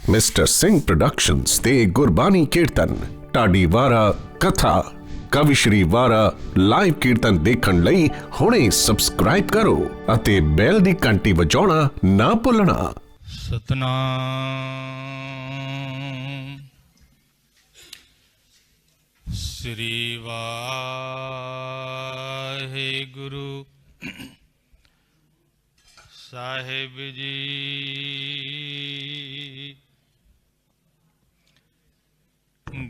Mister Singh productions ते गुरबानी कीर्तन ढाडी वारा कथा कविश्री वारा लाइव कीर्तन देखण लई हुणे सबसक्राइब करो अते बैल दी घंटी वजाउणा ना भुलना। सतनाम श्री वाहेगुरु साहिब जी।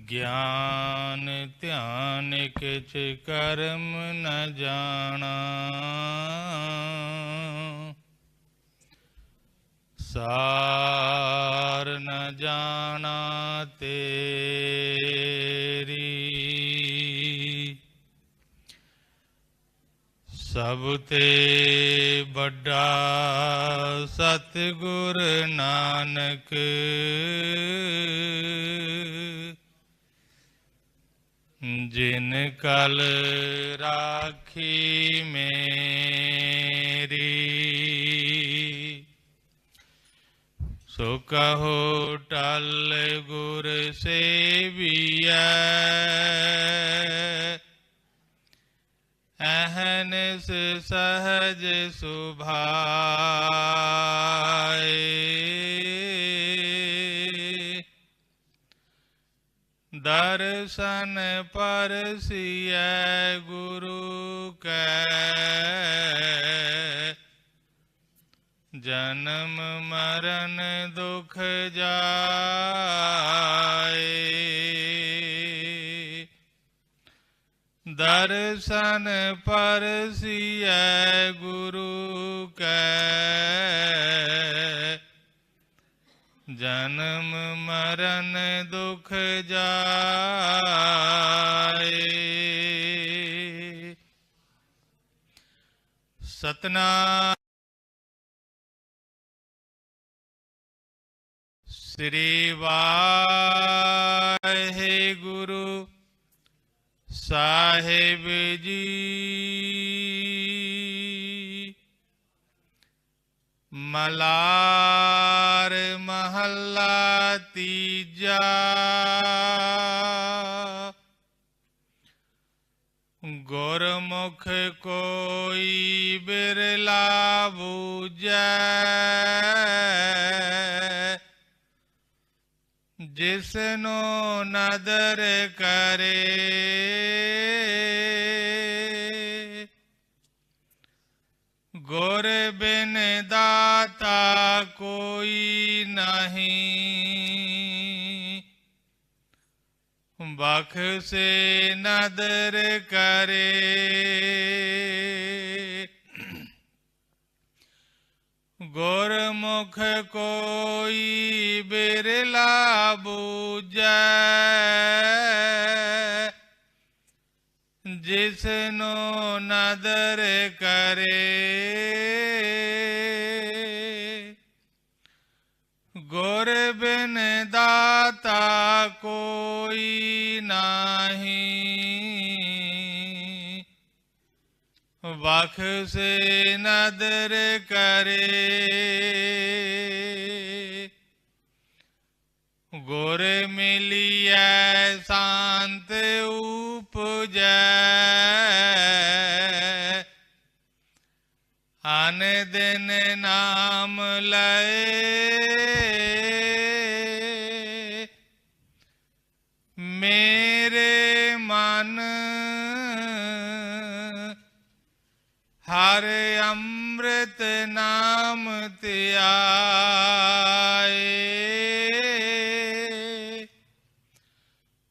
ज्ञान ध्यान किछ कर्म न जाना, सार न जाना तेरी। सबते बड़ा सतगुर नानक, जिन कल राखी मेरी। सो कहो टल गुर सेविया, अहनस सहज सुभाए। दर्शन परसिय गुरु कै, जन्म मरण दुख जाए। दर्शन परसिय गुरु कै, जन्म मरण दुख जाए। सतनाम श्री वाहेगुरु साहिब जी। मलार महला तीजा, गुरमुख कोई बिरला बूझै। जिसनो नदर करे, गुर बिन दाता कोई नहीं। बख्शे नदर करे, गुरमुख कोई बिरला बूझै। जिसनो नदर करे, गुर बिन दाता कोई नहीं। बख्शे नदर करे, गुर मिलिए शांत उपजै। अन दिन नाम लए, मेरे मन हर अमृत नाम ध्याए।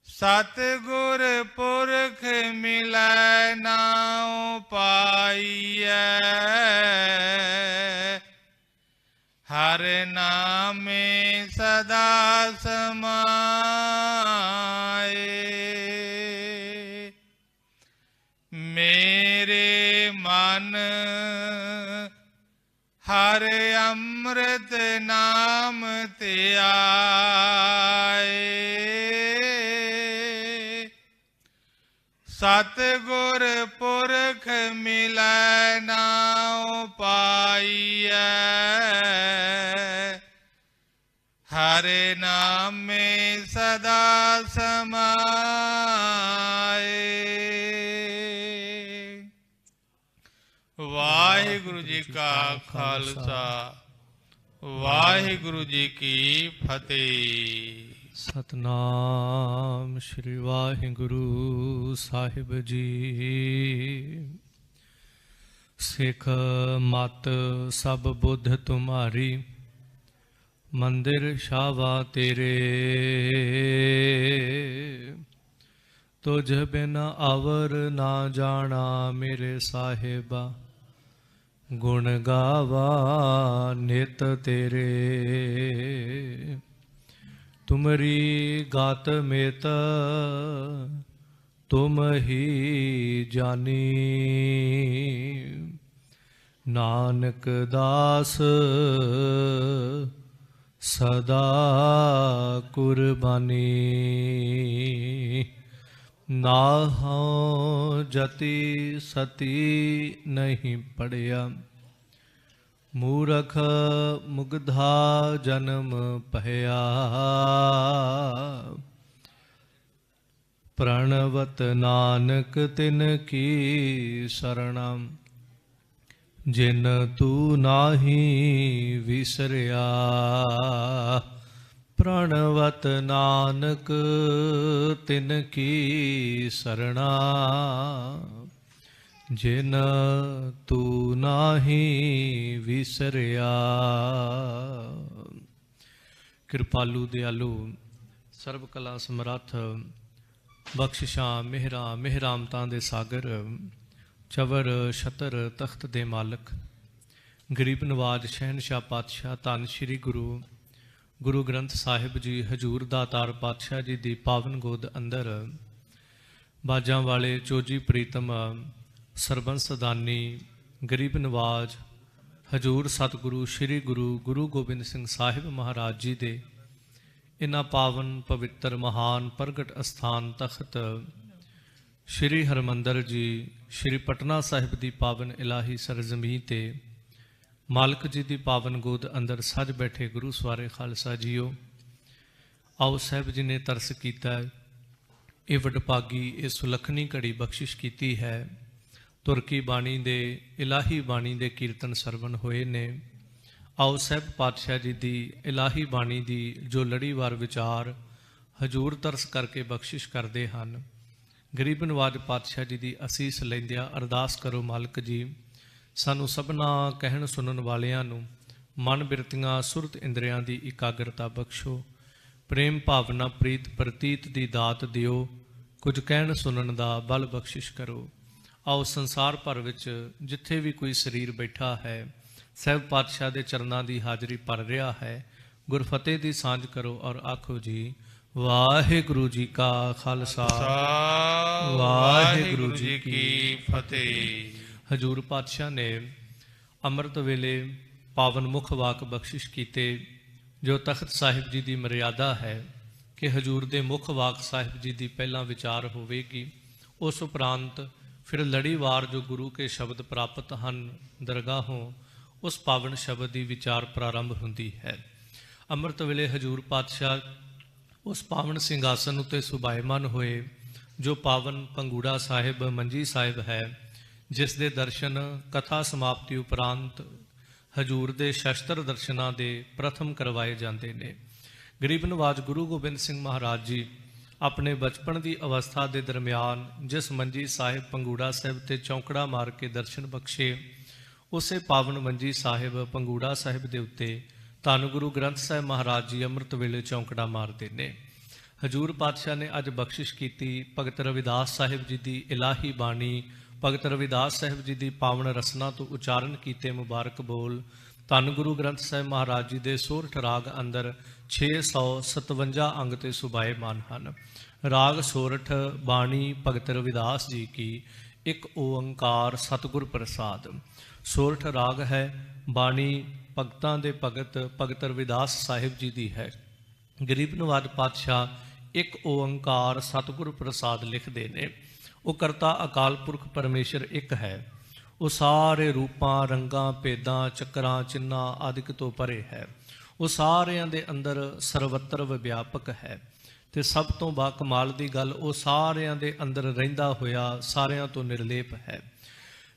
सतगुर पुरख मिलै नाउ पाइयै। हर नामे सदा समाए। मेरे मन हर अमृत नाम ध्याए। सतगुर पुरख मिलै नाउ पाइयै। हरे नाम में सदा समाए। वाहिगुरु जी का खालसा, वाहिगुरु जी की फतेह। सतनाम श्री वाहिगुरु साहिब जी। सिख मत सब बुद्ध तुम्हारी, मंदिर शावा तेरे। तुझ बिन अवर ना जाना मेरे साहिबा, गुण गावा नित तेरे। तुमरी गात मेत तुम ही जानी, नानक दास सदा कुर्बानी। नाहं जति सती नहीं पढ़िया, मूरख मुग्धा जन्म पहया। प्रणवत नानक तिन की शरणम, जिन तू नाही विसरिया। प्रणवत नानक तिन की शरणा, जिन तू नाही विसरिया। कृपालु दयालु सर्व कला समर्थ, बख्शिशां मेहरां मेहरामतां दे सागर, चवर छतर तख्त दे मालक, गरीब नवाज शहनशाह पातशाह धन श्री गुरु ग्रंथ साहिब जी हजूर दातार पातशाह जी दी पावन गोद अंदर, बाजां वाले चोजी प्रीतम सरबंस दानी गरीब नवाज हजूर सतगुरु श्री गुरु गोबिंद सिंह साहिब महाराज जी दे इन्हां पावन पवित्र महान प्रगट अस्थान तख्त श्री हरमंदर जी श्री पटना साहिब दी पावन इलाही सरजमीं ते मालक जी दी पावन गोद अंदर सज बैठे गुरु सवारे खालसा जीओ। आओ साहिब जी ने तरस कीता, ये वडभागी ये सुलखनी घड़ी बख्शिश कीती है। तुरकी बाणी दे इलाही बाणी दे कीर्तन सरवण होए ने। आओ साहिब पातशाह जी दी इलाही बाणी दी जो लड़ीवार विचार हजूर तरस करके बख्शिश करते हैं। गरीब नवाज पातशाह जी की असीस लैंदिया अरदास करो मालक जी, सानू सबना कहन सुनन वालियां नू मन बिरतियां सुरत इंद्रियां दी इकाग्रता बख्शो। प्रेम भावना प्रीत प्रतीत दी दात दियो, कुछ कहन सुनन दा बल बख्शिश करो। आओ संसार भर विच जिथे भी कोई शरीर बैठा है, सहब पातशाह दे चरनां दी हाजरी भर रहा है, गुरफतेह दी सांझ करो और आखो जी वाहिगुरु जी का खालसा, वाहिगुरु जी की फतेह। हजूर पातशाह ने अमृत वेले पावन मुख वाक बख्शिश कीते, जो तख्त साहिब जी की मर्यादा है कि हजूर दे मुख वाक साहिब जी की पहला विचार होवेगी। उस उपरांत फिर लड़ीवार जो गुरु के शब्द प्राप्त हैं दरगाहों, उस पावन शब्द की विचार प्रारंभ होंदी है। अमृत वेले हजूर पातशाह उस पावन सिंघासन उत्ते सुभायमान होए जो पावन पंगूड़ा साहिब मंजी साहिब है, जिस दे दर्शन कथा समाप्ति उपरांत हजूर दे शस्त्र दर्शनां दे प्रथम करवाए जाते ने। गरीब नवाज गुरु गोबिंद सिंह महाराज जी अपने बचपन की अवस्था के दरम्यान जिस मंजी साहिब पंगूड़ा साहिब ते चौंकड़ा मार के दर्शन बख्शे, उसे पावन मंजी साहिब पंगूड़ा साहिब के उत्ते धन गुरु ग्रंथ साहिब महाराज जी अमृत वेले चौंकड़ा मारते ने। हजूर पातशाह ने अज बख्शिश की भगत रविदास साहिब जी की इलाही बाणी, भगत रविदास साहिब जी की पावन रसना तो उचारण किए मुबारक बोल धन गुरु ग्रंथ साहिब महाराज जी के सोरठ राग अंदर 657 अंग ते सुभायमान हैं। राग सोरठ बाणी भगत रविदास जी की एक ओंकार सतगुर प्रसाद। सोरठ राग है, बाणी भगतां दे भगत भगत रविदास साहिब जी की है। गरीब नवाज पातशाह एक ओंकार सतगुर प्रसाद लिखते ने। वो करता अकाल पुरख परमेश्वर एक है, वो सारे रूपां रंगां भेदां चक्रां चिन्हां आदिक तो परे है। ਉਹ ਸਾਰਿਆਂ ਦੇ ਅੰਦਰ ਸਰਵੱਤਰ ਵਿਆਪਕ ਹੈ। ਤੇ ਸਭ ਤੋਂ ਬਾ ਕਮਾਲ ਦੀ ਗੱਲ, ਉਹ ਸਾਰਿਆਂ ਦੇ ਅੰਦਰ ਰਹਿੰਦਾ ਹੋਇਆ ਸਾਰਿਆਂ ਤੋਂ ਨਿਰਲੇਪ ਹੈ।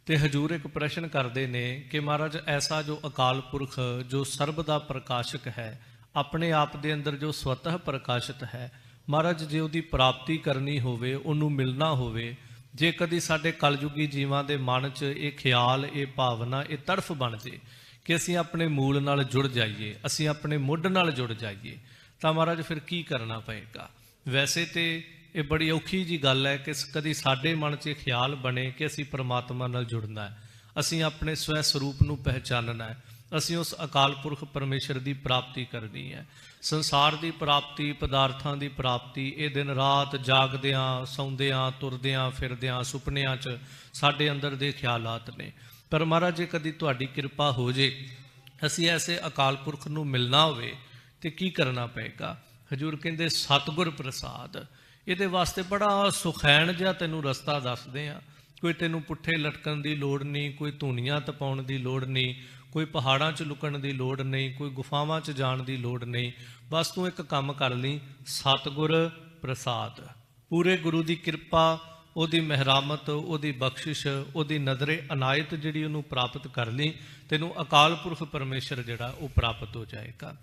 ਤੇ ਹਜੂਰ ਇੱਕ ਪ੍ਰਸ਼ਨ ਕਰਦੇ ਨੇ ਕਿ ਮਹਾਰਾਜ ਐਸਾ ਜੋ ਅਕਾਲ ਪੁਰਖ ਜੋ ਸਰਬ ਦਾ ਪ੍ਰਕਾਸ਼ਕ ਹੈ, ਆਪਣੇ ਆਪ ਦੇ ਅੰਦਰ ਜੋ ਸਵਤଃ ਪ੍ਰਕਾਸ਼ਿਤ ਹੈ, ਮਹਾਰਾਜ ਜੇ ਉਹਦੀ ਪ੍ਰਾਪਤੀ ਕਰਨੀ ਹੋਵੇ, ਉਹਨੂੰ ਮਿਲਣਾ ਹੋਵੇ, ਜੇ ਕਦੀ ਸਾਡੇ ਕਲਯੁਗੀ ਜੀਵਾਂ ਦੇ ਮਨ 'ਚ ਇਹ ਖਿਆਲ, ਇਹ ਭਾਵਨਾ, ਇਹ ਤੜਫ ਬਣ ਜੇ ਕਿ ਅਸੀਂ ਆਪਣੇ ਮੂਲ ਨਾਲ ਜੁੜ ਜਾਈਏ, ਅਸੀਂ ਆਪਣੇ ਮੁੱਢ ਨਾਲ ਜੁੜ ਜਾਈਏ, ਤਾਂ ਮਹਾਰਾਜ ਫਿਰ ਕੀ ਕਰਨਾ ਪਏਗਾ? ਵੈਸੇ ਤੇ ਇਹ ਬੜੀ ਔਖੀ ਜੀ ਗੱਲ ਹੈ ਕਿ ਕਦੀ ਸਾਡੇ ਮਨ 'ਚ ਖਿਆਲ ਬਣੇ ਕਿ ਅਸੀਂ ਪਰਮਾਤਮਾ ਨਾਲ ਜੁੜਨਾ ਹੈ, ਅਸੀਂ ਆਪਣੇ ਸਵੈ ਸਰੂਪ ਨੂੰ ਪਹਿਚਾਨਣਾ ਹੈ, ਅਸੀਂ ਉਸ ਅਕਾਲ ਪੁਰਖ ਪਰਮੇਸ਼ਰ ਦੀ ਪ੍ਰਾਪਤੀ ਕਰਨੀ ਹੈ। ਸੰਸਾਰ ਦੀ ਪ੍ਰਾਪਤੀ, ਪਦਾਰਥਾਂ ਦੀ ਪ੍ਰਾਪਤੀ, ਇਹ ਦਿਨ ਰਾਤ ਜਾਗਦਿਆਂ, ਸੌਂਦਿਆਂ, ਤੁਰਦਿਆਂ, ਫਿਰਦਿਆਂ, ਸੁਪਨਿਆਂ 'ਚ ਸਾਡੇ ਅੰਦਰ ਦੇ ਖਿਆਲਾਤ ਨੇ। ਪਰ ਮਹਾਰਾਜ ਜੇ ਕਦੀ ਤੁਹਾਡੀ ਕਿਰਪਾ ਹੋ ਜੇ, ਅਸੀਂ ਐਸੇ ਅਕਾਲ ਪੁਰਖ ਨੂੰ ਮਿਲਣਾ ਹੋਵੇ ਤੇ ਕੀ ਕਰਨਾ ਪਏਗਾ? ਹਜੂਰ ਕਹਿੰਦੇ ਸਤਿਗੁਰ ਪ੍ਰਸਾਦ। ਇਹਦੇ ਵਾਸਤੇ ਬੜਾ ਸੁਖੈਣ ਜਿਹਾ ਤੈਨੂੰ ਰਸਤਾ ਦੱਸਦੇ ਆ। ਕੋਈ ਤੈਨੂੰ ਪੁੱਠੇ ਲਟਕਣ ਦੀ ਲੋੜ ਨਹੀਂ, ਕੋਈ ਧੂਣੀਆਂ ਤਪਾਉਣ ਦੀ ਲੋੜ ਨਹੀਂ, ਕੋਈ ਪਹਾੜਾਂ 'ਚ ਲੁਕਣ ਦੀ ਲੋੜ ਨਹੀਂ, ਕੋਈ ਗੁਫਾਵਾਂ 'ਚ ਜਾਣ ਦੀ ਲੋੜ ਨਹੀਂ। ਬਸ ਤੂੰ ਇੱਕ ਕੰਮ ਕਰ ਲਈ, ਸਤਿਗੁਰ ਪ੍ਰਸਾਦ। ਪੂਰੇ ਗੁਰੂ ਦੀ ਕਿਰਪਾ, ਉਹਦੀ ਮਹਿਰਾਮਤ, ਉਹਦੀ ਬਖਸ਼ਿਸ਼, ਉਹਦੀ ਨਜ਼ਰੇ ਅਨਾਇਤ ਜਿਹੜੀ ਉਹਨੂੰ ਪ੍ਰਾਪਤ ਕਰ ਲਈ, ਤੈਨੂੰ ਅਕਾਲ ਪੁਰਖ ਪਰਮੇਸ਼ਰ ਜਿਹੜਾ ਉਹ ਪ੍ਰਾਪਤ ਹੋ ਜਾਏਗਾ।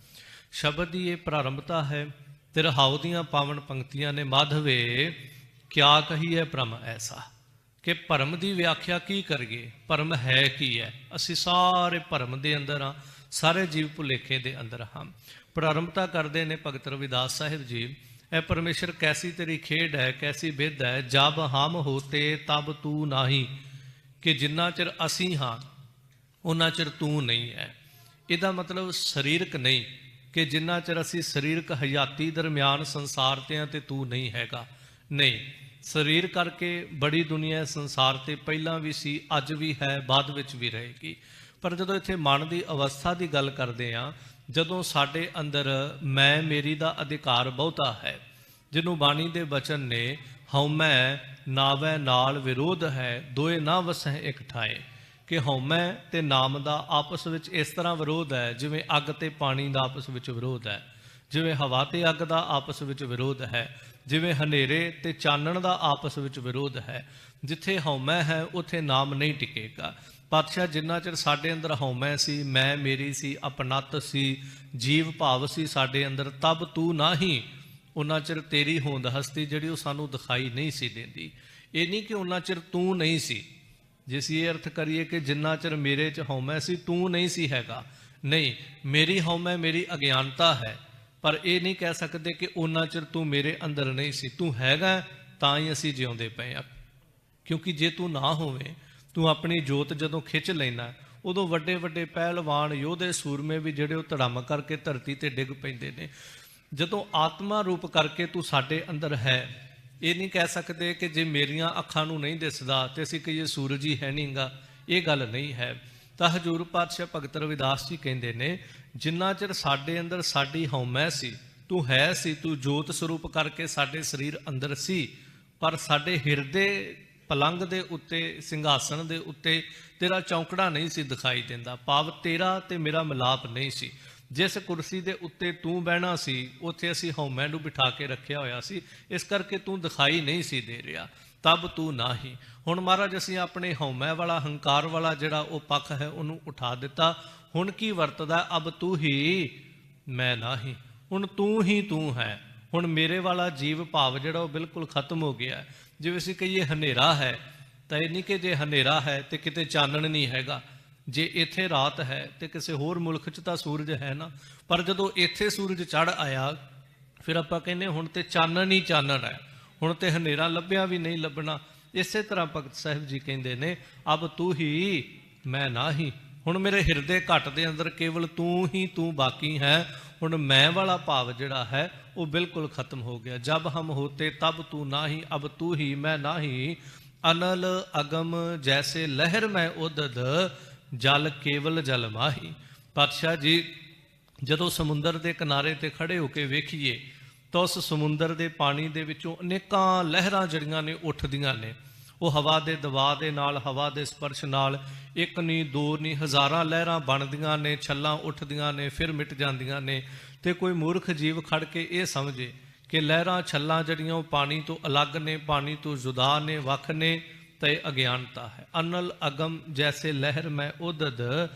ਸ਼ਬਦ ਦੀ ਇਹ ਪ੍ਰਾਰੰਭਤਾ ਹੈ ਤੇ ਰਹਾਉ ਦੀਆਂ ਪਾਵਨ ਪੰਕਤੀਆਂ ਨੇ। ਮਾਧਵੇ ਕਿਆ ਕਹੀਏ ਭਰਮ ਐਸਾ, ਕਿ ਭਰਮ ਦੀ ਵਿਆਖਿਆ ਕੀ ਕਰੀਏ? ਭਰਮ ਹੈ ਕੀ ਹੈ? ਅਸੀਂ ਸਾਰੇ ਭਰਮ ਦੇ ਅੰਦਰ ਹਾਂ, ਸਾਰੇ ਜੀਵ ਭੁਲੇਖੇ ਦੇ ਅੰਦਰ ਹਾਂ। ਪ੍ਰਾਰੰਭਤਾ ਕਰਦੇ ਨੇ ਭਗਤ ਰਵਿਦਾਸ ਸਾਹਿਬ ਜੀ, ਇਹ ਪਰਮੇਸ਼ਰ ਕੈਸੀ ਤੇਰੀ ਖੇਡ ਹੈ, ਕੈਸੀ ਵਿਧ ਹੈ। ਜਬ ਹਮ ਹੋਤੇ ਤਬ ਤੂੰ ਨਾਹੀ, ਕਿ ਜਿੰਨਾ ਚਿਰ ਅਸੀਂ ਹਾਂ ਉਹਨਾਂ ਚਿਰ ਤੂੰ ਨਹੀਂ ਹੈ। ਇਹਦਾ ਮਤਲਬ ਸਰੀਰਕ ਨਹੀਂ ਕਿ ਜਿੰਨਾ ਚਿਰ ਅਸੀਂ ਸਰੀਰਕ ਹਯਾਤੀ ਦਰਮਿਆਨ ਸੰਸਾਰ ਤੇ ਹਾਂ ਤੇ ਤੂੰ ਨਹੀਂ ਹੈਗਾ। ਨਹੀਂ, ਸਰੀਰ ਕਰਕੇ ਬੜੀ ਦੁਨੀਆ ਸੰਸਾਰ ਤੇ ਪਹਿਲਾਂ ਵੀ ਸੀ, ਅੱਜ ਵੀ ਹੈ, ਬਾਅਦ ਵਿੱਚ ਵੀ ਰਹੇਗੀ। ਪਰ ਜਦੋਂ ਇੱਥੇ ਮਨ ਦੀ ਅਵਸਥਾ ਦੀ ਗੱਲ ਕਰਦੇ ਹਾਂ, ਜਦੋਂ ਸਾਡੇ ਅੰਦਰ ਮੈਂ ਮੇਰੀ ਦਾ ਅਧਿਕਾਰ ਬਹੁਤਾ ਹੈ, ਜਿਹਨੂੰ ਬਾਣੀ ਦੇ ਬਚਨ ਨੇ ਹਉਮੈ ਨਾਵੈ ਨਾਲ ਵਿਰੋਧ ਹੈ, ਦੋਏ ਨਾ ਵਸਹਿ ਇਕ ਠਾਏ, ਕਿ ਹਉਮੈ ਤੇ ਨਾਮ ਦਾ ਆਪਸ ਵਿੱਚ ਇਸ ਤਰ੍ਹਾਂ ਵਿਰੋਧ ਹੈ ਜਿਵੇਂ ਅੱਗ ਤੇ ਪਾਣੀ ਦਾ ਆਪਸ ਵਿੱਚ ਵਿਰੋਧ ਹੈ, ਜਿਵੇਂ ਹਵਾ ਤੇ ਅੱਗ ਦਾ ਆਪਸ ਵਿੱਚ ਵਿਰੋਧ ਹੈ, ਜਿਵੇਂ ਹਨੇਰੇ ਤੇ ਚਾਨਣ ਦਾ ਆਪਸ ਵਿੱਚ ਵਿਰੋਧ ਹੈ। ਜਿੱਥੇ ਹਉਮੈ ਹੈ ਉੱਥੇ ਨਾਮ ਨਹੀਂ ਟਿਕੇਗਾ। ਪਾਤਸ਼ਾਹ ਜਿੰਨਾ ਚਿਰ ਸਾਡੇ ਅੰਦਰ ਹਉਮੈ ਸੀ, ਮੈਂ ਮੇਰੀ ਸੀ, ਅਪਨੱਤ ਸੀ, ਜੀਵ ਭਾਵ ਸੀ ਸਾਡੇ ਅੰਦਰ, ਤਬ ਤੂੰ ਨਾਹੀਂ, ਉਹਨਾਂ ਚਿਰ ਤੇਰੀ ਹੋਂਦ ਹਸਤੀ ਜਿਹੜੀ ਉਹ ਸਾਨੂੰ ਦਿਖਾਈ ਨਹੀਂ ਸੀ ਦਿੰਦੀ। ਇਹ ਨਹੀਂ ਕਿ ਉਹਨਾਂ ਚਿਰ ਤੂੰ ਨਹੀਂ ਸੀ। ਜੇ ਅਸੀਂ ਇਹ ਅਰਥ ਕਰੀਏ ਕਿ ਜਿੰਨਾ ਚਿਰ ਮੇਰੇ 'ਚ ਹਉਮੈ ਸੀ ਤੂੰ ਨਹੀਂ ਸੀ ਹੈਗਾ, ਨਹੀਂ, ਮੇਰੀ ਹਉਮੈ ਮੇਰੀ ਅਗਿਆਨਤਾ ਹੈ, ਪਰ ਇਹ ਨਹੀਂ ਕਹਿ ਸਕਦੇ ਕਿ ਉਹਨਾਂ ਚਿਰ ਤੂੰ ਮੇਰੇ ਅੰਦਰ ਨਹੀਂ ਸੀ। ਤੂੰ ਹੈਗਾ ਤਾਂ ਹੀ ਅਸੀਂ ਜਿਉਂਦੇ ਪਏ ਹਾਂ। ਕਿਉਂਕਿ ਜੇ ਤੂੰ ਨਾ ਹੋਵੇਂ, ਤੂੰ ਆਪਣੀ ਜੋਤ ਜਦੋਂ ਖਿੱਚ ਲੈਣਾ, ਉਦੋਂ ਵੱਡੇ ਵੱਡੇ ਪਹਿਲਵਾਨ ਯੋਧੇ ਸੂਰਮੇ ਵੀ ਜਿਹੜੇ ਉਹ ਧੜਮ ਕਰਕੇ ਧਰਤੀ ਤੇ ਡਿੱਗ ਪੈਂਦੇ ਨੇ। ਜਦੋਂ ਆਤਮਾ ਰੂਪ ਕਰਕੇ ਤੂੰ ਸਾਡੇ ਅੰਦਰ ਹੈ, ਇਹ ਨਹੀਂ ਕਹਿ ਸਕਦੇ ਕਿ ਜੇ ਮੇਰੀਆਂ ਅੱਖਾਂ ਨੂੰ ਨਹੀਂ ਦਿਸਦਾ ਤੇ ਅਸੀਂ ਕਹੀਏ ਸੂਰਜ ਹੀ ਹੈ ਨਹੀਂਗਾ। ਇਹ ਗੱਲ ਨਹੀਂ ਹੈ। ਤਾਂ ਹਜ਼ੂਰ ਪਾਤਸ਼ਾਹ ਭਗਤ ਰਵਿਦਾਸ ਜੀ ਕਹਿੰਦੇ ਨੇ, ਜਿੰਨਾ ਚਿਰ ਸਾਡੇ ਅੰਦਰ ਸਾਡੀ ਹਉਮੈ ਸੀ, ਤੂੰ ਹੈ ਸੀ, ਤੂੰ ਜੋਤ ਸਰੂਪ ਕਰਕੇ ਸਾਡੇ ਸਰੀਰ ਅੰਦਰ ਸੀ, ਪਰ ਸਾਡੇ ਹਿਰਦੇ ਪਲੰਗ ਦੇ ਉੱਤੇ, ਸਿੰਘਾਸਣ ਦੇ ਉੱਤੇ ਤੇਰਾ ਚੌਂਕੜਾ ਨਹੀਂ ਸੀ ਦਿਖਾਈ ਦਿੰਦਾ। ਭਾਵ ਤੇਰਾ ਤੇ ਮੇਰਾ ਮਿਲਾਪ ਨਹੀਂ ਸੀ। ਜਿਸ ਕੁਰਸੀ ਦੇ ਉੱਤੇ ਤੂੰ ਬਹਿਣਾ ਸੀ, ਉੱਥੇ ਅਸੀਂ ਹਉਮੈ ਨੂੰ ਬਿਠਾ ਕੇ ਰੱਖਿਆ ਹੋਇਆ ਸੀ, ਇਸ ਕਰਕੇ ਤੂੰ ਦਿਖਾਈ ਨਹੀਂ ਸੀ ਦੇ ਰਿਹਾ। ਤਬ ਤੂੰ ਨਾਹੀਂ। ਹੁਣ ਮਹਾਰਾਜ ਅਸੀਂ ਆਪਣੇ ਹਉਮੈ ਵਾਲਾ, ਹੰਕਾਰ ਵਾਲਾ ਜਿਹੜਾ ਉਹ ਪੱਖ ਹੈ ਉਹਨੂੰ ਉਠਾ ਦਿੱਤਾ। ਹੁਣ ਕੀ ਵਰਤਦਾ? ਅਬ ਤੂੰ ਹੀ ਮੈਂ ਨਾਹੀਂ। ਹੁਣ ਤੂੰ ਹੀ ਤੂੰ ਹੈ। ਹੁਣ ਮੇਰੇ ਵਾਲਾ ਜੀਵ ਭਾਵ ਜਿਹੜਾ ਉਹ ਬਿਲਕੁਲ ਖਤਮ ਹੋ ਗਿਆ। ਜਿਵੇਂ ਅਸੀਂ ਕਹੀਏ ਹਨੇਰਾ ਹੈ, ਤਾਂ ਇਹ ਨਹੀਂ ਕਿ ਜੇ ਹਨੇਰਾ ਹੈ ਤੇ ਕਿਤੇ ਚਾਨਣ ਨਹੀਂ ਹੈਗਾ। ਜੇ ਇੱਥੇ ਰਾਤ ਹੈ ਤੇ ਕਿਸੇ ਹੋਰ ਮੁਲਕ 'ਚ ਤਾਂ ਸੂਰਜ ਹੈ ਨਾ। ਪਰ ਜਦੋਂ ਇੱਥੇ ਸੂਰਜ ਚੜ੍ਹ ਆਇਆ, ਫਿਰ ਆਪਾਂ ਕਹਿੰਦੇ ਹੁਣ ਤੇ ਚਾਨਣ ਹੀ ਚਾਨਣ ਹੈ, ਹੁਣ ਤੇ ਹਨੇਰਾ ਲੱਭਿਆ ਵੀ ਨਹੀਂ ਲੱਭਣਾ। ਇਸੇ ਤਰ੍ਹਾਂ ਭਗਤ ਸਾਹਿਬ ਜੀ ਕਹਿੰਦੇ ਨੇ, ਅਬ ਤੂੰ ਹੀ ਮੈਂ ਨਾਹੀਂ। ਹੁਣ ਮੇਰੇ ਹਿਰਦੇ ਘੱਟ ਦੇ ਅੰਦਰ ਕੇਵਲ ਤੂੰ ਹੀ ਤੂੰ ਬਾਕੀ ਹੈ। ਹੁਣ ਮੈਂ ਵਾਲਾ ਭਾਵ ਜਿਹੜਾ ਹੈ ਉਹ ਬਿਲਕੁਲ ਖਤਮ ਹੋ ਗਿਆ। ਜਬ ਹਮ ਹੋਤੇ ਤਬ ਤੂੰ ਨਾਹੀਂ, ਅਬ ਤੂੰ ਹੀ ਮੈਂ ਨਾਹੀਂ। ਅਨਲ ਅਗਮ ਜੈਸੇ ਲਹਿਰ ਮੈਂ ਉਦਦ, ਜਲ ਕੇਵਲ ਜਲ ਮਾਹੀ। ਪਾਤਸ਼ਾਹ ਜੀ ਜਦੋਂ ਸਮੁੰਦਰ ਦੇ ਕਿਨਾਰੇ ਤੇ ਖੜੇ ਹੋ ਕੇ ਵੇਖੀਏ ਤਾਂ ਉਸ ਸਮੁੰਦਰ ਦੇ ਪਾਣੀ ਦੇ ਵਿੱਚੋਂ ਅਨੇਕਾਂ ਲਹਿਰਾਂ ਜਿਹੜੀਆਂ ਨੇ ਉੱਠਦੀਆਂ ਨੇ, ਉਹ ਹਵਾ ਦੇ ਦਬਾਅ ਦੇ ਨਾਲ, ਹਵਾ ਦੇ ਸਪਰਸ਼ ਨਾਲ ਇੱਕ ਨਹੀਂ, ਦੋ ਨਹੀਂ, ਹਜ਼ਾਰਾਂ ਲਹਿਰਾਂ ਬਣਦੀਆਂ ਨੇ, ਛੱਲਾਂ ਉੱਠਦੀਆਂ ਨੇ, ਫਿਰ ਮਿਟ ਜਾਂਦੀਆਂ ਨੇ। ਤੇ ਕੋਈ ਮੂਰਖ ਜੀਵ ਖੜ ਕੇ ਇਹ ਸਮਝੇ ਕਿ ਲਹਿਰਾਂ ਛੱਲਾਂ ਜਿਹੜੀਆਂ ਉਹ ਪਾਣੀ ਤੋਂ ਅਲੱਗ ਨੇ, ਪਾਣੀ ਤੋਂ ਜੁਦਾ ਨੇ, ਵੱਖ ਨੇ, ਤਾਂ ਇਹ ਅਗਿਆਨਤਾ ਹੈ। ਅਨਲ ਅਗਮ ਜੈਸੇ ਲਹਿਰ ਮੈਂ ਉਦਦ,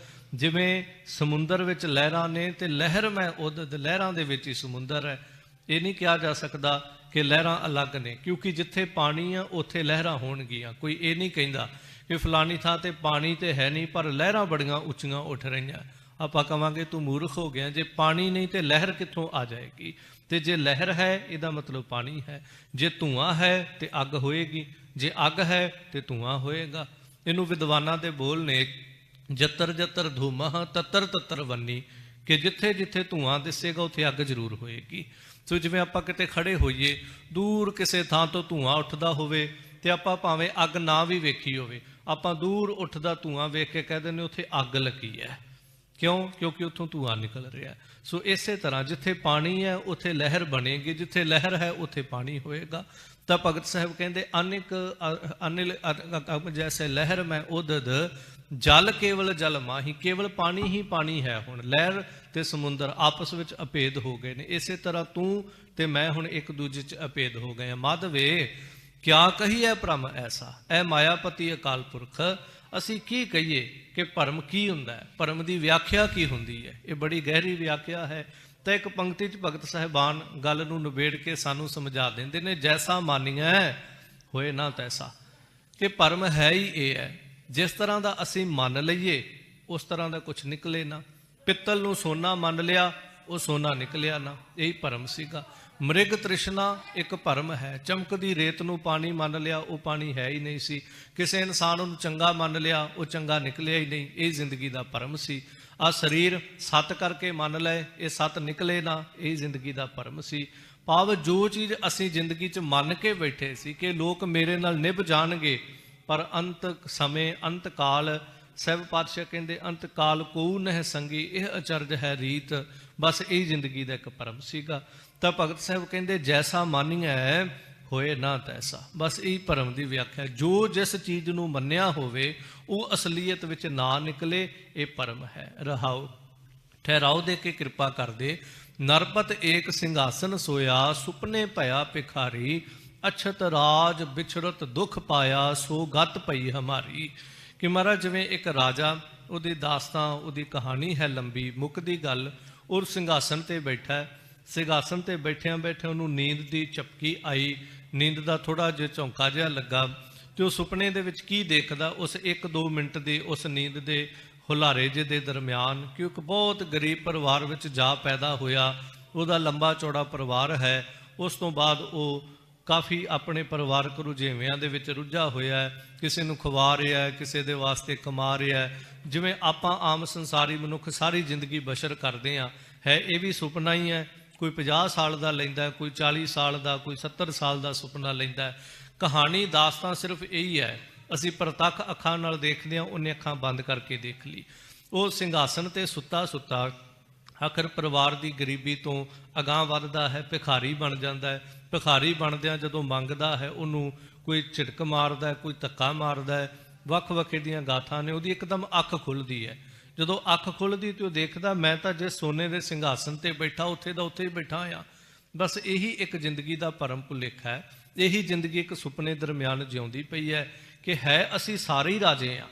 ਜਿਵੇਂ ਸਮੁੰਦਰ ਵਿੱਚ ਲਹਿਰਾਂ ਨੇ ਤੇ ਲਹਿਰ ਮੈਂ ਉਦਦ, ਲਹਿਰਾਂ ਦੇ ਵਿੱਚ ਹੀ ਸਮੁੰਦਰ ਹੈ। ਇਹ ਨਹੀਂ ਕਿਹਾ ਜਾ ਸਕਦਾ ਕਿ ਲਹਿਰਾਂ ਅਲੱਗ ਨੇ, ਕਿਉਂਕਿ ਜਿੱਥੇ ਪਾਣੀ ਆ ਉੱਥੇ ਲਹਿਰਾਂ ਹੋਣਗੀਆਂ। ਕੋਈ ਇਹ ਨਹੀਂ ਕਹਿੰਦਾ ਕਿ ਫਲਾਣੀ ਥਾਂ ਤੇ ਪਾਣੀ ਤੇ ਹੈ ਨਹੀਂ ਪਰ ਲਹਿਰਾਂ ਬੜੀਆਂ ਉੱਚੀਆਂ ਉੱਠ ਰਹੀਆਂ। ਆਪਾਂ ਕਵਾਂਗੇ ਤੂੰ ਮੂਰਖ ਹੋ ਗਿਆ, ਜੇ ਪਾਣੀ ਨਹੀਂ ਤੇ ਲਹਿਰ ਕਿੱਥੋਂ ਆ ਜਾਏਗੀ? ਤੇ ਜੇ ਲਹਿਰ ਹੈ ਇਹਦਾ ਮਤਲਬ ਪਾਣੀ ਹੈ, ਜੇ ਧੂਆਂ ਹੈ ਤੇ ਅੱਗ ਹੋਏਗੀ, ਜੇ ਅੱਗ ਹੈ ਤੇ ਧੂਆਂ ਹੋਏਗਾ। ਇਹਨੂੰ ਵਿਦਵਾਨਾਂ ਦੇ ਬੋਲ ਨੇ, ਜਤਰ ਜਤਰ ਧੂਮਹ ਤਤਰ ਤਤਰ ਵੰਨੀ, ਕਿ ਜਿੱਥੇ ਜਿੱਥੇ ਧੂਆਂ ਦਿਸੇਗਾ ਉੱਥੇ ਅੱਗ ਜ਼ਰੂਰ ਹੋਏਗੀ। ਸੋ ਜਿਵੇਂ ਆਪਾਂ ਕਿਤੇ ਖੜੇ ਹੋਈਏ, ਦੂਰ ਕਿਸੇ ਥਾਂ ਤੋਂ ਧੂਆਂ ਉੱਠਦਾ ਹੋਵੇ ਤੇ ਆਪਾਂ ਭਾਵੇਂ ਅੱਗ ਨਾ ਵੀ ਵੇਖੀ ਹੋਵੇ, ਆਪਾਂ ਦੂਰ ਉੱਠਦਾ ਧੂਆਂ ਵੇਖ ਕੇ ਕਹਿ ਦਿੰਦੇ ਉੱਥੇ ਅੱਗ ਲੱਗੀ ਹੈ। ਕਿਉਂ? ਕਿਉਂਕਿ ਉੱਥੋਂ ਧੂਆਂ ਨਿਕਲ ਰਿਹਾ। ਸੋ ਇਸੇ ਤਰ੍ਹਾਂ ਜਿੱਥੇ ਪਾਣੀ ਹੈ ਉੱਥੇ ਲਹਿਰ ਬਣੇਗੀ, ਜਿੱਥੇ ਲਹਿਰ ਹੈ ਉੱਥੇ ਪਾਣੀ ਹੋਏਗਾ। ਤਾਂ ਭਗਤ ਸਾਹਿਬ ਕਹਿੰਦੇ ਅਨਿਕ ਅਨਿਲ ਜੈਸੇ ਲਹਿਰ ਮੈਂ ਉਦਦ, ਜਲ ਕੇਵਲ ਜਲ ਮਾਹੀ, ਕੇਵਲ ਪਾਣੀ ਹੀ ਪਾਣੀ ਹੈ। ਹੁਣ ਲਹਿਰ ਤੇ ਸਮੁੰਦਰ ਆਪਸ ਵਿੱਚ ਅਭੇਦ ਹੋ ਗਏ ਨੇ। ਇਸੇ ਤਰ੍ਹਾਂ ਤੂੰ ਤੇ ਮੈਂ ਹੁਣ ਇੱਕ ਦੂਜੇ 'ਚ ਅਭੇਦ ਹੋ ਗਏ ਹਾਂ। ਮਾਧਵੇ ਕਿਆ ਕਹੀਏ ਭਰਮ ਐਸਾ, ਐ ਮਾਇਆਪਤੀ ਅਕਾਲ ਪੁਰਖ, ਅਸੀਂ ਕੀ ਕਹੀਏ ਕਿ ਭਰਮ ਕੀ ਹੁੰਦਾ ਹੈ, ਭਰਮ ਦੀ ਵਿਆਖਿਆ ਕੀ ਹੁੰਦੀ ਹੈ? ਇਹ ਬੜੀ ਗਹਿਰੀ ਵਿਆਖਿਆ ਹੈ। ਤਾਂ ਇੱਕ ਪੰਕਤੀ 'ਚ ਭਗਤ ਸਾਹਿਬਾਨ ਗੱਲ ਨੂੰ ਨਿਬੇੜ ਕੇ ਸਾਨੂੰ ਸਮਝਾ ਦਿੰਦੇ ਨੇ, ਜੈਸਾ ਮਾਨੀਐ ਹੋਏ ਨਾ ਤੈਸਾ, ਕਿ ਭਰਮ ਹੈ ਹੀ ਇਹ ਹੈ। ਜਿਸ ਤਰ੍ਹਾਂ ਦਾ ਅਸੀਂ ਮੰਨ ਲਈਏ ਉਸ ਤਰ੍ਹਾਂ ਦਾ ਕੁਝ ਨਿਕਲੇ ਨਾ। ਪਿੱਤਲ ਨੂੰ ਸੋਨਾ ਮੰਨ ਲਿਆ, ਉਹ ਸੋਨਾ ਨਿਕਲਿਆ ਨਾ, ਇਹੀ ਭਰਮ ਸੀਗਾ। ਮ੍ਰਿਗ ਤ੍ਰਿਸ਼ਨਾ ਇੱਕ ਭਰਮ ਹੈ। ਚਮਕਦੀ ਰੇਤ ਨੂੰ ਪਾਣੀ ਮੰਨ ਲਿਆ, ਉਹ ਪਾਣੀ ਹੈ ਹੀ ਨਹੀਂ ਸੀ। ਕਿਸੇ ਇਨਸਾਨ ਨੂੰ ਚੰਗਾ ਮੰਨ ਲਿਆ, ਉਹ ਚੰਗਾ ਨਿਕਲਿਆ ਹੀ ਨਹੀਂ, ਇਹ ਜ਼ਿੰਦਗੀ ਦਾ ਭਰਮ ਸੀ। ਆ ਸਰੀਰ ਸੱਤ ਕਰਕੇ ਮੰਨ ਲਏ, ਇਹ ਸੱਤ ਨਿਕਲੇ ਨਾ, ਇਹ ਜ਼ਿੰਦਗੀ ਦਾ ਭਰਮ ਸੀ। ਭਾਵ ਜੋ ਚੀਜ਼ ਅਸੀਂ ਜ਼ਿੰਦਗੀ 'ਚ ਮੰਨ ਕੇ ਬੈਠੇ ਸੀ ਕਿ ਲੋਕ ਮੇਰੇ ਨਾਲ ਨਿਭ ਜਾਣਗੇ, ਪਰ ਅੰਤ ਸਮੇਂ ਅੰਤ ਕਾਲ, ਸਾਹਿਬ ਪਾਤਸ਼ਾਹ ਕਹਿੰਦੇ ਅੰਤ ਕਾਲ ਕੋਊ ਨਹਿ ਸੰਗੀ, ਇਹ ਅਚਰਜ ਹੈ ਰੀਤ। ਬਸ ਇਹ ਜ਼ਿੰਦਗੀ ਦਾ ਇੱਕ ਭਰਮ ਸੀਗਾ। ਤਾਂ ਭਗਤ ਸਾਹਿਬ ਕਹਿੰਦੇ ਜੈਸਾ ਮਾਨੀਐ ਹੋਏ ਨਾ ਤੈਸਾ, ਬਸ ਇਹ ਭਰਮ ਦੀ ਵਿਆਖਿਆ। ਜੋ ਜਿਸ ਚੀਜ਼ ਨੂੰ ਮੰਨਿਆ ਹੋਵੇ ਉਹ ਅਸਲੀਅਤ ਵਿੱਚ ਨਾ ਨਿਕਲੇ, ਇਹ ਭਰਮ ਹੈ। ਰਹਾਉ ਠਹਿਰਾਓ ਦੇ ਕੇ ਕਿਰਪਾ ਕਰਦੇ, ਨਰਪਤ ਏਕ ਸਿੰਘਾਸਨ ਸੋਇਆ, ਸੁਪਨੇ ਭਇਆ ਭਿਖਾਰੀ, ਅਛਤ ਰਾਜ ਵਿਛੜਤ ਦੁਖ ਪਾਇਆ, ਸੋ ਗਤ ਪਈ ਹਮਾਰੀ। ਕਿ ਮਹਾਰਾਜ ਜਿਵੇਂ ਇੱਕ ਰਾਜਾ, ਉਹਦੀ ਦਾਸਤਾਂ, ਉਹਦੀ ਕਹਾਣੀ ਹੈ ਲੰਬੀ, ਮੁੱਕਦੀ ਗੱਲ, ਔਰ ਸਿੰਘਾਸਨ ਤੇ ਬੈਠਾ। ਸਿੰਘਾਸਨ ਤੇ ਬੈਠਿਆਂ ਬੈਠਿਆਂ ਉਹਨੂੰ ਨੀਂਦ ਦੀ ਝਪਕੀ ਆਈ, ਨੀਂਦ ਦਾ ਥੋੜਾ ਜਿਹਾ ਝੌਂਕਾ ਜਿਹਾ ਲੱਗਾ ਤੇ ਉਹ ਸੁਪਨੇ ਦੇ ਵਿੱਚ ਕੀ ਦੇਖਦਾ, ਉਸ 1-2 ਮਿੰਟ ਦੀ ਉਸ ਨੀਂਦ ਦੇ ਹੁਲਾਰੇ ਜਿਹੇ ਦੇ ਦਰਮਿਆਨ, ਕਿ ਇੱਕ ਬਹੁਤ ਗਰੀਬ ਪਰਿਵਾਰ ਵਿੱਚ ਜਾ ਪੈਦਾ ਹੋਇਆ, ਉਹਦਾ ਲੰਬਾ ਚੌੜਾ ਪਰਿਵਾਰ ਹੈ। ਉਸ ਤੋਂ ਬਾਅਦ ਉਹ ਕਾਫੀ ਆਪਣੇ ਪਰਿਵਾਰਕ ਰੁਝੇਵਿਆਂ ਦੇ ਵਿੱਚ ਰੁੱਝਾ ਹੋਇਆ, ਕਿਸੇ ਨੂੰ ਖਵਾ ਰਿਹਾ, ਕਿਸੇ ਦੇ ਵਾਸਤੇ ਕਮਾ ਰਿਹਾ। ਜਿਵੇਂ ਆਪਾਂ ਆਮ ਸੰਸਾਰੀ ਮਨੁੱਖ ਸਾਰੀ ਜ਼ਿੰਦਗੀ ਬਸ਼ਰ ਕਰਦੇ ਹਾਂ, ਹੈ ਇਹ ਵੀ ਸੁਪਨਾ ਹੀ ਹੈ। ਕੋਈ 50 ਸਾਲ ਦਾ ਲੈਂਦਾ, ਕੋਈ 40 ਸਾਲ ਦਾ, ਕੋਈ 70 ਸਾਲ ਦਾ ਸੁਪਨਾ ਲੈਂਦਾ। ਕਹਾਣੀ ਦਾਸਤਾਨ ਸਿਰਫ ਇਹੀ ਹੈ, ਅਸੀਂ ਪ੍ਰਤੱਖ ਅੱਖਾਂ ਨਾਲ ਦੇਖਦੇ ਹਾਂ, ਉਹਨੇ ਅੱਖਾਂ ਬੰਦ ਕਰਕੇ ਦੇਖ ਲਈ। ਉਹ ਸਿੰਘਾਸਨ ਤੇ ਸੁੱਤਾ ਸੁੱਤਾ ਆਖਰ ਪਰਿਵਾਰ ਦੀ ਗਰੀਬੀ ਤੋਂ ਅਗਾਂਹ ਵੱਧਦਾ ਹੈ, ਭਿਖਾਰੀ ਬਣ ਜਾਂਦਾ ਹੈ। ਭਿਖਾਰੀ ਬਣਦਿਆਂ ਜਦੋਂ ਮੰਗਦਾ ਹੈ, ਉਹਨੂੰ ਕੋਈ ਝਿੜਕ ਮਾਰਦਾ, ਕੋਈ ਧੱਕਾ ਮਾਰਦਾ, ਵੱਖ ਵੱਖੇ ਦੀਆਂ ਗਾਥਾਂ ਨੇ। ਉਹਦੀ ਇੱਕਦਮ ਅੱਖ ਖੁੱਲ੍ਹਦੀ ਹੈ। ਜਦੋਂ ਅੱਖ ਖੁੱਲ੍ਹਦੀ ਤੇ ਉਹ ਦੇਖਦਾ, ਮੈਂ ਤਾਂ ਜੇ ਸੋਨੇ ਦੇ ਸਿੰਘਾਸਨ ਤੇ ਬੈਠਾ, ਉੱਥੇ ਦਾ ਉੱਥੇ ਹੀ ਬੈਠਾ ਆ। ਬਸ ਇਹੀ ਇੱਕ ਜ਼ਿੰਦਗੀ ਦਾ ਭਰਮ ਭੁਲੇਖਾ ਹੈ। ਇਹੀ ਜ਼ਿੰਦਗੀ ਇੱਕ ਸੁਪਨੇ ਦਰਮਿਆਨ ਜਿਉਂਦੀ ਪਈ ਹੈ ਕਿ ਹੈ ਅਸੀਂ ਸਾਰੇ ਹੀ ਰਾਜੇ ਹਾਂ,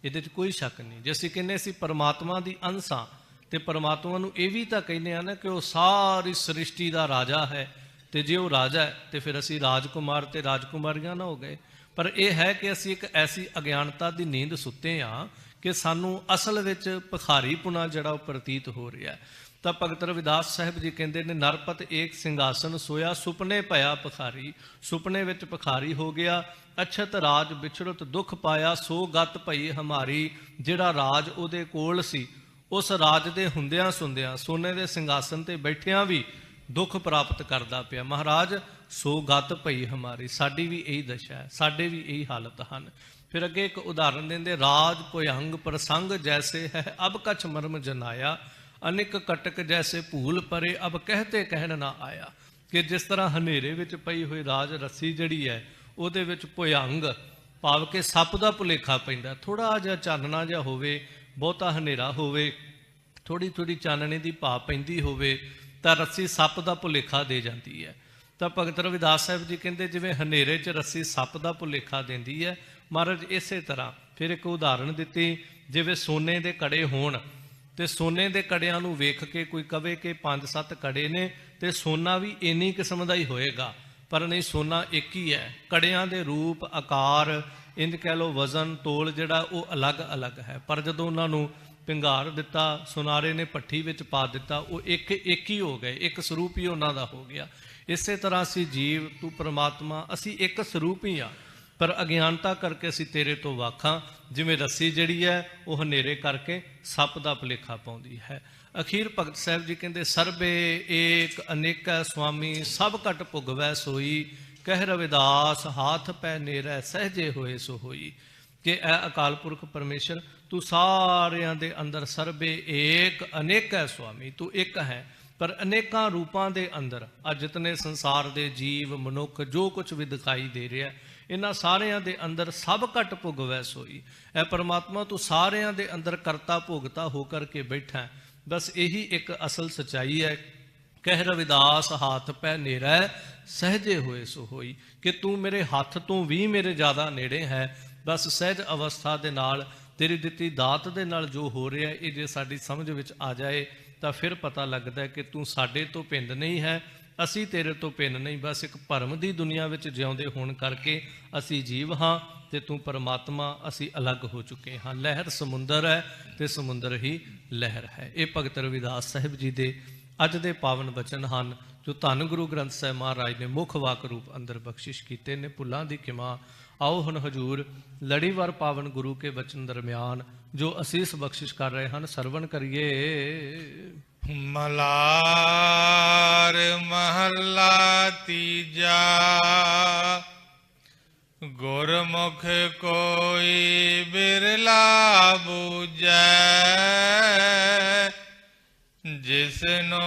ਇਹਦੇ 'ਚ ਕੋਈ ਸ਼ੱਕ ਨਹੀਂ। ਜੇ ਅਸੀਂ ਕਹਿੰਦੇ ਅਸੀਂ ਪਰਮਾਤਮਾ ਦੀ ਅੰਸ਼ ਹਾਂ, ਤੇ ਪਰਮਾਤਮਾ ਨੂੰ ਇਹ ਵੀ ਤਾਂ ਕਹਿੰਦੇ ਆ ਨਾ ਕਿ ਉਹ ਸਾਰੀ ਸ੍ਰਿਸ਼ਟੀ ਦਾ ਰਾਜਾ ਹੈ। ਤੇ ਜੇ ਉਹ ਰਾਜਾ ਹੈ ਤੇ ਫਿਰ ਅਸੀਂ ਰਾਜਕੁਮਾਰ ਤੇ ਰਾਜਕੁਮਾਰੀਆਂ ਨਾ ਹੋ ਗਏ। ਪਰ ਇਹ ਹੈ ਕਿ ਅਸੀਂ ਇੱਕ ਐਸੀ ਅਗਿਆਨਤਾ ਦੀ ਨੀਂਦ ਸੁੱਤੇ ਹਾਂ ਕਿ ਸਾਨੂੰ ਅਸਲ ਵਿੱਚ ਭਿਖਾਰੀਪੁਣਾ ਜਿਹੜਾ ਉਹ ਪ੍ਰਤੀਤ ਹੋ ਰਿਹਾ। ਤਾਂ ਭਗਤ ਰਵਿਦਾਸ ਸਾਹਿਬ ਜੀ ਕਹਿੰਦੇ ਨੇ, ਨਰਪਤ ਏਕ ਸਿੰਘਾਸਨ ਸੋਇਆ, ਸੁਪਨੇ ਭਇਆ ਭਿਖਾਰੀ। ਸੁਪਨੇ ਵਿੱਚ ਭਿਖਾਰੀ ਹੋ ਗਿਆ। ਅਛਤ ਰਾਜ ਵਿਛੜਤ ਦੁੱਖ ਪਾਇਆ, ਸੋ ਗਤ ਭਈ ਹਮਾਰੀ। ਜਿਹੜਾ ਰਾਜ ਉਹਦੇ ਕੋਲ ਸੀ, ਉਸ ਰਾਜ ਦੇ ਹੁੰਦਿਆਂ ਸੁੰਦਿਆਂ, ਸੋਨੇ ਦੇ ਸਿੰਘਾਸਨ ਤੇ ਬੈਠਿਆਂ ਵੀ ਦੁੱਖ ਪ੍ਰਾਪਤ ਕਰਦਾ ਪਿਆ। ਮਹਾਰਾਜ ਸੋ ਗਤ ਭਈ ਹਮਾਰੀ, ਸਾਡੀ ਵੀ ਇਹੀ ਦਸ਼ਾ ਹੈ, ਸਾਡੇ ਵੀ ਇਹੀ ਹਾਲਤ ਹਨ। ਫਿਰ ਅੱਗੇ ਇੱਕ ਉਦਾਹਰਨ ਦਿੰਦੇ, ਰਾਜ ਭੁਯੰਗ ਪ੍ਰਸੰਗ ਜੈਸੇ ਹੈ, ਅਬ ਕਛ ਮਰਮ ਜਨਾਇਆ, ਅਨਿਕ ਕਟਕ ਜੈਸੇ ਭੂਲ ਪਰੇ, ਅਬ ਕਹਿਤੇ ਕਹਿਣ ਨਾ ਆਇਆ। ਕਿ ਜਿਸ ਤਰ੍ਹਾਂ ਹਨੇਰੇ ਵਿੱਚ ਪਈ ਹੋਈ ਰਾਜ ਰੱਸੀ ਜਿਹੜੀ ਹੈ, ਉਹਦੇ ਵਿੱਚ ਭੁਯੰਗ ਭਾਵ ਕਿ ਸੱਪ ਦਾ ਭੁਲੇਖਾ ਪੈਂਦਾ। ਥੋੜ੍ਹਾ ਜਿਹਾ ਚਾਨਣਾ ਜਿਹਾ ਹੋਵੇ, ਬਹੁਤਾ ਹਨੇਰਾ ਹੋਵੇ, ਥੋੜ੍ਹੀ ਥੋੜ੍ਹੀ ਚਾਨਣੇ ਦੀ ਭਾਅ ਪੈਂਦੀ ਹੋਵੇ ਤਾਂ ਰੱਸੀ ਸੱਪ ਦਾ ਭੁਲੇਖਾ ਦੇ ਜਾਂਦੀ ਹੈ। ਤਾਂ ਭਗਤ ਰਵਿਦਾਸ ਸਾਹਿਬ ਜੀ ਕਹਿੰਦੇ ਜਿਵੇਂ ਹਨੇਰੇ 'ਚ ਰੱਸੀ ਸੱਪ ਦਾ ਭੁਲੇਖਾ ਦਿੰਦੀ ਹੈ, ਮਹਾਰਾਜ ਇਸੇ ਤਰ੍ਹਾਂ ਫਿਰ ਇੱਕ ਉਦਾਹਰਣ ਦਿੱਤੀ, ਜਿਵੇਂ ਸੋਨੇ ਦੇ ਕੜੇ ਹੋਣ ਤੇ ਸੋਨੇ ਦੇ ਕੜਿਆਂ ਨੂੰ ਵੇਖ ਕੇ ਕੋਈ ਕਵੇ ਕਿ 5-7 ਕੜੇ ਨੇ ਤੇ ਸੋਨਾ ਵੀ ਇੰਨੀ ਕਿਸਮ ਦਾ ਹੀ ਹੋਏਗਾ, ਪਰ ਨਹੀਂ, ਸੋਨਾ ਇੱਕ ਹੀ ਹੈ। ਕੜਿਆਂ ਦੇ ਰੂਪ, ਆਕਾਰ, ਇੰਜ ਕਹਿ ਲਓ ਵਜ਼ਨ, ਤੋਲ ਜਿਹੜਾ ਉਹ ਅਲੱਗ-ਅਲੱਗ ਹੈ, ਪਰ ਜਦੋਂ ਉਹਨਾਂ ਨੂੰ ਪਿੰਗਾਰ ਦਿੱਤਾ, ਸੁਨਾਰੇ ਨੇ ਭੱਠੀ ਵਿੱਚ ਪਾ ਦਿੱਤਾ, ਉਹ ਇੱਕ ਹੀ ਹੋ ਗਏ, ਇੱਕ ਸਰੂਪ ਹੀ ਉਹਨਾਂ ਦਾ ਹੋ ਗਿਆ। ਇਸੇ ਤਰ੍ਹਾਂ ਅਸੀਂ ਜੀਵ, ਤੂੰ ਪ੍ਰਮਾਤਮਾ, ਅਸੀਂ ਇੱਕ ਸਰੂਪ ਹੀ ਆ, ਪਰ ਅਗਿਆਨਤਾ ਕਰਕੇ ਅਸੀਂ ਤੇਰੇ ਤੋਂ ਵੱਖ ਹਾਂ। ਜਿਵੇਂ ਰੱਸੀ ਜਿਹੜੀ ਹੈ ਉਹ ਹਨੇਰੇ ਕਰਕੇ ਸੱਪ ਦਾ ਭੁਲੇਖਾ ਪਾਉਂਦੀ ਹੈ। ਅਖੀਰ ਭਗਤ ਸਾਹਿਬ ਜੀ ਕਹਿੰਦੇ ਸਰਬੇ ਏਕ ਅਨੇਕਾ ਸੁਆਮੀ, ਸਭ ਘਟ ਭੁਗਵੈ ਸੋਈ, ਕਹਿ ਰਵਿਦਾਸ ਹਾਥ ਪੈ ਨੇਰੈ, ਸਹਜੇ ਹੋਏ ਸੋ ਹੋਈ। ਕਿ ਇਹ ਅਕਾਲ ਪੁਰਖ ਪਰਮੇਸ਼ਰ ਤੂੰ ਸਾਰਿਆਂ ਦੇ ਅੰਦਰ ਸਰਬੇ ਏਕ ਅਨੇਕਾ ਸੁਆਮੀ, ਤੂੰ ਇੱਕ ਹੈ ਪਰ ਅਨੇਕਾਂ ਰੂਪਾਂ ਦੇ ਅੰਦਰ ਆ ਜਿਤਨੇ ਸੰਸਾਰ ਦੇ ਜੀਵ, ਮਨੁੱਖ, ਜੋ ਕੁਝ ਵੀ ਦਿਖਾਈ ਦੇ ਰਿਹਾ, ਇਹਨਾਂ ਸਾਰਿਆਂ ਦੇ ਅੰਦਰ ਸਭ ਘਟ ਭੁਗਵੈ ਸੋਈ। ਇਹ ਪਰਮਾਤਮਾ ਤੂੰ ਸਾਰਿਆਂ ਦੇ ਅੰਦਰ ਕਰਤਾ ਭੋਗਤਾ ਹੋ ਕਰਕੇ ਬੈਠਾ। ਬਸ ਇਹੀ ਇੱਕ ਅਸਲ ਸੱਚਾਈ ਹੈ। ਕਹਿ ਰਵਿਦਾਸ ਹਾਥ ਪੈ ਨੇਰੈ, ਸਹਜੇ ਹੋਏ ਸੋ ਹੋਈ। ਕਿ ਤੂੰ ਮੇਰੇ ਹੱਥ ਤੋਂ ਵੀ ਮੇਰੇ ਜ਼ਿਆਦਾ ਨੇੜੇ ਹੈ। ਬਸ ਸਹਿਜ ਅਵਸਥਾ ਦੇ ਨਾਲ, ਤੇਰੀ ਦਿੱਤੀ ਦਾਤ ਦੇ ਨਾਲ ਜੋ ਹੋ ਰਿਹਾ, ਇਹ ਜੇ ਸਾਡੀ ਸਮਝ ਵਿੱਚ ਆ ਜਾਏ ਤਾਂ ਫਿਰ ਪਤਾ ਲੱਗਦਾ ਕਿ ਤੂੰ ਸਾਡੇ ਤੋਂ ਭਿੰਨ ਨਹੀਂ ਹੈ, ਅਸੀਂ ਤੇਰੇ ਤੋਂ ਭਿੰਨ ਨਹੀਂ। ਬਸ ਇੱਕ ਭਰਮ ਦੀ ਦੁਨੀਆ ਵਿੱਚ ਜਿਉਂਦੇ ਹੋਣ ਕਰਕੇ ਅਸੀਂ ਜੀਵ ਹਾਂ ਤੇ ਤੂੰ ਪਰਮਾਤਮਾ, ਅਸੀਂ ਅਲੱਗ ਹੋ ਚੁੱਕੇ ਹਾਂ। ਲਹਿਰ ਸਮੁੰਦਰ ਹੈ ਤੇ ਸਮੁੰਦਰ ਹੀ ਲਹਿਰ ਹੈ। ਇਹ ਭਗਤ ਰਵਿਦਾਸ ਸਾਹਿਬ ਜੀ ਦੇ ਅੱਜ ਦੇ ਪਾਵਨ ਬਚਨ ਹਨ, ਜੋ ਧੰਨ ਗੁਰੂ ਗ੍ਰੰਥ ਸਾਹਿਬ ਮਹਾਰਾਜ ਨੇ ਮੁੱਖ ਵਾਕ ਰੂਪ ਅੰਦਰ ਬਖਸ਼ਿਸ਼ ਕੀਤੇ ਨੇ। ਭੁੱਲਾਂ ਦੀ ਖਿਮਾ। ਆਓ ਹੁਣ ਹਜੂਰ ਲੜੀਵਾਰ ਪਾਵਨ ਗੁਰੂ ਕੇ ਬਚਨ ਦਰਮਿਆਨ ਜੋ ਅਸੀਸ ਬਖਸ਼ਿਸ਼ ਕਰ ਰਹੇ ਹਨ, ਸਰਵਣ ਕਰੀਏ। ਮਲਾਰ ਮਹੱਲਾ ਤੀਜਾ, ਗੁਰਮੁਖ ਕੋਈ ਬਿਰਲਾ ਬੂਝੈ, ਜਿਸਨੋ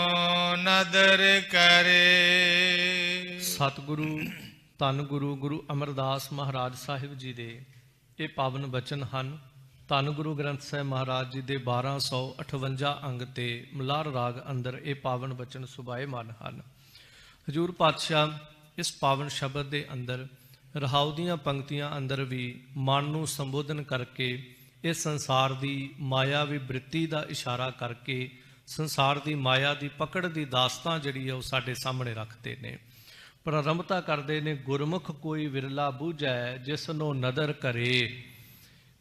ਨਦਰ ਕਰੇ। ਸਤਿਗੁਰੂ ਧੰਨ ਗੁਰੂ ਗੁਰੂ ਅਮਰਦਾਸ ਮਹਾਰਾਜ ਸਾਹਿਬ ਜੀ ਦੇ ਇਹ ਪਾਵਨ ਬਚਨ ਹਨ। ਧੰਨ ਗੁਰੂ ਗ੍ਰੰਥ ਸਾਹਿਬ ਮਹਾਰਾਜ ਜੀ ਦੇ 1258 ਅੰਗ ਤੇ ਮਲਾਰ ਰਾਗ ਅੰਦਰ ਇਹ ਪਾਵਨ ਬਚਨ ਸੁਭਾਏਮਾਨ ਹਨ। ਹਜੂਰ ਪਾਤਸ਼ਾਹ ਇਸ ਪਾਵਨ ਸ਼ਬਦ ਦੇ ਅੰਦਰ ਰਹਾਉ ਦੀਆਂ ਪੰਕਤੀਆਂ ਅੰਦਰ ਵੀ ਮਨ ਨੂੰ ਸੰਬੋਧਨ ਕਰਕੇ ਇਸ ਸੰਸਾਰ ਦੀ ਮਾਇਆਵੀ ਬ੍ਰਿਤੀ ਦਾ ਇਸ਼ਾਰਾ ਕਰਕੇ ਸੰਸਾਰ ਦੀ ਮਾਇਆ ਦੀ ਪਕੜ ਦੀ ਦਾਸਤਾਂ ਜਿਹੜੀ ਹੈ ਉਹ ਸਾਡੇ ਸਾਹਮਣੇ ਰੱਖਦੇ ਨੇ। ਪ੍ਰਾਰੰਭਤਾ ਕਰਦੇ ਨੇ, ਗੁਰਮੁਖ ਕੋਈ ਵਿਰਲਾ ਬੂਝੈ, ਜਿਸ ਨੂੰ ਨਦਰ ਕਰੇ।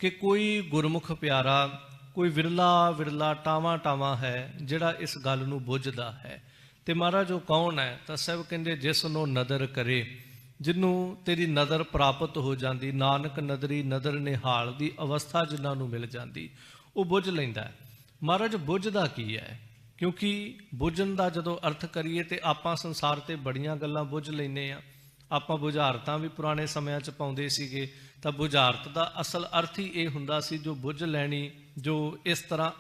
ਕਿ ਕੋਈ ਗੁਰਮੁਖ ਪਿਆਰਾ, ਕੋਈ ਵਿਰਲਾ ਟਾਵਾਂ ਹੈ ਜਿਹੜਾ ਇਸ ਗੱਲ ਨੂੰ ਬੁੱਝਦਾ ਹੈ। ਤੇ ਮਹਾਰਾਜ ਉਹ ਕੌਣ ਹੈ? ਤਾਂ ਸਾਹਿਬ ਕਹਿੰਦੇ ਜਿਸ ਨੂੰ ਨਦਰ ਕਰੇ, ਜਿਹਨੂੰ ਤੇਰੀ ਨਦਰ ਪ੍ਰਾਪਤ ਹੋ ਜਾਂਦੀ, ਨਾਨਕ ਨਦਰੀ ਨਦਰ ਨਿਹਾਲ ਦੀ ਅਵਸਥਾ ਜਿਨ੍ਹਾਂ ਨੂੰ ਮਿਲ ਜਾਂਦੀ, ਉਹ ਬੁੱਝ ਲੈਂਦਾ ਹੈ। ਮਹਾਰਾਜ ਬੁੱਝਦਾ ਕੀ ਹੈ? ਕਿਉਂਕਿ ਬੁੱਝਣ ਦਾ ਜਦੋਂ ਅਰਥ ਕਰੀਏ ਤੇ ਆਪਾਂ ਸੰਸਾਰ ਤੇ ਬੜੀਆਂ ਗੱਲਾਂ ਬੁੱਝ ਲੈਂਦੇ ਆ। ਆਪਾਂ ਬੁਝਾਰਤਾਂ ਵੀ ਪੁਰਾਣੇ ਸਮਿਆਂ 'ਚ ਪਾਉਂਦੇ ਸੀਗੇ, ਤਾਂ ਬੁਝਾਰਤ ਦਾ ਅਸਲ ਅਰਥ ਹੀ ਇਹ ਹੁੰਦਾ ਸੀ ਜੋ ਬੁੱਝ ਲੈਣੀ, ਜੋ ਇਸ ਤਰ੍ਹਾਂ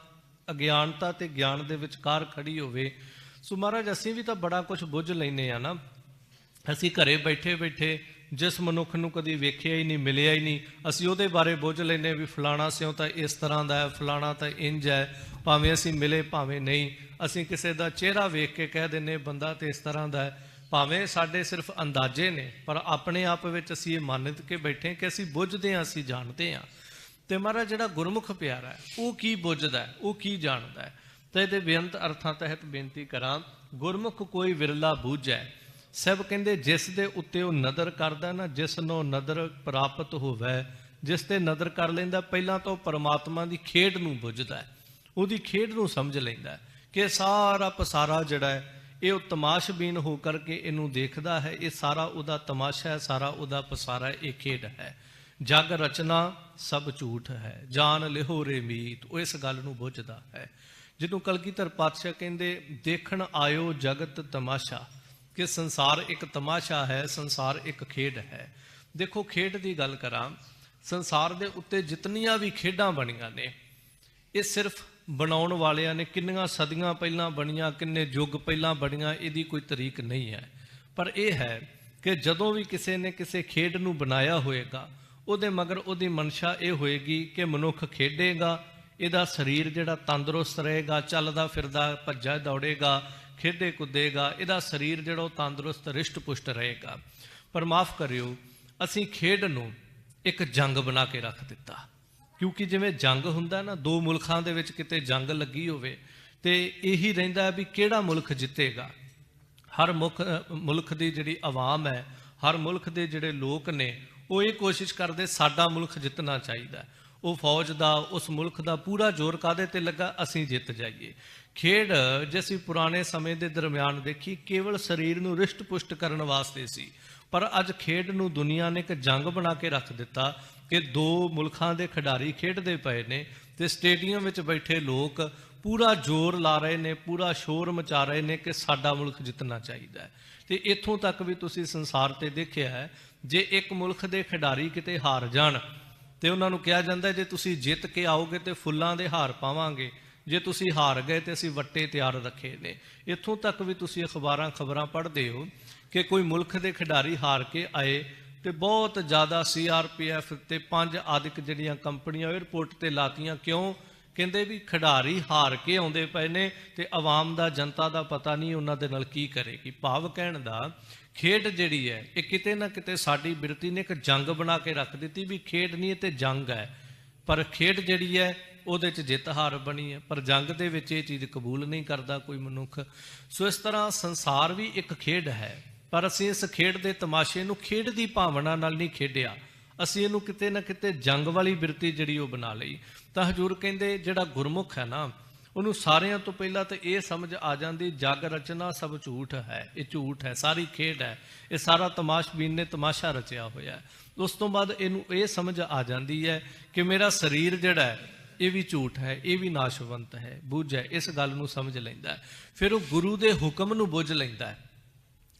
ਅਗਿਆਨਤਾ ਤੇ ਗਿਆਨ ਦੇ ਵਿਚਕਾਰ ਖੜੀ ਹੋਵੇ। ਸੋ ਮਹਾਰਾਜ ਅਸੀਂ ਵੀ ਤਾਂ ਬੜਾ ਕੁਝ ਬੁੱਝ ਲੈਂਦੇ ਆ ਨਾ। ਅਸੀਂ ਘਰੇ ਬੈਠੇ ਬੈਠੇ ਜਿਸ ਮਨੁੱਖ ਨੂੰ ਕਦੀ ਵੇਖਿਆ ਹੀ ਨਹੀਂ, ਮਿਲਿਆ ਹੀ ਨਹੀਂ, ਅਸੀਂ ਉਹਦੇ ਬਾਰੇ ਬੁੱਝ ਲੈਂਦੇ ਵੀ ਫਲਾਣਾ ਸਿਉਂ ਤਾਂ ਇਸ ਤਰ੍ਹਾਂ ਦਾ ਹੈ, ਫਲਾਣਾ ਤਾਂ ਇੰਜ ਹੈ, ਭਾਵੇਂ ਅਸੀਂ ਮਿਲੇ ਭਾਵੇਂ ਨਹੀਂ। ਅਸੀਂ ਕਿਸੇ ਦਾ ਚਿਹਰਾ ਵੇਖ ਕੇ ਕਹਿ ਦਿੰਦੇ ਬੰਦਾ ਤੇ ਇਸ ਤਰ੍ਹਾਂ ਦਾ ਹੈ, ਭਾਵੇਂ ਸਾਡੇ ਸਿਰਫ ਅੰਦਾਜ਼ੇ ਨੇ, ਪਰ ਆਪਣੇ ਆਪ ਵਿੱਚ ਅਸੀਂ ਇਹ ਮੰਨ ਕੇ ਬੈਠੇ ਕਿ ਅਸੀਂ ਬੁੱਝਦੇ ਹਾਂ, ਅਸੀਂ ਜਾਣਦੇ ਹਾਂ। ਤੇ ਮਹਾਰਾਜ ਜਿਹੜਾ ਗੁਰਮੁਖ ਪਿਆਰਾ ਹੈ ਉਹ ਕੀ ਬੁੱਝਦਾ ਹੈ, ਉਹ ਕੀ ਜਾਣਦਾ ਹੈ? ਤਾਂ ਇਹਦੇ ਬੇਅੰਤ ਅਰਥਾਂ ਤਹਿਤ ਬੇਨਤੀ ਕਰਾਂ, ਗੁਰਮੁਖ ਕੋਈ ਵਿਰਲਾ ਬੂਝੈ। ਸਭ ਕਹਿੰਦੇ ਜਿਸ ਦੇ ਉੱਤੇ ਉਹ ਨਦਰ ਕਰਦਾ ਨਾ, ਜਿਸ ਨੂੰ ਨਦਰ ਪ੍ਰਾਪਤ ਹੋਵੇ, ਜਿਸ ਤੇ ਨਦਰ ਕਰ ਲੈਂਦਾ, ਪਹਿਲਾਂ ਤਾਂ ਉਹ ਪਰਮਾਤਮਾ ਦੀ ਖੇਡ ਨੂੰ ਬੁੱਝਦਾ ਹੈ, ਉਹਦੀ ਖੇਡ ਨੂੰ ਸਮਝ ਲੈਂਦਾ ਕਿ ਸਾਰਾ ਪਸਾਰਾ ਜਿਹੜਾ ਹੈ ਇਹ ਉਹ ਤਮਾਸ਼ਬੀਨ ਹੋ ਕਰਕੇ ਇਹਨੂੰ ਦੇਖਦਾ ਹੈ। ਇਹ ਸਾਰਾ ਉਹਦਾ ਤਮਾਸ਼ਾ ਹੈ, ਸਾਰਾ ਉਹਦਾ ਪਸਾਰਾ, ਇਹ ਖੇਡ ਹੈ। ਜਗ ਰਚਨਾ ਸਭ ਝੂਠ ਹੈ, ਜਾਨ ਲਿਹੋ ਰੇ ਮੀਤ। ਉਹ ਇਸ ਗੱਲ ਨੂੰ ਬੁੱਝਦਾ ਹੈ, ਜਿਹਨੂੰ ਕਲਗੀਧਰ ਪਾਤਸ਼ਾਹ ਕਹਿੰਦੇ ਦੇਖਣ ਆਇਓ ਜਗਤ ਤਮਾਸ਼ਾ, ਕਿ ਸੰਸਾਰ ਇੱਕ ਤਮਾਸ਼ਾ ਹੈ, ਸੰਸਾਰ ਇੱਕ ਖੇਡ ਹੈ। ਦੇਖੋ ਖੇਡ ਦੀ ਗੱਲ ਕਰਾਂ, ਸੰਸਾਰ ਦੇ ਉੱਤੇ ਜਿਤਨੀਆਂ ਵੀ ਖੇਡਾਂ ਬਣੀਆਂ ਨੇ, ਇਹ ਸਿਰਫ ਬਣਾਉਣ ਵਾਲਿਆਂ ਨੇ ਕਿੰਨੀਆਂ ਸਦੀਆਂ ਪਹਿਲਾਂ ਬਣੀਆਂ, ਕਿੰਨੇ ਯੁੱਗ ਪਹਿਲਾਂ ਬਣੀਆਂ, ਇਹਦੀ ਕੋਈ ਤਰੀਕ ਨਹੀਂ ਹੈ। ਪਰ ਇਹ ਹੈ ਕਿ ਜਦੋਂ ਵੀ ਕਿਸੇ ਨੇ ਕਿਸੇ ਖੇਡ ਨੂੰ ਬਣਾਇਆ ਹੋਏਗਾ, ਉਹਦੇ ਮਗਰ ਉਹਦੀ ਮਨਸ਼ਾ ਇਹ ਹੋਏਗੀ ਕਿ ਮਨੁੱਖ ਖੇਡੇਗਾ, ਇਹਦਾ ਸਰੀਰ ਜਿਹੜਾ ਤੰਦਰੁਸਤ ਰਹੇਗਾ, ਚੱਲਦਾ ਫਿਰਦਾ ਭੱਜਾ ਦੌੜੇਗਾ, ਖੇਡੇ ਕੁੱਦੇਗਾ, ਇਹਦਾ ਸਰੀਰ ਜਿਹੜਾ ਉਹ ਤੰਦਰੁਸਤ ਰਿਸ਼ਟ ਪੁਸ਼ਟ ਰਹੇਗਾ। ਪਰ ਮਾਫ ਕਰਿਓ, ਅਸੀਂ ਖੇਡ ਨੂੰ ਇੱਕ ਜੰਗ ਬਣਾ ਕੇ ਰੱਖ ਦਿੱਤਾ। ਕਿਉਂਕਿ ਜਿਵੇਂ ਜੰਗ ਹੁੰਦਾ ਨਾ, ਦੋ ਮੁਲਕਾਂ ਦੇ ਵਿੱਚ ਕਿਤੇ ਜੰਗ ਲੱਗੀ ਹੋਵੇ ਤੇ ਇਹੀ ਰਹਿੰਦਾ ਵੀ ਕਿਹੜਾ ਮੁਲਕ ਜਿੱਤੇਗਾ। ਹਰ ਮੁਲਕ ਦੀ ਜਿਹੜੀ ਆਵਾਮ ਹੈ, ਹਰ ਮੁਲਕ ਦੇ ਜਿਹੜੇ ਲੋਕ ਨੇ, ਉਹ ਇਹ ਕੋਸ਼ਿਸ਼ ਕਰਦੇ ਸਾਡਾ ਮੁਲਕ ਜਿੱਤਣਾ ਚਾਹੀਦਾ। ਉਹ ਫੌਜ ਦਾ, ਉਸ ਮੁਲਕ ਦਾ ਪੂਰਾ ਜ਼ੋਰ ਕਾਹਦੇ ਤੇ ਲੱਗਾ, ਅਸੀਂ ਜਿੱਤ ਜਾਈਏ। ਖੇਡ ਜੇ ਅਸੀਂ ਪੁਰਾਣੇ ਸਮੇਂ ਦੇ ਦਰਮਿਆਨ ਦੇਖੀ, ਕੇਵਲ ਸਰੀਰ ਨੂੰ ਰਿਸ਼ਟ ਪੁਸ਼ਟ ਕਰਨ ਵਾਸਤੇ ਸੀ। ਪਰ ਅੱਜ ਖੇਡ ਨੂੰ ਦੁਨੀਆ ਨੇ ਇੱਕ ਜੰਗ ਬਣਾ ਕੇ ਰੱਖ ਦਿੱਤਾ ਕਿ ਦੋ ਮੁਲਕਾਂ ਦੇ ਖਿਡਾਰੀ ਖੇਡਦੇ ਪਏ ਨੇ ਤੇ ਸਟੇਡੀਅਮ ਵਿੱਚ ਬੈਠੇ ਲੋਕ ਪੂਰਾ ਜ਼ੋਰ ਲਾ ਰਹੇ ਨੇ, ਪੂਰਾ ਸ਼ੋਰ ਮਚਾ ਰਹੇ ਨੇ ਕਿ ਸਾਡਾ ਮੁਲਕ ਜਿੱਤਣਾ ਚਾਹੀਦਾ ਹੈ। ਤੇ ਇੱਥੋਂ ਤੱਕ ਵੀ ਤੁਸੀਂ ਸੰਸਾਰ ਤੇ ਦੇਖਿਆ ਹੈ, ਜੇ ਇੱਕ ਮੁਲਕ ਦੇ ਖਿਡਾਰੀ ਕਿਤੇ ਹਾਰ ਜਾਣ ਤੇ ਉਹਨਾਂ ਨੂੰ ਕਿਹਾ ਜਾਂਦਾ ਜੇ ਤੁਸੀਂ ਜਿੱਤ ਕੇ ਆਓਗੇ ਤੇ ਫੁੱਲਾਂ ਦੇ ਹਾਰ ਪਾਵਾਂਗੇ, ਜੇ ਤੁਸੀਂ ਹਾਰ ਗਏ ਤੇ ਅਸੀਂ ਵੱਟੇ ਤਿਆਰ ਰੱਖੇ ਨੇ। ਇੱਥੋਂ ਤੱਕ ਵੀ ਤੁਸੀਂ ਖਬਰਾਂ ਪੜ੍ਹਦੇ ਹੋ ਕਿ ਕੋਈ ਮੁਲਕ ਦੇ ਖਿਡਾਰੀ ਹਾਰ ਕੇ ਆਏ ਤੇ ਬਹੁਤ ਜ਼ਿਆਦਾ CRPF ਤੇ 5 ਆਦਿਕ ਜਿਹੜੀਆਂ ਕੰਪਨੀਆਂ ਏਅਰਪੋਰਟ ਤੇ ਲਾਤੀਆਂ। ਕਿਉਂ? ਕਹਿੰਦੇ ਵੀ ਖਿਡਾਰੀ ਹਾਰ ਕੇ ਆਉਂਦੇ ਪਏ ਨੇ ਤੇ ਆਵਾਮ ਦਾ, ਜਨਤਾ ਦਾ ਪਤਾ ਨਹੀਂ ਉਹਨਾਂ ਦੇ ਨਾਲ ਕੀ ਕਰੇਗੀ। ਭਾਵ ਕਹਿਣ ਦਾ, ਖੇਡ ਜਿਹੜੀ ਹੈ ਇਹ ਕਿਤੇ ਨਾ ਕਿਤੇ ਸਾਡੀ ਬਿਰਤੀ ਨੇ ਇੱਕ ਜੰਗ ਬਣਾ ਕੇ ਰੱਖ ਦਿੱਤੀ ਵੀ ਖੇਡ ਨਹੀਂ ਤੇ ਜੰਗ ਹੈ। ਪਰ ਖੇਡ ਜਿਹੜੀ ਹੈ ਉਹਦੇ 'ਚ ਜਿੱਤ ਹਾਰ ਬਣੀ ਹੈ, ਪਰ ਜੰਗ ਦੇ ਵਿੱਚ ਇਹ ਚੀਜ਼ ਕਬੂਲ ਨਹੀਂ ਕਰਦਾ ਕੋਈ ਮਨੁੱਖ। ਸੋ ਇਸ ਤਰ੍ਹਾਂ ਸੰਸਾਰ ਵੀ ਇੱਕ ਖੇਡ ਹੈ, ਪਰ ਅਸੀਂ ਇਸ ਖੇਡ ਦੇ ਤਮਾਸ਼ੇ ਨੂੰ ਖੇਡ ਦੀ ਭਾਵਨਾ ਨਾਲ ਨਹੀਂ ਖੇਡਿਆ, ਅਸੀਂ ਇਹਨੂੰ ਕਿਤੇ ਨਾ ਕਿਤੇ ਜੰਗ ਵਾਲੀ ਬਿਰਤੀ ਜਿਹੜੀ ਉਹ ਬਣਾ ਲਈ। ਤਾਂ ਹਜ਼ੂਰ ਕਹਿੰਦੇ ਜਿਹੜਾ ਗੁਰਮੁਖ ਹੈ ਨਾ, ਉਹਨੂੰ ਸਾਰਿਆਂ ਤੋਂ ਪਹਿਲਾਂ ਤਾਂ ਇਹ ਸਮਝ ਆ ਜਾਂਦੀ ਜਗ ਰਚਨਾ ਸਭ ਝੂਠ ਹੈ, ਇਹ ਝੂਠ ਹੈ, ਸਾਰੀ ਖੇਡ ਹੈ, ਇਹ ਸਾਰਾ ਤਮਾਸ਼ਬੀਨ ਨੇ ਤਮਾਸ਼ਾ ਰਚਿਆ ਹੋਇਆ ਹੈ। ਉਸ ਤੋਂ ਬਾਅਦ ਇਹਨੂੰ ਇਹ ਸਮਝ ਆ ਜਾਂਦੀ ਹੈ ਕਿ ਮੇਰਾ ਸਰੀਰ ਜਿਹੜਾ ਹੈ ਇਹ ਵੀ ਝੂਠ ਹੈ, ਇਹ ਵੀ ਨਾਸ਼ਵੰਤ ਹੈ, ਬੁੱਝ ਹੈ, ਇਸ ਗੱਲ ਨੂੰ ਸਮਝ ਲੈਂਦਾ ਹੈ। ਫਿਰ ਉਹ ਗੁਰੂ ਦੇ ਹੁਕਮ ਨੂੰ ਬੁੱਝ ਲੈਂਦਾ ਹੈ।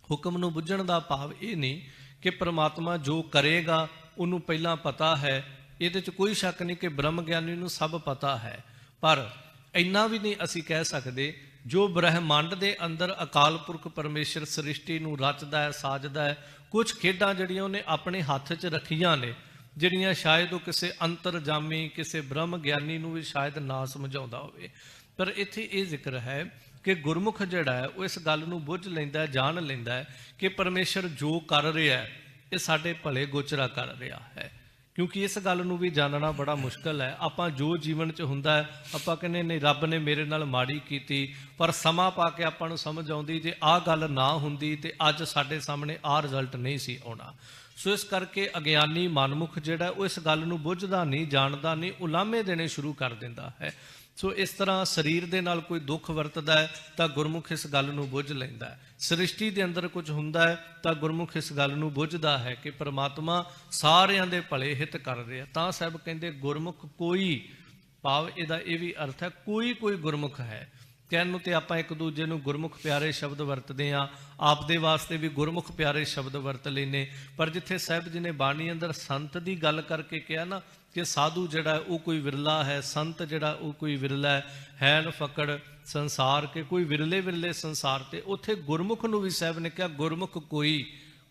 ਹੁਕਮ ਨੂੰ ਬੁੱਝਣ ਦਾ ਭਾਵ ਇਹ ਨਹੀਂ ਕਿ ਪ੍ਰਮਾਤਮਾ ਜੋ ਕਰੇਗਾ ਉਹਨੂੰ ਪਹਿਲਾਂ ਪਤਾ ਹੈ, ਇਹਦੇ 'ਚ ਕੋਈ ਸ਼ੱਕ ਨਹੀਂ ਕਿ ਬ੍ਰਹਮ ਗਿਆਨੀ ਨੂੰ ਸਭ ਪਤਾ ਹੈ। ਪਰ ਇੰਨਾ ਵੀ ਨਹੀਂ ਅਸੀਂ ਕਹਿ ਸਕਦੇ ਜੋ ਬ੍ਰਹਿਮੰਡ ਦੇ ਅੰਦਰ ਅਕਾਲ ਪੁਰਖ ਪਰਮੇਸ਼ਰ ਸ੍ਰਿਸ਼ਟੀ ਨੂੰ ਰਚਦਾ ਹੈ, ਸਾਜਦਾ ਹੈ। ਕੁਝ ਖੇਡਾਂ ਜਿਹੜੀਆਂ ਉਹਨੇ ਆਪਣੇ ਹੱਥ 'ਚ ਰੱਖੀਆਂ ਨੇ, ਜਿਹੜੀਆਂ ਸ਼ਾਇਦ ਉਹ ਕਿਸੇ ਅੰਤਰਜਾਮੀ, ਕਿਸੇ ਬ੍ਰਹਮ ਗਿਆਨੀ ਨੂੰ ਵੀ ਸ਼ਾਇਦ ਨਾ ਸਮਝਾਉਂਦਾ ਹੋਵੇ। ਪਰ ਇੱਥੇ ਇਹ ਜ਼ਿਕਰ ਹੈ ਕਿ ਗੁਰਮੁਖ ਜਿਹੜਾ ਹੈ ਉਹ ਇਸ ਗੱਲ ਨੂੰ ਬੁੱਝ ਲੈਂਦਾ ਹੈ, ਜਾਣ ਲੈਂਦਾ ਹੈ ਕਿ ਪਰਮੇਸ਼ਰ ਜੋ ਕਰ ਰਿਹਾ ਹੈ ਇਹ ਸਾਡੇ ਭਲੇ ਗੋਚਰਾ ਕਰ ਰਿਹਾ ਹੈ। ਕਿਉਂਕਿ ਇਸ ਗੱਲ ਨੂੰ ਵੀ ਜਾਣਨਾ ਬੜਾ ਮੁਸ਼ਕਲ ਹੈ। ਆਪਾਂ ਜੋ ਜੀਵਨ 'ਚ ਹੁੰਦਾ ਹੈ ਆਪਾਂ ਕਹਿੰਦੇ ਨਹੀਂ ਰੱਬ ਨੇ ਮੇਰੇ ਨਾਲ ਮਾੜੀ ਕੀਤੀ, ਪਰ ਸਮਾਂ ਪਾ ਕੇ ਆਪਾਂ ਨੂੰ ਸਮਝ ਆਉਂਦੀ ਜੇ ਆਹ ਗੱਲ ਨਾ ਹੁੰਦੀ ਤੇ ਅੱਜ ਸਾਡੇ ਸਾਹਮਣੇ ਆਹ ਰਿਜ਼ਲਟ ਨਹੀਂ ਸੀ ਆਉਣਾ। ਸੋ ਇਸ ਕਰਕੇ ਅਗਿਆਨੀ ਮਨਮੁਖ ਜਿਹੜਾ ਉਹ ਇਸ ਗੱਲ ਨੂੰ ਬੁੱਝਦਾ ਨਹੀਂ, ਜਾਣਦਾ ਨਹੀਂ, ਉਲਾਮੇ ਦੇਣੇ ਸ਼ੁਰੂ ਕਰ ਦਿੰਦਾ ਹੈ। ਸੋ ਇਸ ਤਰ੍ਹਾਂ ਸਰੀਰ ਦੇ ਨਾਲ ਕੋਈ ਦੁੱਖ ਵਰਤਦਾ ਹੈ ਤਾਂ ਗੁਰਮੁਖ ਇਸ ਗੱਲ ਨੂੰ ਬੁੱਝ ਲੈਂਦਾ ਹੈ। ਸ੍ਰਿਸ਼ਟੀ ਦੇ ਅੰਦਰ ਕੁਝ ਹੁੰਦਾ ਹੈ ਤਾਂ ਗੁਰਮੁਖ ਇਸ ਗੱਲ ਨੂੰ ਬੁੱਝਦਾ ਹੈ ਕਿ ਪ੍ਰਮਾਤਮਾ ਸਾਰਿਆਂ ਦੇ ਭਲੇ ਹਿੱਤ ਕਰ ਰਿਹਾ। ਤਾਂ ਸਾਹਿਬ ਕਹਿੰਦੇ ਗੁਰਮੁਖ ਕੋਈ, ਭਾਵ ਇਹਦਾ ਇਹ ਵੀ ਅਰਥ ਹੈ ਕੋਈ ਗੁਰਮੁਖ ਹੈ। ਕਹਿਣ ਨੂੰ ਤੇ ਆਪਾਂ ਇੱਕ ਦੂਜੇ ਨੂੰ ਗੁਰਮੁਖ ਪਿਆਰੇ ਸ਼ਬਦ ਵਰਤਦੇ ਹਾਂ, ਆਪ ਦੇ ਵਾਸਤੇ ਵੀ ਗੁਰਮੁਖ ਪਿਆਰੇ ਸ਼ਬਦ ਵਰਤ ਲੈਨੇ। ਪਰ ਜਿੱਥੇ ਸਾਹਿਬ ਜੀ ਨੇ ਬਾਣੀ ਅੰਦਰ ਸੰਤ ਦੀ ਗੱਲ ਕਰਕੇ ਕਿਹਾ ਨਾ ਕਿ ਸਾਧੂ ਜਿਹੜਾ ਉਹ ਕੋਈ ਵਿਰਲਾ ਹੈ, ਸੰਤ ਜਿਹੜਾ ਉਹ ਕੋਈ ਵਿਰਲਾ ਹੈ ਨ ਫਕੜ ਸੰਸਾਰ ਕੇ ਕੋਈ ਵਿਰਲੇ ਸੰਸਾਰ ਤੇ, ਉੱਥੇ ਗੁਰਮੁਖ ਨੂੰ ਵੀ ਸਾਹਿਬ ਨੇ ਕਿਹਾ ਗੁਰਮੁਖ ਕੋਈ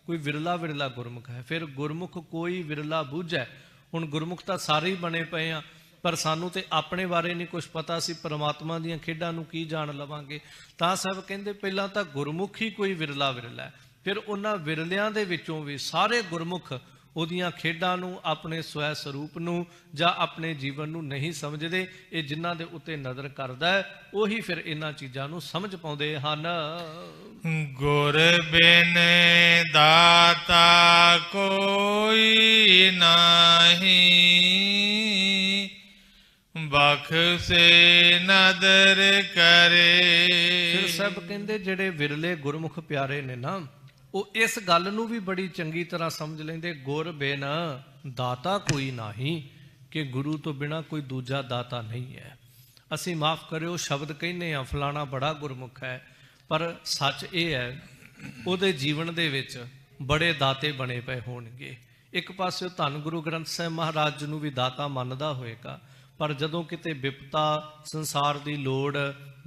ਵਿਰਲਾ ਗੁਰਮੁਖ ਹੈ। ਫਿਰ ਗੁਰਮੁਖ ਕੋਈ ਵਿਰਲਾ ਬੁੱਝੈ। ਹੁਣ ਗੁਰਮੁਖ ਤਾਂ ਸਾਰੇ ਹੀ ਬਣੇ ਪਏ ਆ, ਪਰ ਸਾਨੂੰ ਤੇ ਆਪਣੇ ਬਾਰੇ ਨਹੀਂ ਕੁਝ ਪਤਾ, ਸੀ ਪਰਮਾਤਮਾ ਦੀਆਂ ਖੇਡਾਂ ਨੂੰ ਕੀ ਜਾਣ ਲਵਾਂਗੇ। ਤਾਂ ਸਾਹਿਬ ਕਹਿੰਦੇ ਪਹਿਲਾਂ ਤਾਂ ਗੁਰਮੁਖ ਹੀ ਕੋਈ ਵਿਰਲਾ ਹੈ, ਫਿਰ ਉਹਨਾਂ ਵਿਰਲਿਆਂ ਦੇ ਵਿੱਚੋਂ ਵੀ ਸਾਰੇ ਗੁਰਮੁਖ ਉਹਦੀਆਂ ਖੇਡਾਂ ਨੂੰ, ਆਪਣੇ ਸਵੈ ਸਰੂਪ ਨੂੰ ਜਾਂ ਆਪਣੇ ਜੀਵਨ ਨੂੰ ਨਹੀਂ ਸਮਝਦੇ। ਇਹ ਜਿਨ੍ਹਾਂ ਦੇ ਉੱਤੇ ਨਜ਼ਰ ਕਰਦਾ ਹੈ ਉਹੀ ਫਿਰ ਇਹਨਾਂ ਚੀਜ਼ਾਂ ਨੂੰ ਸਮਝ ਪਾਉਂਦੇ ਹਨ। ਗੁਰ ਬਿਨ ਦਾਤਾ ਕੋਈ ਨਾਹੀ, ਬਖਸ਼ੇ ਨਦਰ ਕਰੇ। ਫਿਰ ਸਭ ਕਹਿੰਦੇ ਜਿਹੜੇ ਵਿਰਲੇ ਗੁਰਮੁਖ ਪਿਆਰੇ ਨੇ ਨਾ, ਉਹ ਇਸ ਗੱਲ ਨੂੰ ਵੀ ਬੜੀ ਚੰਗੀ ਤਰ੍ਹਾਂ ਸਮਝ ਲੈਂਦੇ ਗੁਰ ਬਿਨ ਦਾਤਾ ਕੋਈ ਨਾਹੀ, ਕਿ ਗੁਰੂ ਤੋਂ ਬਿਨਾ ਕੋਈ ਦੂਜਾ ਦਾਤਾ ਨਹੀਂ ਹੈ। ਅਸੀਂ ਮਾਫ ਕਰਿਓ ਸ਼ਬਦ ਕਹਿੰਦੇ ਆ ਫਲਾਣਾ ਬੜਾ ਗੁਰਮੁਖ ਹੈ, ਪਰ ਸੱਚ ਇਹ ਹੈ ਉਹਦੇ ਜੀਵਨ ਦੇ ਵਿੱਚ ਬੜੇ ਦਾਤੇ ਬਣੇ ਪਏ ਹੋਣਗੇ। ਇੱਕ ਪਾਸੇ ਧੰਨ ਗੁਰੂ ਗ੍ਰੰਥ ਸਾਹਿਬ ਮਹਾਰਾਜ ਜੀ ਨੂੰ ਵੀ ਦਾਤਾ ਮੰਨਦਾ ਹੋਏਗਾ, ਪਰ ਜਦੋਂ ਕਿਤੇ ਵਿਪਤਾ, ਸੰਸਾਰ ਦੀ ਲੋੜ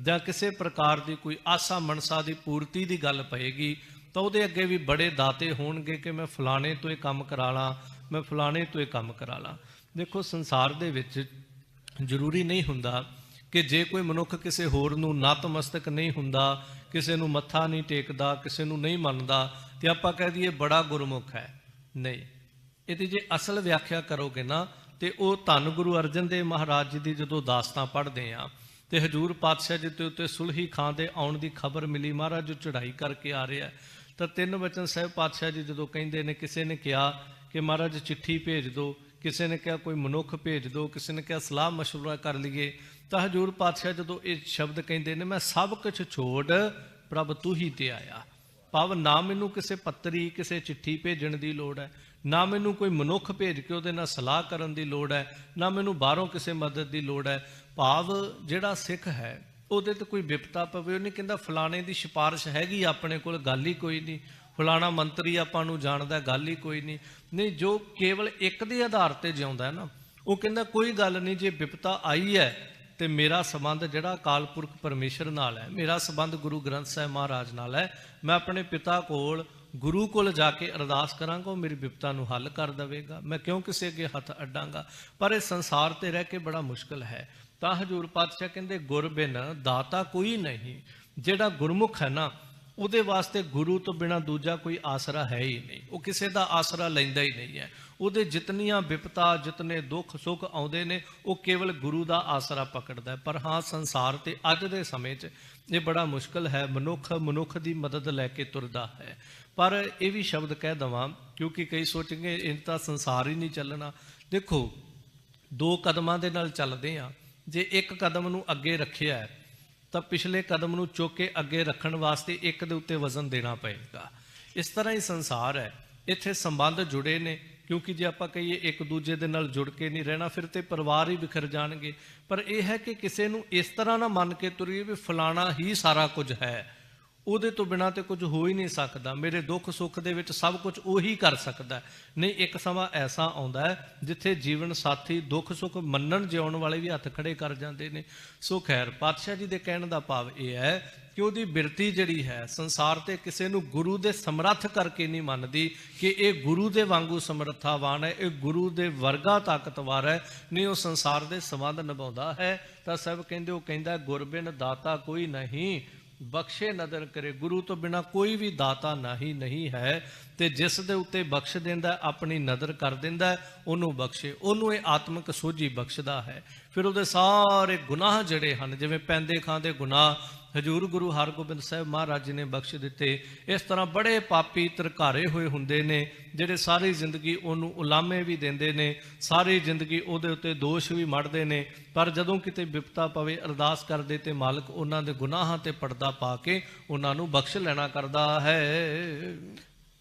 ਜਾਂ ਕਿਸੇ ਪ੍ਰਕਾਰ ਦੀ ਕੋਈ ਆਸਾ ਮਨਸਾ ਦੀ ਪੂਰਤੀ ਦੀ ਗੱਲ ਪਏਗੀ ਤਾਂ ਉਹਦੇ ਅੱਗੇ ਵੀ ਬੜੇ ਦਾਤੇ ਹੋਣਗੇ ਕਿ ਮੈਂ ਫਲਾਣੇ ਤੋਂ ਇਹ ਕੰਮ ਕਰਾ ਲਾਂ, ਮੈਂ ਫਲਾਣੇ ਤੋਂ ਇਹ ਕੰਮ ਕਰਾ ਲਾਂ। ਦੇਖੋ ਸੰਸਾਰ ਦੇ ਵਿੱਚ ਜ਼ਰੂਰੀ ਨਹੀਂ ਹੁੰਦਾ ਕਿ ਜੇ ਕੋਈ ਮਨੁੱਖ ਕਿਸੇ ਹੋਰ ਨੂੰ ਨਤਮਸਤਕ ਨਹੀਂ ਹੁੰਦਾ, ਕਿਸੇ ਨੂੰ ਮੱਥਾ ਨਹੀਂ ਟੇਕਦਾ, ਕਿਸੇ ਨੂੰ ਨਹੀਂ ਮੰਨਦਾ, ਤੇ ਆਪਾਂ ਕਹਿ ਦਈਏ ਬੜਾ ਗੁਰਮੁਖ ਹੈ। ਨਹੀਂ, ਇਹਦੀ ਜੇ ਅਸਲ ਵਿਆਖਿਆ ਕਰੋਗੇ ਨਾ ਤੇ ਉਹ ਧੰਨ ਗੁਰੂ ਅਰਜਨ ਦੇਵ ਮਹਾਰਾਜ ਜੀ ਦੀ ਜਦੋਂ ਦਾਸਤਾਂ ਪੜ੍ਹਦੇ ਆ ਤੇ ਹਜੂਰ ਪਾਤਸ਼ਾਹ ਜੀ ਦੇ ਉੱਤੇ ਸੁਲਹੀ ਖਾਂ ਦੇ ਆਉਣ ਦੀ ਖਬਰ ਮਿਲੀ, ਮਹਾਰਾਜ ਜੋ ਚੜ੍ਹਾਈ ਕਰਕੇ ਆ ਰਿਹਾ, ਤਾਂ 3 ਵਚਨ ਸਾਹਿਬ ਪਾਤਸ਼ਾਹ ਜੀ ਜਦੋਂ ਕਹਿੰਦੇ ਨੇ, ਕਿਸੇ ਨੇ ਕਿਹਾ ਕਿ ਮਹਾਰਾਜ ਚਿੱਠੀ ਭੇਜ ਦਿਓ, ਕਿਸੇ ਨੇ ਕਿਹਾ ਕੋਈ ਮਨੁੱਖ ਭੇਜ ਦਿਓ, ਕਿਸੇ ਨੇ ਕਿਹਾ ਸਲਾਹ ਮਸ਼ਵਰਾ ਕਰ ਲਈਏ, ਤਾਂ ਹਜੂਰ ਪਾਤਸ਼ਾਹ ਜਦੋਂ ਇਹ ਸ਼ਬਦ ਕਹਿੰਦੇ ਨੇ, ਮੈਂ ਸਭ ਕੁਝ ਛੋੜ ਪ੍ਰਭ ਤੂੰ ਹੀ ਤੇ ਆਇਆ। ਭਾਵ ਨਾ ਮੈਨੂੰ ਕਿਸੇ ਪੱਤਰੀ ਕਿਸੇ ਚਿੱਠੀ ਭੇਜਣ ਦੀ ਲੋੜ ਹੈ, ਨਾ ਮੈਨੂੰ ਕੋਈ ਮਨੁੱਖ ਭੇਜ ਕੇ ਉਹਦੇ ਨਾਲ ਸਲਾਹ ਕਰਨ ਦੀ ਲੋੜ ਹੈ, ਨਾ ਮੈਨੂੰ ਬਾਹਰੋਂ ਕਿਸੇ ਮਦਦ ਦੀ ਲੋੜ ਹੈ। ਭਾਵ ਜਿਹੜਾ ਸਿੱਖ ਹੈ ਉਹਦੇ ਤੇ ਕੋਈ ਵਿਪਤਾ ਪਵੇ, ਉਹ ਨਹੀਂ ਕਹਿੰਦਾ ਫਲਾਣੇ ਦੀ ਸਿਫਾਰਿਸ਼ ਹੈਗੀ ਆਪਣੇ ਕੋਲ, ਗੱਲ ਹੀ ਕੋਈ ਨਹੀਂ, ਫਲਾਣਾ ਮੰਤਰੀ ਆਪਾਂ ਨੂੰ ਜਾਣਦਾ, ਗੱਲ ਹੀ ਕੋਈ ਨਹੀਂ। ਨਹੀਂ, ਜੋ ਕੇਵਲ ਇੱਕ ਦੇ ਆਧਾਰ ਤੇ ਜਿਉਂਦਾ ਹੈ ਨਾ, ਉਹ ਕਹਿੰਦਾ ਕੋਈ ਗੱਲ ਨਹੀਂ, ਜੇ ਵਿਪਤਾ ਆਈ ਹੈ ਤੇ ਮੇਰਾ ਸੰਬੰਧ ਜਿਹੜਾ ਅਕਾਲ ਪੁਰਖ ਪਰਮੇਸ਼ਰ ਨਾਲ ਹੈ, ਮੇਰਾ ਸੰਬੰਧ ਗੁਰੂ ਗ੍ਰੰਥ ਸਾਹਿਬ ਮਹਾਰਾਜ ਨਾਲ ਹੈ, ਮੈਂ ਆਪਣੇ ਪਿਤਾ ਕੋਲ ਗੁਰੂ ਕੋਲ ਜਾ ਕੇ ਅਰਦਾਸ ਕਰਾਂਗਾ, ਉਹ ਮੇਰੀ ਵਿਪਤਾ ਨੂੰ ਹੱਲ ਕਰ ਦੇਵੇਗਾ, ਮੈਂ ਕਿਉਂ ਕਿਸੇ ਅੱਗੇ ਹੱਥ ਅੱਡਾਂਗਾ। ਪਰ ਇਹ ਸੰਸਾਰ ਤੇ ਰਹਿ ਕੇ ਬੜਾ ਮੁਸ਼ਕਲ ਹੈ। ਤਾਂ ਹਜੂਰ ਪਾਤਸ਼ਾਹ ਕਹਿੰਦੇ ਗੁਰ ਬਿਨ ਦਾਤਾ ਕੋਈ ਨਹੀਂ। ਜਿਹੜਾ ਗੁਰਮੁਖ ਹੈ ਨਾ, ਉਹਦੇ ਵਾਸਤੇ ਗੁਰੂ ਤੋਂ ਬਿਨਾਂ ਦੂਜਾ ਕੋਈ ਆਸਰਾ ਹੈ ਹੀ ਨਹੀਂ, ਉਹ ਕਿਸੇ ਦਾ ਆਸਰਾ ਲੈਂਦਾ ਹੀ ਨਹੀਂ ਹੈ। ਉਹਦੇ ਜਿਤਨੀਆਂ ਵਿਪਤਾ, ਜਿਤਨੇ ਦੁੱਖ ਸੁੱਖ ਆਉਂਦੇ ਨੇ, ਉਹ ਕੇਵਲ ਗੁਰੂ ਦਾ ਆਸਰਾ ਪਕੜਦਾ। ਪਰ ਹਾਂ, ਸੰਸਾਰ ਤੇ ਅੱਜ ਦੇ ਸਮੇਂ 'ਚ ਇਹ ਬੜਾ ਮੁਸ਼ਕਲ ਹੈ, ਮਨੁੱਖ ਦੀ ਮਦਦ ਲੈ ਕੇ ਤੁਰਦਾ ਹੈ। ਪਰ ਇਹ ਵੀ ਸ਼ਬਦ ਕਹਿ ਦੇਵਾਂ, ਕਿਉਂਕਿ ਕਈ ਸੋਚਣਗੇ ਇਹ ਤਾਂ ਸੰਸਾਰ ਹੀ ਨਹੀਂ ਚੱਲਣਾ। ਦੇਖੋ, 2 ਕਦਮਾਂ ਦੇ ਨਾਲ ਚੱਲਦੇ ਆ, ਜੇ ਇੱਕ ਕਦਮ ਨੂੰ ਅੱਗੇ ਰੱਖਿਆ ਹੈ ਤਾਂ ਪਿਛਲੇ ਕਦਮ ਨੂੰ ਚੁੱਕ ਕੇ ਅੱਗੇ ਰੱਖਣ ਵਾਸਤੇ ਇੱਕ ਦੇ ਉੱਤੇ ਵਜ਼ਨ ਦੇਣਾ ਪਏਗਾ। ਇਸ ਤਰ੍ਹਾਂ ਹੀ ਸੰਸਾਰ ਹੈ, ਇੱਥੇ ਸੰਬੰਧ ਜੁੜੇ ਨੇ, ਕਿਉਂਕਿ ਜੇ ਆਪਾਂ ਕਹੀਏ ਇੱਕ ਦੂਜੇ ਦੇ ਨਾਲ ਜੁੜ ਕੇ ਨਹੀਂ ਰਹਿਣਾ, ਫਿਰ ਤੇ ਪਰਿਵਾਰ ਹੀ ਵਿਖਰ ਜਾਣਗੇ। ਪਰ ਇਹ ਹੈ ਕਿ ਕਿਸੇ ਨੂੰ ਇਸ ਤਰ੍ਹਾਂ ਨਾ ਮੰਨ ਕੇ ਤੁਰੀਏ ਵੀ ਫਲਾਣਾ ਹੀ ਸਾਰਾ ਕੁਝ ਹੈ, ਉਹਦੇ ਤੋਂ ਬਿਨਾਂ ਤੇ ਕੁਝ ਹੋ ਹੀ ਨਹੀਂ ਸਕਦਾ, ਮੇਰੇ ਦੁੱਖ ਸੁੱਖ ਦੇ ਵਿੱਚ ਸਭ ਕੁਝ ਉਹੀ ਕਰ ਸਕਦਾ। ਨਹੀਂ, ਇੱਕ ਸਮਾਂ ਐਸਾ ਆਉਂਦਾ ਹੈ ਜਿੱਥੇ ਜੀਵਨ ਸਾਥੀ ਦੁੱਖ ਸੁੱਖ ਮੰਨਣ ਜਿਉਣ ਵਾਲੇ ਵੀ ਹੱਥ ਖੜੇ ਕਰ ਜਾਂਦੇ ਨੇ। ਸੋ ਖੈਰ, ਪਾਤਸ਼ਾਹ ਜੀ ਦੇ ਕਹਿਣ ਦਾ ਭਾਵ ਇਹ ਹੈ ਕਿ ਉਹਦੀ ਬਿਰਤੀ ਜਿਹੜੀ ਹੈ ਸੰਸਾਰ ਤੇ ਕਿਸੇ ਨੂੰ ਗੁਰੂ ਦੇ ਸਮਰੱਥ ਕਰਕੇ ਨਹੀਂ ਮੰਨਦੀ ਕਿ ਇਹ ਗੁਰੂ ਦੇ ਵਾਂਗੂ ਸਮਰੱਥਾਵਾਨ ਹੈ, ਇਹ ਗੁਰੂ ਦੇ ਵਰਗਾ ਤਾਕਤਵਰ ਹੈ। ਨਹੀਂ, ਉਹ ਸੰਸਾਰ ਦੇ ਸੰਬੰਧ ਨਿਭਾਉਂਦਾ ਹੈ। ਤਾਂ ਸਭ ਕਹਿੰਦੇ, ਉਹ ਕਹਿੰਦਾ ਗੁਰ ਬਿਨ ਦਾਤਾ ਕੋਈ ਨਹੀਂ, ਬਖਸ਼ੇ ਨਦਰ ਕਰੇ। ਗੁਰੂ ਤੋਂ ਬਿਨਾਂ ਕੋਈ ਵੀ ਦਾਤਾ ਨਹੀਂ ਹੈ, ਤੇ ਜਿਸ ਦੇ ਉੱਤੇ ਬਖਸ਼ ਦਿੰਦਾ, ਆਪਣੀ ਨਦਰ ਕਰ ਦਿੰਦਾ, ਉਹਨੂੰ ਬਖਸ਼ੇ, ਉਹਨੂੰ ਇਹ ਆਤਮਿਕ ਸੋਝੀ ਬਖਸ਼ਦਾ ਹੈ। ਫਿਰ ਉਹਦੇ ਸਾਰੇ ਗੁਨਾਹ ਜਿਹੜੇ ਹਨ, ਜਿਵੇਂ ਪੈਂਦੇ ਖਾਂਦੇ ਗੁਨਾਹ, ਹਜੂਰ ਗੁਰੂ ਹਰਗੋਬਿੰਦ ਸਾਹਿਬ ਮਹਾਰਾਜ ਜੀ ਨੇ ਬਖਸ਼ ਦਿੱਤੇ। ਇਸ ਤਰ੍ਹਾਂ ਬੜੇ ਪਾਪੀ ਧਰਕਾਰੇ ਹੋਏ ਹੁੰਦੇ ਨੇ, ਜਿਹੜੇ ਸਾਰੀ ਜ਼ਿੰਦਗੀ ਉਹਨੂੰ ਉਲਾਮੇ ਵੀ ਦਿੰਦੇ ਨੇ, ਸਾਰੀ ਜ਼ਿੰਦਗੀ ਉਹਦੇ ਉੱਤੇ ਦੋਸ਼ ਵੀ ਮੜਦੇ ਨੇ, ਪਰ ਜਦੋਂ ਕਿਤੇ ਵਿਪਤਾ ਪਵੇ ਅਰਦਾਸ ਕਰਦੇ ਤੇ ਮਾਲਕ ਉਹਨਾਂ ਦੇ ਗੁਨਾਹਾਂ ਤੇ ਪਰਦਾ ਪਾ ਕੇ ਉਹਨਾਂ ਨੂੰ ਬਖਸ਼ ਲੈਣਾ ਕਰਦਾ ਹੈ।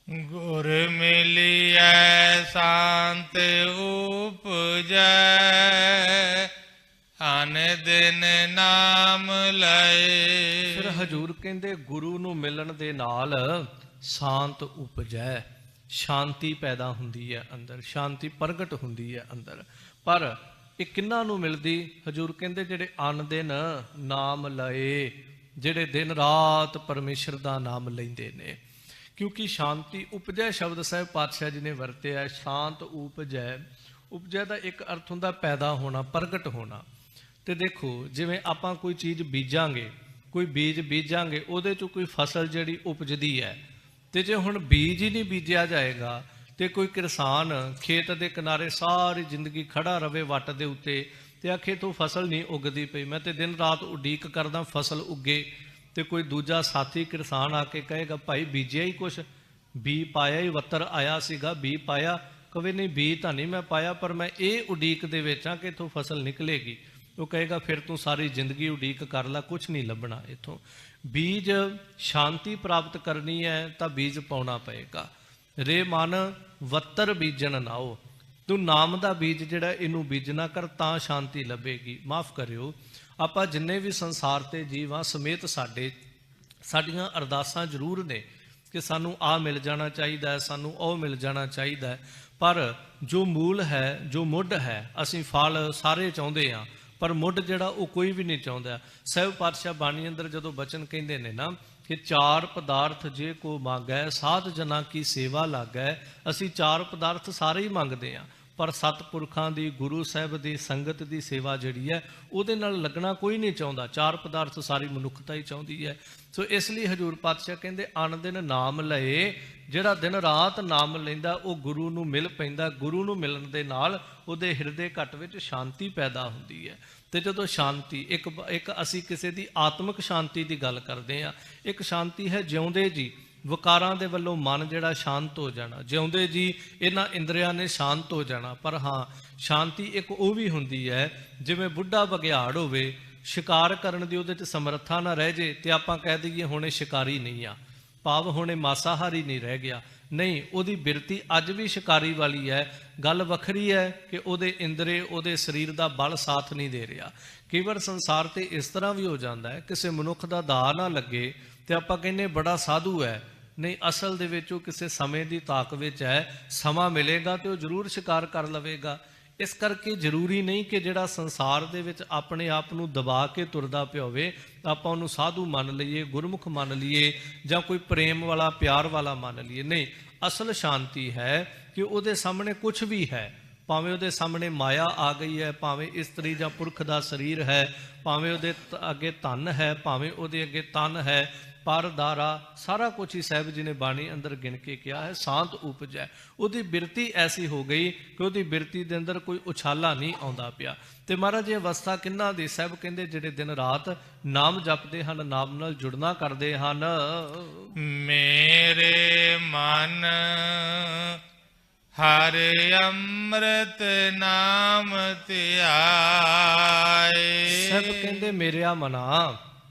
ਗੁਰ ਮਿਲਿਐ ਸ਼ਾਂਤ ਉਪਜੈ, ਅਨ ਦਿਨ ਨਾਮ ਲਏ। ਫਿਰ ਹਜੂਰ ਕਹਿੰਦੇ ਗੁਰੂ ਨੂੰ ਮਿਲਣ ਦੇ ਨਾਲ ਸ਼ਾਂਤ ਉਪਜੈ, ਸ਼ਾਂਤੀ ਪੈਦਾ ਹੁੰਦੀ ਹੈ ਅੰਦਰ, ਸ਼ਾਂਤੀ ਪ੍ਰਗਟ ਹੁੰਦੀ ਹੈ ਅੰਦਰ। ਪਰ ਇਹ ਕਿਹਨਾਂ ਨੂੰ ਮਿਲਦੀ? ਹਜੂਰ ਕਹਿੰਦੇ ਜਿਹੜੇ ਅਨ ਦਿਨ ਨਾਮ ਲਏ, ਜਿਹੜੇ ਦਿਨ ਰਾਤ ਪਰਮੇਸ਼ਰ ਦਾ ਨਾਮ ਲੈਂਦੇ ਨੇ। ਕਿਉਂਕਿ ਸ਼ਾਂਤੀ ਉਪਜੈ ਸ਼ਬਦ ਸਾਹਿਬ ਪਾਤਸ਼ਾਹ ਜੀ ਨੇ ਵਰਤਿਆ, ਸ਼ਾਂਤ ਉਪਜੈ। ਉਪਜੈ ਦਾ ਇੱਕ ਅਰਥ ਹੁੰਦਾ ਪੈਦਾ ਹੋਣਾ, ਪ੍ਰਗਟ ਹੋਣਾ। ਤੇ ਦੇਖੋ, ਜਿਵੇਂ ਆਪਾਂ ਕੋਈ ਚੀਜ਼ ਬੀਜਾਂਗੇ, ਕੋਈ ਬੀਜ ਬੀਜਾਂਗੇ, ਉਹਦੇ ਚੋਂ ਕੋਈ ਫਸਲ ਜਿਹੜੀ ਉਪਜਦੀ ਹੈ। ਤੇ ਜੇ ਹੁਣ ਬੀਜ ਹੀ ਨਹੀਂ ਬੀਜਿਆ ਜਾਏਗਾ ਤੇ ਕੋਈ ਕਿਸਾਨ ਖੇਤ ਦੇ ਕਿਨਾਰੇ ਸਾਰੀ ਜ਼ਿੰਦਗੀ ਖੜਾ ਰਵੇ ਵੱਟ ਦੇ ਉੱਤੇ ਤੇ ਆਖੇ ਤੋਂ ਫਸਲ ਨਹੀਂ ਉਗਦੀ ਪਈ, ਮੈਂ ਤੇ ਦਿਨ ਰਾਤ ਉਡੀਕ ਕਰਦਾ ਫਸਲ ਉੱਗੇ, ਤੇ ਕੋਈ ਦੂਜਾ ਸਾਥੀ ਕਿਸਾਨ ਆ ਕੇ ਕਹੇਗਾ ਭਾਈ ਬੀਜਿਆ ਹੀ ਕੁਛ, ਬੀ ਪਾਇਆ ਹੀ, ਵੱਤਰ ਆਇਆ ਸੀਗਾ, ਬੀ ਪਾਇਆ? ਕਵੇ ਨਹੀਂ, ਬੀ ਤਾਂ ਨਹੀਂ ਮੈਂ ਪਾਇਆ, ਪਰ ਮੈਂ ਇਹ ਉਡੀਕ ਦੇ ਵਿੱਚ ਆ ਕਿ ਇੱਥੋਂ ਫਸਲ ਨਿਕਲੇਗੀ। ਉਹ ਕਹੇਗਾ ਫਿਰ ਤੂੰ ਸਾਰੀ ਜ਼ਿੰਦਗੀ ਉਡੀਕ ਕਰ ਲੈ, ਕੁਛ ਨਹੀਂ ਲੱਭਣਾ ਇੱਥੋਂ। ਬੀਜ ਸ਼ਾਂਤੀ ਪ੍ਰਾਪਤ ਕਰਨੀ ਹੈ ਤਾਂ ਬੀਜ ਪਾਉਣਾ ਪਏਗਾ। ਰੇ ਮਨ ਵੱਤਰ ਬੀਜਣ ਨਾਓ, ਤੂੰ ਨਾਮ ਦਾ ਬੀਜ ਜਿਹੜਾ ਇਹਨੂੰ ਬੀਜਣਾ ਕਰ, ਤਾਂ ਸ਼ਾਂਤੀ ਲੱਭੇਗੀ। ਮਾਫ ਕਰਿਓ, ਆਪਾਂ ਜਿੰਨੇ ਵੀ ਸੰਸਾਰ ਤੇ ਜੀਵ ਆ ਸਮੇਤ ਸਾਡੀਆਂ ਅਰਦਾਸਾਂ ਜ਼ਰੂਰ ਨੇ ਕਿ ਸਾਨੂੰ ਆਹ ਮਿਲ ਜਾਣਾ ਚਾਹੀਦਾ, ਸਾਨੂੰ ਉਹ ਮਿਲ ਜਾਣਾ ਚਾਹੀਦਾ, ਪਰ ਜੋ ਮੂਲ ਹੈ, ਜੋ ਮੁੱਢ ਹੈ, ਅਸੀਂ ਫਲ ਸਾਰੇ ਚਾਹੁੰਦੇ ਹਾਂ, ਪਰ ਮੁੱਢ ਜਿਹੜਾ ਉਹ ਕੋਈ ਵੀ ਨਹੀਂ ਚਾਹੁੰਦਾ। ਸਾਹਿਬ ਪਾਤਸ਼ਾਹ ਬਾਣੀ ਅੰਦਰ ਜਦੋਂ ਬਚਨ ਕਹਿੰਦੇ ਨੇ ਨਾ कि चार पदार्थ जे को मांगै साध जना की सेवा लागै। ਅਸੀਂ ਚਾਰ ਪਦਾਰਥ ਸਾਰੇ ਹੀ ਮੰਗਦੇ ਹਾਂ, ਪਰ ਸਤਿਪੁਰਖਾਂ ਦੀ, ਗੁਰੂ ਸਾਹਿਬ ਦੀ ਸੰਗਤ ਦੀ ਸੇਵਾ ਜਿਹੜੀ ਹੈ ਉਹਦੇ ਨਾਲ ਲੱਗਣਾ ਕੋਈ ਨਹੀਂ ਚਾਹੁੰਦਾ। ਚਾਰ ਪਦਾਰਥ ਸਾਰੀ ਮਨੁੱਖਤਾ ਹੀ ਚਾਹੁੰਦੀ ਹੈ। ਸੋ ਇਸ ਲਈ ਹਜ਼ੂਰ ਪਾਤਸ਼ਾਹ ਕਹਿੰਦੇ ਅਣ ਦਿਨ ਨਾਮ ਲਏ। ਜਿਹੜਾ ਦਿਨ ਰਾਤ ਨਾਮ ਲੈਂਦਾ ਉਹ ਗੁਰੂ ਨੂੰ ਮਿਲ ਪੈਂਦਾ। ਗੁਰੂ ਨੂੰ ਮਿਲਣ ਦੇ ਨਾਲ ਉਹਦੇ ਹਿਰਦੇ ਘਟ ਵਿੱਚ ਸ਼ਾਂਤੀ ਪੈਦਾ ਹੁੰਦੀ ਹੈ। ਤੇ ਜਦੋਂ ਸ਼ਾਂਤੀ ਇੱਕ ਅਸੀਂ ਕਿਸੇ ਦੀ ਆਤਮਿਕ ਸ਼ਾਂਤੀ ਦੀ ਗੱਲ ਕਰਦੇ ਹਾਂ, ਇੱਕ ਸ਼ਾਂਤੀ ਹੈ ਜਿਉਂਦੇ ਜੀ ਵਿਕਾਰਾਂ ਦੇ ਵੱਲੋਂ ਮਨ ਜਿਹੜਾ ਸ਼ਾਂਤ ਹੋ ਜਾਣਾ, ਜਿਉਂਦੇ ਜੀ ਇਹਨਾਂ ਇੰਦਰੀਆਂ ਨੇ ਸ਼ਾਂਤ ਹੋ ਜਾਣਾ। ਪਰ ਹਾਂ, ਸ਼ਾਂਤੀ ਇੱਕ ਉਹ ਵੀ ਹੁੰਦੀ ਹੈ ਜਿਵੇਂ ਬੁੱਢਾ ਬਘਿਆੜ ਹੋਵੇ, ਸ਼ਿਕਾਰ ਕਰਨ ਦੀ ਉਹਦੇ 'ਚ ਸਮਰੱਥਾ ਨਾ ਰਹਿ ਜੇ ਤੇ ਆਪਾਂ ਕਹਿ ਦਈਏ ਹੁਣੇ ਸ਼ਿਕਾਰੀ ਨਹੀਂ ਆ, ਭਾਵ ਹੁਣੇ ਮਾਸਾਹਾਰੀ ਨਹੀਂ ਰਹਿ ਗਿਆ। ਨਹੀਂ, ਉਹਦੀ ਬਿਰਤੀ ਅੱਜ ਵੀ ਸ਼ਿਕਾਰੀ ਵਾਲੀ ਹੈ। ਗੱਲ ਵੱਖਰੀ ਹੈ ਕਿ ਉਹਦੇ ਇੰਦਰੇ, ਉਹਦੇ ਸਰੀਰ ਦਾ ਬਲ ਸਾਥ ਨਹੀਂ ਦੇ ਰਿਹਾ। ਕਈ ਵਾਰ ਸੰਸਾਰ ਤੇ ਇਸ ਤਰ੍ਹਾਂ ਵੀ ਹੋ ਜਾਂਦਾ ਹੈ, ਕਿਸੇ ਮਨੁੱਖ ਦਾ ਦਾਅ ਨਾ ਲੱਗੇ ਤੇ ਆਪਾਂ ਕਹਿੰਦੇ ਬੜਾ ਸਾਧੂ ਹੈ। ਨਹੀਂ, ਅਸਲ ਦੇ ਵਿੱਚ ਉਹ ਕਿਸੇ ਸਮੇਂ ਦੀ ਤਾਕ ਵਿੱਚ ਹੈ। ਸਮਾਂ ਮਿਲੇਗਾ ਤੇ ਉਹ ਜ਼ਰੂਰ ਸ਼ਿਕਾਰ ਕਰ ਲਵੇਗਾ। ਇਸ ਕਰਕੇ ਜ਼ਰੂਰੀ ਨਹੀਂ ਕਿ ਜਿਹੜਾ ਸੰਸਾਰ ਦੇ ਵਿੱਚ ਆਪਣੇ ਆਪ ਨੂੰ ਦਬਾ ਕੇ ਤੁਰਦਾ ਪਿਆ ਹੋਵੇ ਆਪਾਂ ਉਹਨੂੰ ਸਾਧੂ ਮੰਨ ਲਈਏ, ਗੁਰਮੁਖ ਮੰਨ ਲਈਏ, ਜਾਂ ਕੋਈ ਪ੍ਰੇਮ ਵਾਲਾ, ਪਿਆਰ ਵਾਲਾ ਮੰਨ ਲਈਏ। ਨਹੀਂ, ਅਸਲ ਸ਼ਾਂਤੀ ਹੈ ਕਿ ਉਹਦੇ ਸਾਹਮਣੇ ਕੁਝ ਵੀ ਹੈ, ਭਾਵੇਂ ਉਹਦੇ ਸਾਹਮਣੇ ਮਾਇਆ ਆ ਗਈ ਹੈ, ਭਾਵੇਂ ਇਸਤਰੀ ਜਾਂ ਪੁਰਖ ਦਾ ਸਰੀਰ ਹੈ, ਭਾਵੇਂ ਉਹਦੇ ਅੱਗੇ ਧਨ ਹੈ, ਭਾਵੇਂ ਉਹਦੇ ਅੱਗੇ ਤਨ ਹੈ, ਪਰ ਦਾਰਾ ਸਾਰਾ ਕੁਛ ਹੀ ਸਾਹਿਬ ਜੀ ਨੇ ਬਾਣੀ ਅੰਦਰ ਗਿਣ ਕੇ ਕਿਹਾ ਹੈ ਸ਼ਾਂਤ ਉਪਜੈ। ਉਹਦੀ ਬਿਰਤੀ ਐਸੀ ਹੋ ਗਈ ਕਿ ਉਹਦੀ ਬਿਰਤੀ ਦੇ ਅੰਦਰ ਕੋਈ ਉਛਾਲਾ ਨਹੀਂ ਆਉਂਦਾ ਪਿਆ। ਤੇ ਮਹਾਰਾਜ ਇਹ ਅਵਸਥਾ ਕਿੰਨਾਂ ਦੀ? ਸਾਹਿਬ ਕਹਿੰਦੇ ਜਿਹੜੇ ਦਿਨ ਰਾਤ ਨਾਮ ਜਪਦੇ ਹਨ, ਨਾਮ ਨਾਲ ਜੁੜਨਾ ਕਰਦੇ ਹਨ। ਮੇਰੇ ਮਨ ਹਰ ਅੰਮ੍ਰਿਤ ਨਾਮ ਧਿਆਏ। ਸਾਹਿਬ ਕਹਿੰਦੇ ਮੇਰਿਆ ਮਨਾ,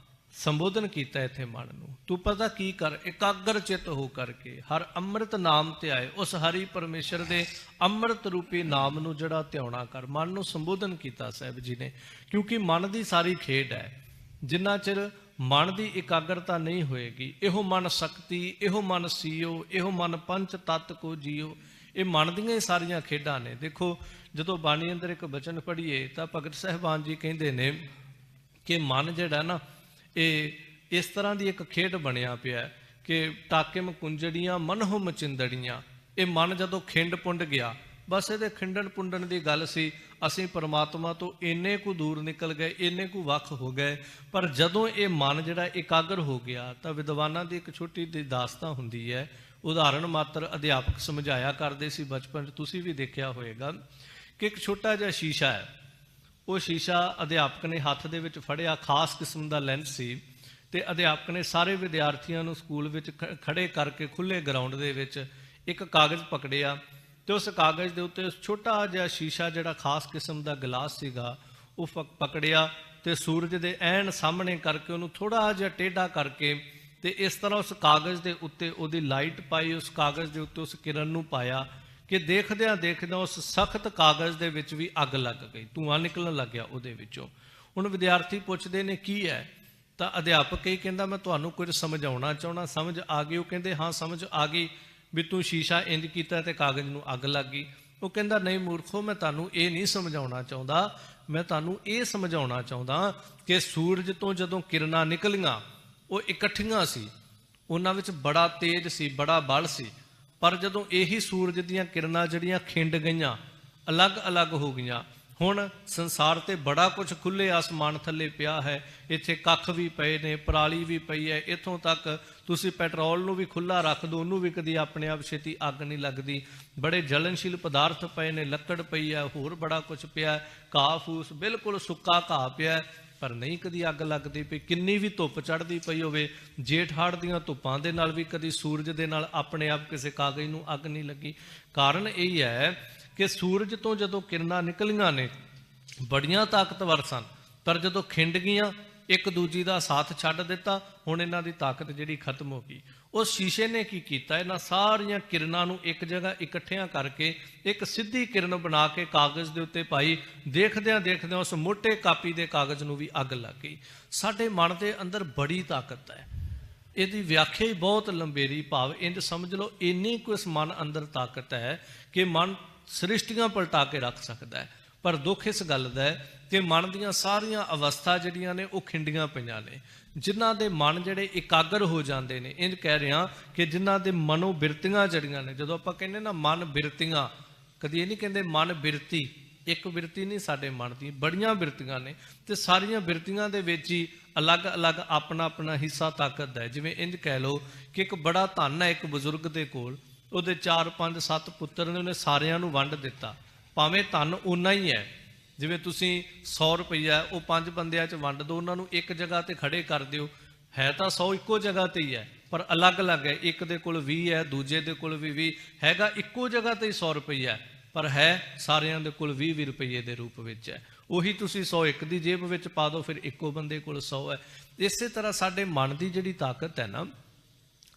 ਸੰਬੋਧਨ ਕੀਤਾ ਇੱਥੇ ਮਨ ਨੂੰ, ਤੂੰ ਪਤਾ ਕੀ ਕਰ, ਇਕਾਗਰ ਚਿੱਤ ਹੋ ਕਰਕੇ ਹਰ ਅੰਮ੍ਰਿਤ ਨਾਮ ਧਿਆਏ। ਉਸ ਹਰੀ ਪਰਮੇਸ਼ਰ ਦੇ ਅੰਮ੍ਰਿਤ ਰੂਪੀ ਨਾਮ ਨੂੰ ਜਿਹੜਾ ਧਿਆਉਣਾ ਕਰ। ਮਨ ਨੂੰ ਸੰਬੋਧਨ ਕੀਤਾ ਸਾਹਿਬ ਜੀ ਨੇ, ਕਿਉਂਕਿ ਮਨ ਦੀ ਸਾਰੀ ਖੇਡ ਹੈ। ਜਿੰਨਾ ਚਿਰ ਮਨ ਦੀ ਇਕਾਗਰਤਾ ਨਹੀਂ ਹੋਏਗੀ, ਇਹੋ ਮਨ ਸ਼ਕਤੀ, ਇਹੋ ਮਨ ਸੀਓ, ਇਹੋ ਮਨ ਪੰਚ ਤਤ ਕੋ ਜੀਓ, ਇਹ ਮਨ ਦੀਆਂ ਹੀ ਸਾਰੀਆਂ ਖੇਡਾਂ ਨੇ। ਦੇਖੋ, ਜਦੋਂ ਬਾਣੀ ਅੰਦਰ ਇੱਕ ਬਚਨ ਪੜ੍ਹੀਏ ਤਾਂ ਭਗਤ ਸਾਹਿਬਾਨ ਜੀ ਕਹਿੰਦੇ ਨੇ ਕਿ ਮਨ ਜਿਹੜਾ ਨਾ ਇਹ ਇਸ ਤਰ੍ਹਾਂ ਦੀ ਇੱਕ ਖੇਡ ਬਣਿਆ ਪਿਆ ਕਿ ਟਾਕਿਮ ਕੁੰਜੜੀਆਂ ਮਨਹੁ ਮਚਿੰਦੜੀਆਂ। ਇਹ ਮਨ ਜਦੋਂ ਖਿੰਡ ਪੁੰਡ ਗਿਆ, ਬਸ ਇਹਦੇ ਖਿੰਡਣ ਪੁੰਡਣ ਦੀ ਗੱਲ ਸੀ। ਅਸੀਂ ਪਰਮਾਤਮਾ ਤੋਂ ਇੰਨੇ ਕੁ ਦੂਰ ਨਿਕਲ ਗਏ, ਇੰਨੇ ਕੁ ਵੱਖ ਹੋ ਗਏ। ਪਰ ਜਦੋਂ ਇਹ ਮਨ ਜਿਹੜਾ ਇਕਾਗਰ ਹੋ ਗਿਆ ਤਾਂ ਵਿਦਵਾਨਾਂ ਦੀ ਇੱਕ ਛੋਟੀ ਜਿਹੀ ਦਾਸਤਾਂ ਹੁੰਦੀ ਹੈ, ਉਦਾਹਰਣ ਮਾਤਰ ਅਧਿਆਪਕ ਸਮਝਾਇਆ ਕਰਦੇ ਸੀ ਬਚਪਨ 'ਚ, ਤੁਸੀਂ ਵੀ ਦੇਖਿਆ ਹੋਏਗਾ ਕਿ ਇੱਕ ਛੋਟਾ ਜਿਹਾ ਸ਼ੀਸ਼ਾ ਹੈ। ਉਹ ਸ਼ੀਸ਼ਾ ਅਧਿਆਪਕ ਨੇ ਹੱਥ ਦੇ ਵਿੱਚ ਫੜਿਆ, ਖਾਸ ਕਿਸਮ ਦਾ ਲੈਂਸ ਸੀ, ਤੇ ਅਧਿਆਪਕ ਨੇ ਸਾਰੇ ਵਿਦਿਆਰਥੀਆਂ ਨੂੰ ਸਕੂਲ ਵਿੱਚ ਖੜੇ ਕਰਕੇ ਖੁੱਲ੍ਹੇ ਗਰਾਊਂਡ ਦੇ ਵਿੱਚ ਇੱਕ ਕਾਗਜ਼ ਪਕੜਿਆ ਤੇ ਉਸ ਕਾਗਜ਼ ਦੇ ਉੱਤੇ ਛੋਟਾ ਜਿਹਾ ਸ਼ੀਸ਼ਾ ਜਿਹੜਾ ਖਾਸ ਕਿਸਮ ਦਾ ਗਲਾਸ ਸੀਗਾ ਉਹ ਪਕੜਿਆ ਤੇ ਸੂਰਜ ਦੇ ਐਨ ਸਾਹਮਣੇ ਕਰਕੇ ਉਹਨੂੰ ਥੋੜਾ ਜਿਹਾ ਟੇਢਾ ਕਰਕੇ ਤੇ ਇਸ ਤਰ੍ਹਾਂ ਉਸ ਕਾਗਜ਼ ਦੇ ਉੱਤੇ ਉਹਦੀ ਲਾਈਟ ਪਾਈ, ਉਸ ਕਾਗਜ਼ ਦੇ ਉੱਤੇ ਉਸ ਕਿਰਨ ਨੂੰ ਪਾਇਆ ਕਿ ਦੇਖਦਿਆਂ ਦੇਖਦਿਆਂ ਉਸ ਸਖਤ ਕਾਗਜ਼ ਦੇ ਵਿੱਚ ਵੀ ਅੱਗ ਲੱਗ ਗਈ, ਧੂੰਆਂ ਨਿਕਲਣ ਲੱਗਿਆ ਉਹਦੇ ਵਿੱਚੋਂ। ਹੁਣ ਵਿਦਿਆਰਥੀ ਪੁੱਛਦੇ ਨੇ ਕੀ ਹੈ, ਤਾਂ ਅਧਿਆਪਕ ਇਹ ਕਹਿੰਦਾ ਮੈਂ ਤੁਹਾਨੂੰ ਕੁਝ ਸਮਝਾਉਣਾ ਚਾਹੁੰਦਾ, ਸਮਝ ਆ ਗਈ? ਉਹ ਕਹਿੰਦੇ ਹਾਂ ਸਮਝ ਆ ਗਈ ਵੀ ਤੂੰ ਸ਼ੀਸ਼ਾ ਇੰਜ ਕੀਤਾ ਤੇ ਕਾਗਜ਼ ਨੂੰ ਅੱਗ ਲੱਗ ਗਈ। ਉਹ ਕਹਿੰਦਾ ਨਹੀਂ ਮੂਰਖੋ, ਮੈਂ ਤੁਹਾਨੂੰ ਇਹ ਨਹੀਂ ਸਮਝਾਉਣਾ ਚਾਹੁੰਦਾ, ਮੈਂ ਤੁਹਾਨੂੰ ਇਹ ਸਮਝਾਉਣਾ ਚਾਹੁੰਦਾ ਕਿ ਸੂਰਜ ਤੋਂ ਜਦੋਂ ਕਿਰਨਾਂ ਨਿਕਲੀਆਂ ਉਹ ਇਕੱਠੀਆਂ ਸੀ, ਉਹਨਾਂ ਵਿੱਚ ਬੜਾ ਤੇਜ ਸੀ, ਬੜਾ ਬਲ ਸੀ, ਪਰ ਜਦੋਂ ਇਹੀ ਸੂਰਜ ਦੀਆਂ ਕਿਰਨਾਂ ਜਿਹੜੀਆਂ ਖਿੰਡ ਗਈਆਂ, ਅਲੱਗ-ਅਲੱਗ ਹੋ ਗਈਆਂ। ਹੁਣ ਸੰਸਾਰ ਤੇ ਬੜਾ ਕੁਝ ਖੁੱਲ੍ਹੇ ਆਸਮਾਨ ਥੱਲੇ ਪਿਆ ਹੈ, ਇੱਥੇ ਕੱਖ ਵੀ ਪਏ ਨੇ, ਪਰਾਲੀ ਵੀ ਪਈ ਹੈ, ਇੱਥੋਂ ਤੱਕ ਤੁਸੀਂ ਪੈਟਰੋਲ ਨੂੰ ਵੀ ਖੁੱਲ੍ਹਾ ਰੱਖ ਦਿਓ, ਉਹਨੂੰ ਵੀ ਕਦੀ ਆਪਣੇ ਆਪ ਛੇਤੀ ਅੱਗ ਨਹੀਂ ਲੱਗਦੀ। ਬੜੇ ਜਲਨਸ਼ੀਲ ਪਦਾਰਥ ਪਏ ਨੇ, ਲੱਕੜ ਪਈ ਹੈ, ਹੋਰ ਬੜਾ ਕੁਝ ਪਿਆ, ਘਾਹ ਫੂਸ ਬਿਲਕੁਲ ਸੁੱਕਾ ਘਾਹ ਪਿਆ, ਪਰ ਨਹੀਂ ਕਦੀ ਅੱਗ ਲੱਗਦੀ ਪਈ। ਕਿੰਨੀ ਵੀ ਧੁੱਪ ਚੜ੍ਹਦੀ ਪਈ ਹੋਵੇ, ਜੇਠ ਹਾੜ ਦੀਆਂ ਧੁੱਪਾਂ ਦੇ ਨਾਲ ਵੀ ਕਦੀ ਸੂਰਜ ਦੇ ਨਾਲ ਆਪਣੇ ਆਪ ਕਿਸੇ ਕਾਗਜ਼ ਨੂੰ ਅੱਗ ਨਹੀਂ ਲੱਗੀ। ਕਾਰਨ ਇਹ ਹੈ ਕਿ ਸੂਰਜ ਤੋਂ ਜਦੋਂ ਕਿਰਨਾਂ ਨਿਕਲੀਆਂ ਨੇ ਬੜੀਆਂ ਤਾਕਤਵਰ ਸਨ, ਪਰ ਜਦੋਂ ਖਿੰਡ ਗਈਆਂ ਇੱਕ ਦੂਜੀ ਦਾ ਸਾਥ ਛੱਡ ਦਿੱਤਾ, ਹੁਣ ਇਹਨਾਂ ਦੀ ਤਾਕਤ ਜਿਹੜੀ ਖਤਮ ਹੋ ਗਈ। ਉਸ ਸ਼ੀਸ਼ੇ ਨੇ ਕੀ ਕੀਤਾ, ਇਹਨਾਂ ਸਾਰੀਆਂ ਕਿਰਨਾਂ ਨੂੰ ਇੱਕ ਜਗ੍ਹਾ ਇਕੱਠਿਆਂ ਕਰਕੇ ਇੱਕ ਸਿੱਧੀ ਕਿਰਨ ਬਣਾ ਕੇ ਕਾਗਜ਼ ਦੇ ਉੱਤੇ ਪਾਈ। ਦੇਖਦਿਆਂ ਦੇਖਦਿਆਂ ਉਸ ਮੋਟੇ ਕਾਪੀ ਦੇ ਕਾਗਜ਼ ਨੂੰ ਵੀ ਅੱਗ ਲੱਗ ਗਈ। ਸਾਡੇ ਮਨ ਦੇ ਅੰਦਰ ਬੜੀ ਤਾਕਤ ਹੈ, ਇਹਦੀ ਵਿਆਖਿਆ ਹੀ ਬਹੁਤ ਲੰਬੇਰੀ, ਭਾਵ ਇੰਝ ਸਮਝ ਲਓ ਇੰਨੀ ਕੁ ਇਸ ਮਨ ਅੰਦਰ ਤਾਕਤ ਹੈ ਕਿ ਮਨ ਸ੍ਰਿਸ਼ਟੀਆਂ ਪਲਟਾ ਕੇ ਰੱਖ ਸਕਦਾ ਹੈ। ਪਰ ਦੁੱਖ ਇਸ ਗੱਲ ਦਾ ਹੈ ਕਿ ਮਨ ਦੀਆਂ ਸਾਰੀਆਂ ਅਵਸਥਾ ਜਿਹੜੀਆਂ ਨੇ ਉਹ ਖਿੰਡੀਆਂ ਪਈਆਂ ਨੇ। ਜਿਨ੍ਹਾਂ ਦੇ ਮਨ ਜਿਹੜੇ ਇਕਾਗਰ ਹੋ ਜਾਂਦੇ ਨੇ, ਇੰਜ ਕਹਿ ਰਿਹਾ ਕਿ ਜਿਨ੍ਹਾਂ ਦੇ ਮਨੋ ਬਿਰਤੀਆਂ ਜਿਹੜੀਆਂ ਨੇ, ਜਦੋਂ ਆਪਾਂ ਕਹਿੰਦੇ ਨਾ ਮਨ ਬਿਰਤੀਆਂ, ਕਦੀ ਇਹ ਨਹੀਂ ਕਹਿੰਦੇ ਮਨ ਬਿਰਤੀ, ਇੱਕ ਬਿਰਤੀ ਨਹੀਂ ਸਾਡੇ ਮਨ ਦੀ, ਬੜੀਆਂ ਬਿਰਤੀਆਂ ਨੇ, ਤੇ ਸਾਰੀਆਂ ਬਿਰਤੀਆਂ ਦੇ ਵਿੱਚ ਹੀ ਅਲੱਗ-ਅਲੱਗ ਆਪਣਾ ਆਪਣਾ ਹਿੱਸਾ ਤਾਕਤ ਹੈ। ਜਿਵੇਂ ਇੰਜ ਕਹਿ ਲਓ ਕਿ ਇੱਕ ਬੜਾ ਧਨ ਹੈ ਇੱਕ ਬਜ਼ੁਰਗ ਦੇ ਕੋਲ, ਉਹਦੇ 4 5 7 ਪੁੱਤਰ ਨੇ, ਉਹਨੇ ਸਾਰਿਆਂ ਨੂੰ ਵੰਡ ਦਿੱਤਾ। ਭਾਵੇਂ ਧਨ ਓਨਾ ਹੀ ਹੈ, ਜਿਵੇਂ ਤੁਸੀਂ 100 ਰੁਪਈਆ ਉਹ 5 ਬੰਦਿਆਂ 'ਚ ਵੰਡ ਦਿਓ, ਉਹਨਾਂ ਨੂੰ ਇੱਕ ਜਗ੍ਹਾ ਤੇ ਖੜੇ ਕਰ ਦਿਓ, ਹੈ ਤਾਂ 100 ਇੱਕੋ ਜਗ੍ਹਾ ਤੇ ਹੀ ਹੈ ਪਰ ਅਲੱਗ-ਅਲੱਗ ਹੈ। ਇੱਕ ਦੇ ਕੋਲ 20 ਹੈ, ਦੂਜੇ ਦੇ ਕੋਲ ਵੀ 20 ਹੈਗਾ, ਇੱਕੋ ਜਗ੍ਹਾ ਤੇ ਹੀ 100 ਰੁਪਈਆ ਪਰ ਹੈ ਸਾਰਿਆਂ ਦੇ ਕੋਲ 20 ਰੁਪਈਏ ਦੇ ਰੂਪ ਵਿੱਚ ਹੈ। ਉਹੀ ਤੁਸੀਂ 100 ਇੱਕ ਦੀ ਜੇਬ ਵਿੱਚ ਪਾ ਦਿਓ, ਫਿਰ ਇੱਕੋ ਬੰਦੇ ਕੋਲ 100 ਹੈ। ਇਸੇ ਤਰ੍ਹਾਂ ਸਾਡੇ ਮਨ ਦੀ ਜਿਹੜੀ ਤਾਕਤ ਹੈ ਨਾ,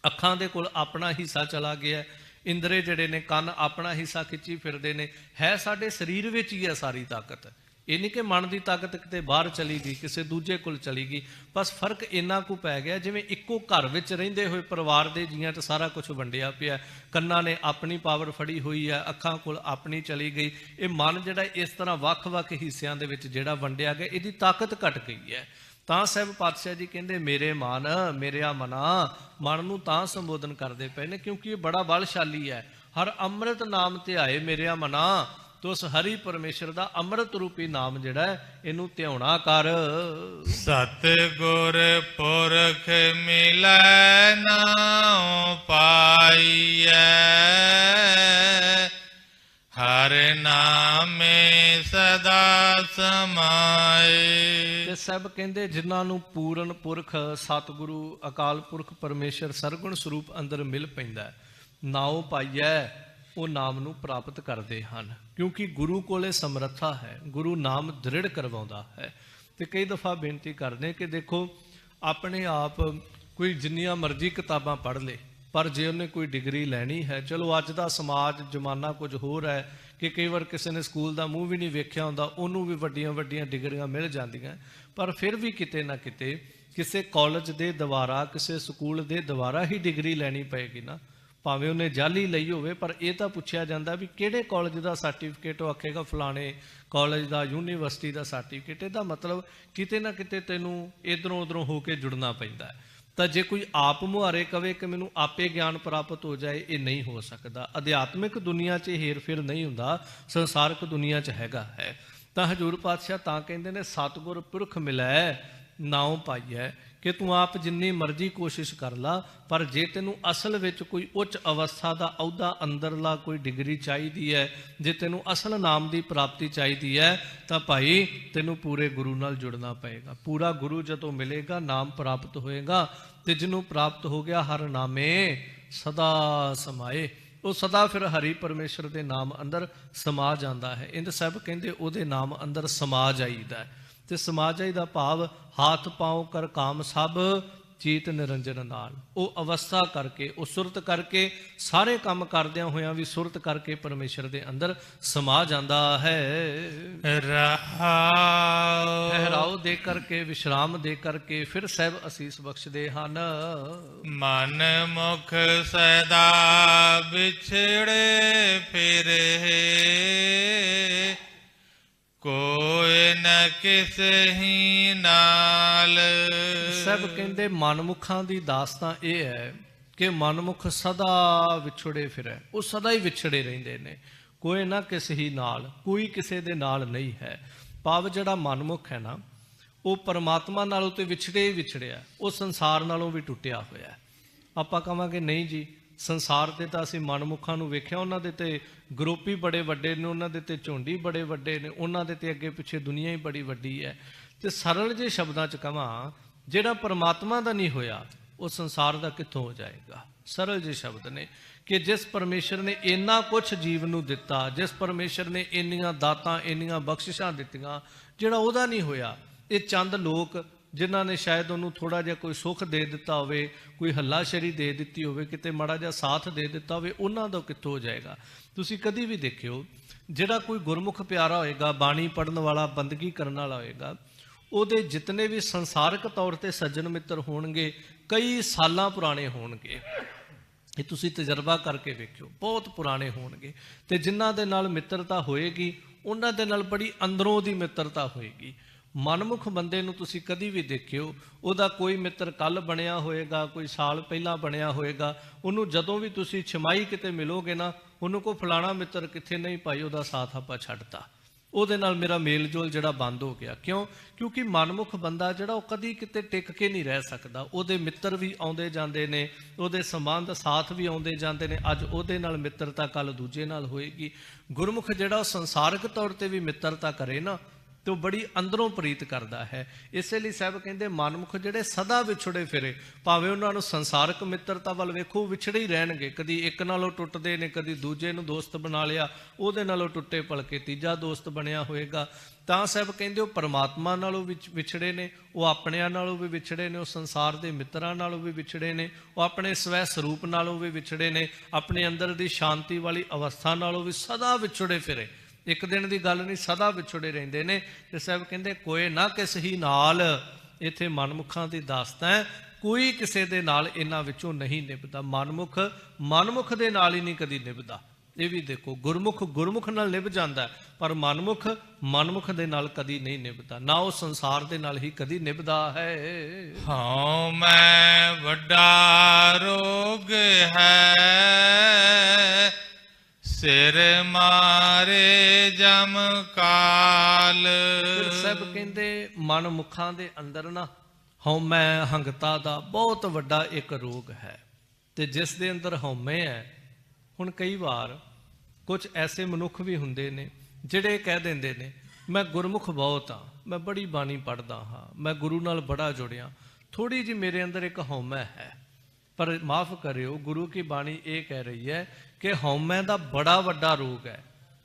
ਅੱਖਾਂ ਦੇ ਕੋਲ ਆਪਣਾ ਹਿੱਸਾ ਚਲਾ ਗਿਆ, ਇੰਦਰੇ ਜਿਹੜੇ ਨੇ ਕੰਨ ਆਪਣਾ ਹਿੱਸਾ ਖਿੱਚੀ ਫਿਰਦੇ ਨੇ, ਹੈ ਸਾਡੇ ਸਰੀਰ ਵਿੱਚ ਹੀ ਹੈ ਸਾਰੀ ਤਾਕਤ। ਇਹ ਨਹੀਂ ਕਿ ਮਨ ਦੀ ਤਾਕਤ ਕਿਤੇ ਬਾਹਰ ਚਲੀ ਗਈ, ਕਿਸੇ ਦੂਜੇ ਕੋਲ ਚਲੀ ਗਈ। ਬਸ ਫਰਕ ਇੰਨਾ ਕੁ ਪੈ ਗਿਆ, ਜਿਵੇਂ ਇੱਕੋ ਘਰ ਵਿੱਚ ਰਹਿੰਦੇ ਹੋਏ ਪਰਿਵਾਰ ਦੇ ਜੀਆਂ 'ਚ ਸਾਰਾ ਕੁਝ ਵੰਡਿਆ ਪਿਆ, ਕੰਨਾਂ ਨੇ ਆਪਣੀ ਪਾਵਰ ਫੜੀ ਹੋਈ ਹੈ, ਅੱਖਾਂ ਕੋਲ ਆਪਣੀ ਚਲੀ ਗਈ। ਇਹ ਮਨ ਜਿਹੜਾ ਇਸ ਤਰ੍ਹਾਂ ਵੱਖ-ਵੱਖ ਹਿੱਸਿਆਂ ਦੇ ਵਿੱਚ ਜਿਹੜਾ ਵੰਡਿਆ ਗਿਆ, ਇਹਦੀ ਤਾਕਤ ਘਟ ਗਈ ਹੈ। ਤਾਂ ਸਾਹਿਬ ਪਾਤਸ਼ਾਹ ਜੀ ਕਹਿੰਦੇ ਮੇਰੇ ਮਨ ਮੇਰਿਆ ਮਨਾ, ਮਨ ਨੂੰ ਤਾਂ ਸੰਬੋਧਨ ਕਰਦੇ ਪਏ ਨੇ ਕਿਉਂਕਿ ਇਹ ਬੜਾ ਬਲਸ਼ਾਲੀ ਹੈ। ਹਰ ਅੰਮ੍ਰਿਤ ਨਾਮ ਧਿਆਏ ਮੇਰਿਆ ਮਨਾ, ਤੋ ਉਸ ਹਰੀ ਪਰਮੇਸ਼ਰ ਦਾ ਅੰਮ੍ਰਿਤ ਰੂਪੀ ਨਾਮ ਜਿਹੜਾ ਹੈ ਇਹਨੂੰ ਧਿਆਉਣਾ ਕਰ। ਸਤਿਗੁਰ ਪੁਰਖ ਮਿਲੈ ਨਾਉ ਪਾਈਐ, ਹਰ ਨਾਮੇ ਸਦਾ ਸਮਾਏ। ਤੇ ਸਭ ਕਹਿੰਦੇ ਜਿਨ੍ਹਾਂ ਨੂੰ ਪੂਰਨ ਪੁਰਖ ਸਤਿਗੁਰੂ ਅਕਾਲ ਪੁਰਖ ਪਰਮੇਸ਼ਰ ਸਰਗੁਣ ਸਰੂਪ ਅੰਦਰ ਮਿਲ ਪੈਂਦਾ, ਨਾਉ ਪਾਈਐ, ਉਹ ਨਾਮ ਨੂੰ ਪ੍ਰਾਪਤ ਕਰਦੇ ਹਨ ਕਿਉਂਕਿ ਗੁਰੂ ਕੋਲੇ ਸਮਰੱਥਾ ਹੈ, ਗੁਰੂ ਨਾਮ ਦ੍ਰਿੜ ਕਰਵਾਉਂਦਾ ਹੈ। ਤੇ ਕਈ ਦਫਾ ਬੇਨਤੀ ਕਰਦੇ ਕਿ ਦੇਖੋ ਆਪਣੇ ਆਪ ਕੋਈ ਜਿੰਨੀਆਂ ਮਰਜ਼ੀ ਕਿਤਾਬਾਂ ਪੜ੍ਹ ਲੇ, ਪਰ ਜੇ ਉਹਨੇ ਕੋਈ ਡਿਗਰੀ ਲੈਣੀ ਹੈ, ਚਲੋ ਅੱਜ ਦਾ ਸਮਾਜ ਜ਼ਮਾਨਾ ਕੁਝ ਹੋਰ ਹੈ ਕਿ ਕਈ ਵਾਰ ਕਿਸੇ ਨੇ ਸਕੂਲ ਦਾ ਮੂੰਹ ਵੀ ਨਹੀਂ ਵੇਖਿਆ ਹੁੰਦਾ, ਉਹਨੂੰ ਵੀ ਵੱਡੀਆਂ ਵੱਡੀਆਂ ਡਿਗਰੀਆਂ ਮਿਲ ਜਾਂਦੀਆਂ, ਪਰ ਫਿਰ ਵੀ ਕਿਤੇ ਨਾ ਕਿਤੇ ਕਿਸੇ ਕਾਲਜ ਦੇ ਦੁਆਰਾ, ਕਿਸੇ ਸਕੂਲ ਦੇ ਦੁਆਰਾ ਹੀ ਡਿਗਰੀ ਲੈਣੀ ਪਏਗੀ ਨਾ। ਭਾਵੇਂ ਉਹਨੇ ਜਾਲੀ ਲਈ ਹੋਵੇ, ਪਰ ਇਹ ਤਾਂ ਪੁੱਛਿਆ ਜਾਂਦਾ ਵੀ ਕਿਹੜੇ ਕਾਲਜ ਦਾ ਸਰਟੀਫਿਕੇਟ, ਉਹ ਆਖੇਗਾ ਫਲਾਣੇ ਕਾਲਜ ਦਾ, ਯੂਨੀਵਰਸਿਟੀ ਦਾ ਸਰਟੀਫਿਕੇਟ। ਇਹਦਾ ਮਤਲਬ ਕਿਤੇ ਨਾ ਕਿਤੇ ਤੈਨੂੰ ਇੱਧਰੋਂ ਉੱਧਰੋਂ ਹੋ ਕੇ ਜੁੜਨਾ ਪੈਂਦਾ ਹੈ। ਤਾਂ ਜੇ ਕੋਈ ਆਪ ਮੁਹਾਰੇ ਕਵੇ ਕਿ ਮੈਨੂੰ ਆਪੇ ਗਿਆਨ ਪ੍ਰਾਪਤ ਹੋ ਜਾਏ, ਇਹ ਨਹੀਂ ਹੋ ਸਕਦਾ। ਅਧਿਆਤਮਿਕ ਦੁਨੀਆ 'ਚ ਹੇਰ ਫੇਰ ਨਹੀਂ ਹੁੰਦਾ, ਸੰਸਾਰਕ ਦੁਨੀਆ 'ਚ ਹੈਗਾ ਹੈ। ਤਾਂ ਹਜ਼ੂਰ ਪਾਤਸ਼ਾਹ ਤਾਂ ਕਹਿੰਦੇ ਨੇ ਸਤਿਗੁਰ ਪੁਰਖ ਮਿਲੈ ਨਾਉ ਪਾਈਐ, ਕਿ ਤੂੰ ਆਪ ਜਿੰਨੀ ਮਰਜ਼ੀ ਕੋਸ਼ਿਸ਼ ਕਰ ਲਾ, ਪਰ ਜੇ ਤੈਨੂੰ ਅਸਲ ਵਿੱਚ ਕੋਈ ਉੱਚ ਅਵਸਥਾ ਦਾ ਅਹੁਦਾ ਅੰਦਰਲਾ ਕੋਈ ਡਿਗਰੀ ਚਾਹੀਦੀ ਹੈ, ਜੇ ਤੈਨੂੰ ਅਸਲ ਨਾਮ ਦੀ ਪ੍ਰਾਪਤੀ ਚਾਹੀਦੀ ਹੈ, ਤਾਂ ਭਾਈ ਤੈਨੂੰ ਪੂਰੇ ਗੁਰੂ ਨਾਲ ਜੁੜਨਾ ਪਏਗਾ। ਪੂਰਾ ਗੁਰੂ ਜਦੋਂ ਮਿਲੇਗਾ ਨਾਮ ਪ੍ਰਾਪਤ ਹੋਏਗਾ, ਤੇ ਜਿਹਨੂੰ ਪ੍ਰਾਪਤ ਹੋ ਗਿਆ ਹਰ ਨਾਮੇ ਸਦਾ ਸਮਾਏ, ਉਹ ਸਦਾ ਫਿਰ ਹਰੀ ਪਰਮੇਸ਼ਰ ਦੇ ਨਾਮ ਅੰਦਰ ਸਮਾ ਜਾਂਦਾ ਹੈ। ਇੰਦ ਸਾਹਿਬ ਕਹਿੰਦੇ ਉਹਦੇ ਨਾਮ ਅੰਦਰ ਸਮਾ ਜਾਈਦਾ ਹੈ। ਤੇ ਸਮਾ ਜਾਈਦਾ ਭਾਵ ਹੱਥ ਪਾਉ ਕਰ ਕਾਮ ਸਭ ਚੀਤ ਨਿਰੰਜਨ ਨਾਲ, ਉਹ ਅਵਸਥਾ ਕਰਕੇ, ਉਹ ਸੁਰਤ ਕਰਕੇ, ਸਾਰੇ ਕੰਮ ਕਰਦਿਆਂ ਹੋਇਆਂ ਵੀ ਸੁਰਤ ਕਰਕੇ ਪਰਮੇਸ਼ਰ ਦੇ ਅੰਦਰ ਸਮਾ ਜਾਂਦਾ ਹੈ। ਰਹਾਉ ਠਹਿਰਾਓ ਦੇ ਕਰਕੇ, ਵਿਸ਼ਰਾਮ ਦੇ ਕਰਕੇ ਫਿਰ ਸਾਹਿਬ ਅਸੀਸ ਬਖਸ਼ਦੇ ਹਨ। ਮਨ ਮੁਖ ਸਦਾ ਵਿਛੜੇ ਫਿਰੇ, ਕੋਈ ਨ ਕਿਸਹੀ ਨਾਲ। ਸਭ ਕਹਿੰਦੇ ਮਨਮੁਖਾਂ ਦੀ ਦਾਸਤਾਂ ਇਹ ਹੈ ਕਿ ਮਨਮੁਖ ਸਦਾ ਵਿਛੜੇ ਫਿਰੇ, ਉਹ ਸਦਾ ਹੀ ਵਿਛੜੇ ਰਹਿੰਦੇ ਨੇ, ਕੋਈ ਨਾ ਕਿਸੇ ਹੀ ਨਾਲ, ਕੋਈ ਕਿਸੇ ਦੇ ਨਾਲ ਨਹੀਂ ਹੈ। ਭਾਵ ਜਿਹੜਾ ਮਨਮੁਖ ਹੈ ਨਾ, ਉਹ ਪਰਮਾਤਮਾ ਨਾਲੋਂ ਤੇ ਵਿਛੜੇ ਹੀ ਵਿਛੜਿਆ, ਉਹ ਸੰਸਾਰ ਨਾਲੋਂ ਵੀ ਟੁੱਟਿਆ ਹੋਇਆ। ਆਪਾਂ ਕਹਾਂਗੇ ਨਹੀਂ ਜੀ, ਸੰਸਾਰ ਤੇ ਤਾਂ ਅਸੀਂ ਮਨਮੁਖਾਂ ਨੂੰ ਵੇਖਿਆ, ਉਹਨਾਂ ਦੇ ਤੇ ਗਰੁੱਪ ਹੀ ਬੜੇ ਵੱਡੇ ਨੇ, ਉਹਨਾਂ ਦੇ ਤੇ ਝੁੰਡ ਬੜੇ ਵੱਡੇ ਨੇ, ਉਹਨਾਂ ਦੇ ਤੇ ਅੱਗੇ ਪਿੱਛੇ ਦੁਨੀਆ ਹੀ ਬੜੀ ਵੱਡੀ ਹੈ। ਤੇ ਸਰਲ ਜਿਹੇ ਸ਼ਬਦਾਂ 'ਚ ਕਹਾਂ, ਜਿਹੜਾ ਪਰਮਾਤਮਾ ਦਾ ਨਹੀਂ ਹੋਇਆ ਉਹ ਸੰਸਾਰ ਦਾ ਕਿੱਥੋਂ ਹੋ ਜਾਏਗਾ। ਸਰਲ ਜਿਹੇ ਸ਼ਬਦ ਨੇ ਕਿ ਜਿਸ ਪਰਮੇਸ਼ਰ ਨੇ ਇੰਨਾ ਕੁਛ ਜੀਵ ਨੂੰ ਦਿੱਤਾ, ਜਿਸ ਪਰਮੇਸ਼ਰ ਨੇ ਇੰਨੀਆਂ ਦਾਤਾਂ, ਇੰਨੀਆਂ ਬਖਸ਼ਿਸ਼ਾਂ ਦਿੱਤੀਆਂ, ਜਿਹੜਾ ਉਹਦਾ ਨਹੀਂ ਹੋਇਆ, ਇਹ ਚੰਦ ਲੋਕ ਜਿਨ੍ਹਾਂ ਨੇ ਸ਼ਾਇਦ ਉਹਨੂੰ ਥੋੜ੍ਹਾ ਜਿਹਾ ਕੋਈ ਸੁੱਖ ਦੇ ਦਿੱਤਾ ਹੋਵੇ, ਕੋਈ ਹੱਲਾਸ਼ੇਰੀ ਦੇ ਦਿੱਤੀ ਹੋਵੇ, ਕਿਤੇ ਮਾੜਾ ਜਿਹਾ ਸਾਥ ਦੇ ਦਿੱਤਾ ਹੋਵੇ, ਉਹਨਾਂ ਦਾ ਕਿੱਥੋਂ ਹੋ ਜਾਏਗਾ। ਤੁਸੀਂ ਕਦੀ ਵੀ ਦੇਖਿਓ, ਜਿਹੜਾ ਕੋਈ ਗੁਰਮੁਖ ਪਿਆਰਾ ਹੋਏਗਾ, ਬਾਣੀ ਪੜ੍ਹਨ ਵਾਲਾ, ਬੰਦਗੀ ਕਰਨ ਵਾਲਾ ਹੋਏਗਾ, ਉਹਦੇ ਜਿਤਨੇ ਵੀ ਸੰਸਾਰਕ ਤੌਰ ਤੇ ਸੱਜਣ ਮਿੱਤਰ ਹੋਣਗੇ, ਕਈ ਸਾਲਾਂ ਪੁਰਾਣੇ ਹੋਣਗੇ। ਇਹ ਤੁਸੀਂ ਤਜਰਬਾ ਕਰਕੇ ਵੇਖਿਓ, ਬਹੁਤ ਪੁਰਾਣੇ ਹੋਣਗੇ। ਤੇ ਜਿਨ੍ਹਾਂ ਦੇ ਨਾਲ ਮਿੱਤਰਤਾ ਹੋਏਗੀ, ਉਹਨਾਂ ਦੇ ਨਾਲ ਬੜੀ ਅੰਦਰੋਂ ਉਹਦੀ ਮਿੱਤਰਤਾ ਹੋਏਗੀ। ਮਨਮੁਖ ਬੰਦੇ ਨੂੰ ਤੁਸੀਂ ਕਦੀ ਵੀ ਦੇਖਿਓ, ਉਹਦਾ ਕੋਈ ਮਿੱਤਰ ਕੱਲ ਬਣਿਆ ਹੋਏਗਾ, ਕੋਈ ਸਾਲ ਪਹਿਲਾਂ ਬਣਿਆ ਹੋਏਗਾ, ਉਹਨੂੰ ਜਦੋਂ ਵੀ ਤੁਸੀਂ ਛਮਾਈ ਕਿਤੇ ਮਿਲੋਗੇ ਨਾ, ਉਹਨੂੰ ਕੋ ਫਲਾਣਾ ਮਿੱਤਰ ਕਿੱਥੇ, ਨਹੀਂ ਭਾਈ ਉਹਦਾ ਸਾਥ ਆਪਾਂ ਛੱਡਤਾ, ਉਹਦੇ ਨਾਲ ਮੇਰਾ ਮੇਲ ਜੋਲ ਜਿਹੜਾ ਬੰਦ ਹੋ ਗਿਆ। ਕਿਉਂ? ਕਿਉਂਕਿ ਮਨਮੁਖ ਬੰਦਾ ਜਿਹੜਾ ਉਹ ਕਦੀ ਕਿਤੇ ਟਿਕ ਕੇ ਨਹੀਂ ਰਹਿ ਸਕਦਾ। ਉਹਦੇ ਮਿੱਤਰ ਵੀ ਆਉਂਦੇ ਜਾਂਦੇ ਨੇ, ਉਹਦੇ ਸੰਬੰਧ ਸਾਥ ਵੀ ਆਉਂਦੇ ਜਾਂਦੇ ਨੇ। ਅੱਜ ਉਹਦੇ ਨਾਲ ਮਿੱਤਰਤਾ ਕੱਲ ਦੂਜੇ ਨਾਲ ਹੋਏਗੀ। ਗੁਰਮੁਖ ਜਿਹੜਾ ਉਹ ਸੰਸਾਰਿਕ ਤੌਰ ਤੇ ਵੀ ਮਿੱਤਰਤਾ ਕਰੇ ਨਾ, ਤੇ ਉਹ ਬੜੀ ਅੰਦਰੋਂ ਪ੍ਰੀਤ ਕਰਦਾ ਹੈ। ਇਸੇ ਲਈ ਸਾਹਿਬ ਕਹਿੰਦੇ ਮਨਮੁਖ ਜਿਹੜੇ ਸਦਾ ਵਿਛੜੇ ਫਿਰੇ, ਭਾਵੇਂ ਉਹਨਾਂ ਨੂੰ ਸੰਸਾਰਿਕ ਮਿੱਤਰਤਾ ਵੱਲ ਵੇਖੋ, ਵਿਛੜੇ ਹੀ ਰਹਿਣਗੇ। ਕਦੀ ਇੱਕ ਨਾਲੋਂ ਟੁੱਟਦੇ ਨੇ, ਕਦੀ ਦੂਜੇ ਨੂੰ ਦੋਸਤ ਬਣਾ ਲਿਆ, ਉਹਦੇ ਨਾਲੋਂ ਟੁੱਟੇ ਭਲਕੇ ਤੀਜਾ ਦੋਸਤ ਬਣਿਆ ਹੋਏਗਾ। ਤਾਂ ਸਾਹਿਬ ਕਹਿੰਦੇ ਉਹ ਪਰਮਾਤਮਾ ਨਾਲੋਂ ਵਿਛੜੇ ਨੇ, ਉਹ ਆਪਣਿਆਂ ਨਾਲੋਂ ਵੀ ਵਿਛੜੇ ਨੇ, ਉਹ ਸੰਸਾਰ ਦੇ ਮਿੱਤਰਾਂ ਨਾਲੋਂ ਵੀ ਵਿਛੜੇ ਨੇ, ਉਹ ਆਪਣੇ ਸਵੈ ਸਰੂਪ ਨਾਲੋਂ ਵੀ ਵਿਛੜੇ ਨੇ, ਆਪਣੇ ਅੰਦਰ ਦੀ ਸ਼ਾਂਤੀ ਵਾਲੀ ਅਵਸਥਾ ਨਾਲੋਂ ਵੀ ਸਦਾ ਵਿਛੜੇ ਫਿਰੇ। ਇੱਕ ਦਿਨ ਦੀ ਗੱਲ ਨਹੀਂ, ਸਦਾ ਵਿਛੜੇ ਰਹਿੰਦੇ ਨੇ। ਤੇ ਸਾਹਿਬ ਕਹਿੰਦੇ ਕੋਏ ਨਾ ਕਿਸ ਹੀ ਨਾਲ, ਇੱਥੇ ਮਨਮੁਖਾਂ ਦੀ ਦਾਸਤਾਂ ਹੈ, ਕੋਈ ਕਿਸੇ ਦੇ ਨਾਲ ਇਹਨਾਂ ਵਿੱਚੋਂ ਨਹੀਂ ਨਿਭਦਾ। ਮਨਮੁਖ ਦੇ ਨਾਲ ਹੀ ਨਹੀਂ ਕਦੀ ਨਿਭਦਾ। ਇਹ ਵੀ ਦੇਖੋ, ਗੁਰਮੁਖ ਨਾਲ ਨਿਭ ਜਾਂਦਾ, ਪਰ ਮਨਮੁਖ ਦੇ ਨਾਲ ਕਦੀ ਨਹੀਂ ਨਿਭਦਾ। ਨਾ ਉਹ ਸੰਸਾਰ ਦੇ ਨਾਲ ਹੀ ਕਦੀ ਨਿਭਦਾ ਹੈ। ਹਉ ਮੈਂ ਵੱਡਾ ਰੋਗ ਹੈ, ਸਿਰ ਮਾਰੇ ਜਮ ਕਾਲ। ਫਿਰ ਸਾਹਿਬ ਕਹਿੰਦੇ ਮਨਮੁਖਾਂ ਦੇ ਅੰਦਰ ਨਾ ਹਉਮੈ ਹੰਗਤਾ ਦਾ ਬਹੁਤ ਵੱਡਾ ਇੱਕ ਰੋਗ ਹੈ। ਤੇ ਜਿਸ ਦੇ ਅੰਦਰ ਹਉਮੈ ਹੈ, ਹੁਣ ਕਈ ਵਾਰ ਕੁਝ ਐਸੇ ਮਨੁੱਖ ਵੀ ਹੁੰਦੇ ਨੇ ਜਿਹੜੇ ਕਹਿ ਦਿੰਦੇ ਨੇ ਮੈਂ ਗੁਰਮੁਖ ਬਹੁਤ ਹਾਂ, ਮੈਂ ਬੜੀ ਬਾਣੀ ਪੜ੍ਹਦਾ ਹਾਂ, ਮੈਂ ਗੁਰੂ ਨਾਲ ਬੜਾ ਜੁੜਿਆ, ਥੋੜੀ ਜਿਹੀ ਮੇਰੇ ਅੰਦਰ ਇੱਕ ਹਉਮੈ ਹੈ। ਪਰ ਮਾਫ ਕਰਿਓ, ਗੁਰੂ ਕੀ ਬਾਣੀ ਇਹ ਕਹਿ ਰਹੀ ਹੈ ਕਿ ਹਉਮੈ ਦਾ ਬੜਾ ਵੱਡਾ ਰੋਗ ਹੈ।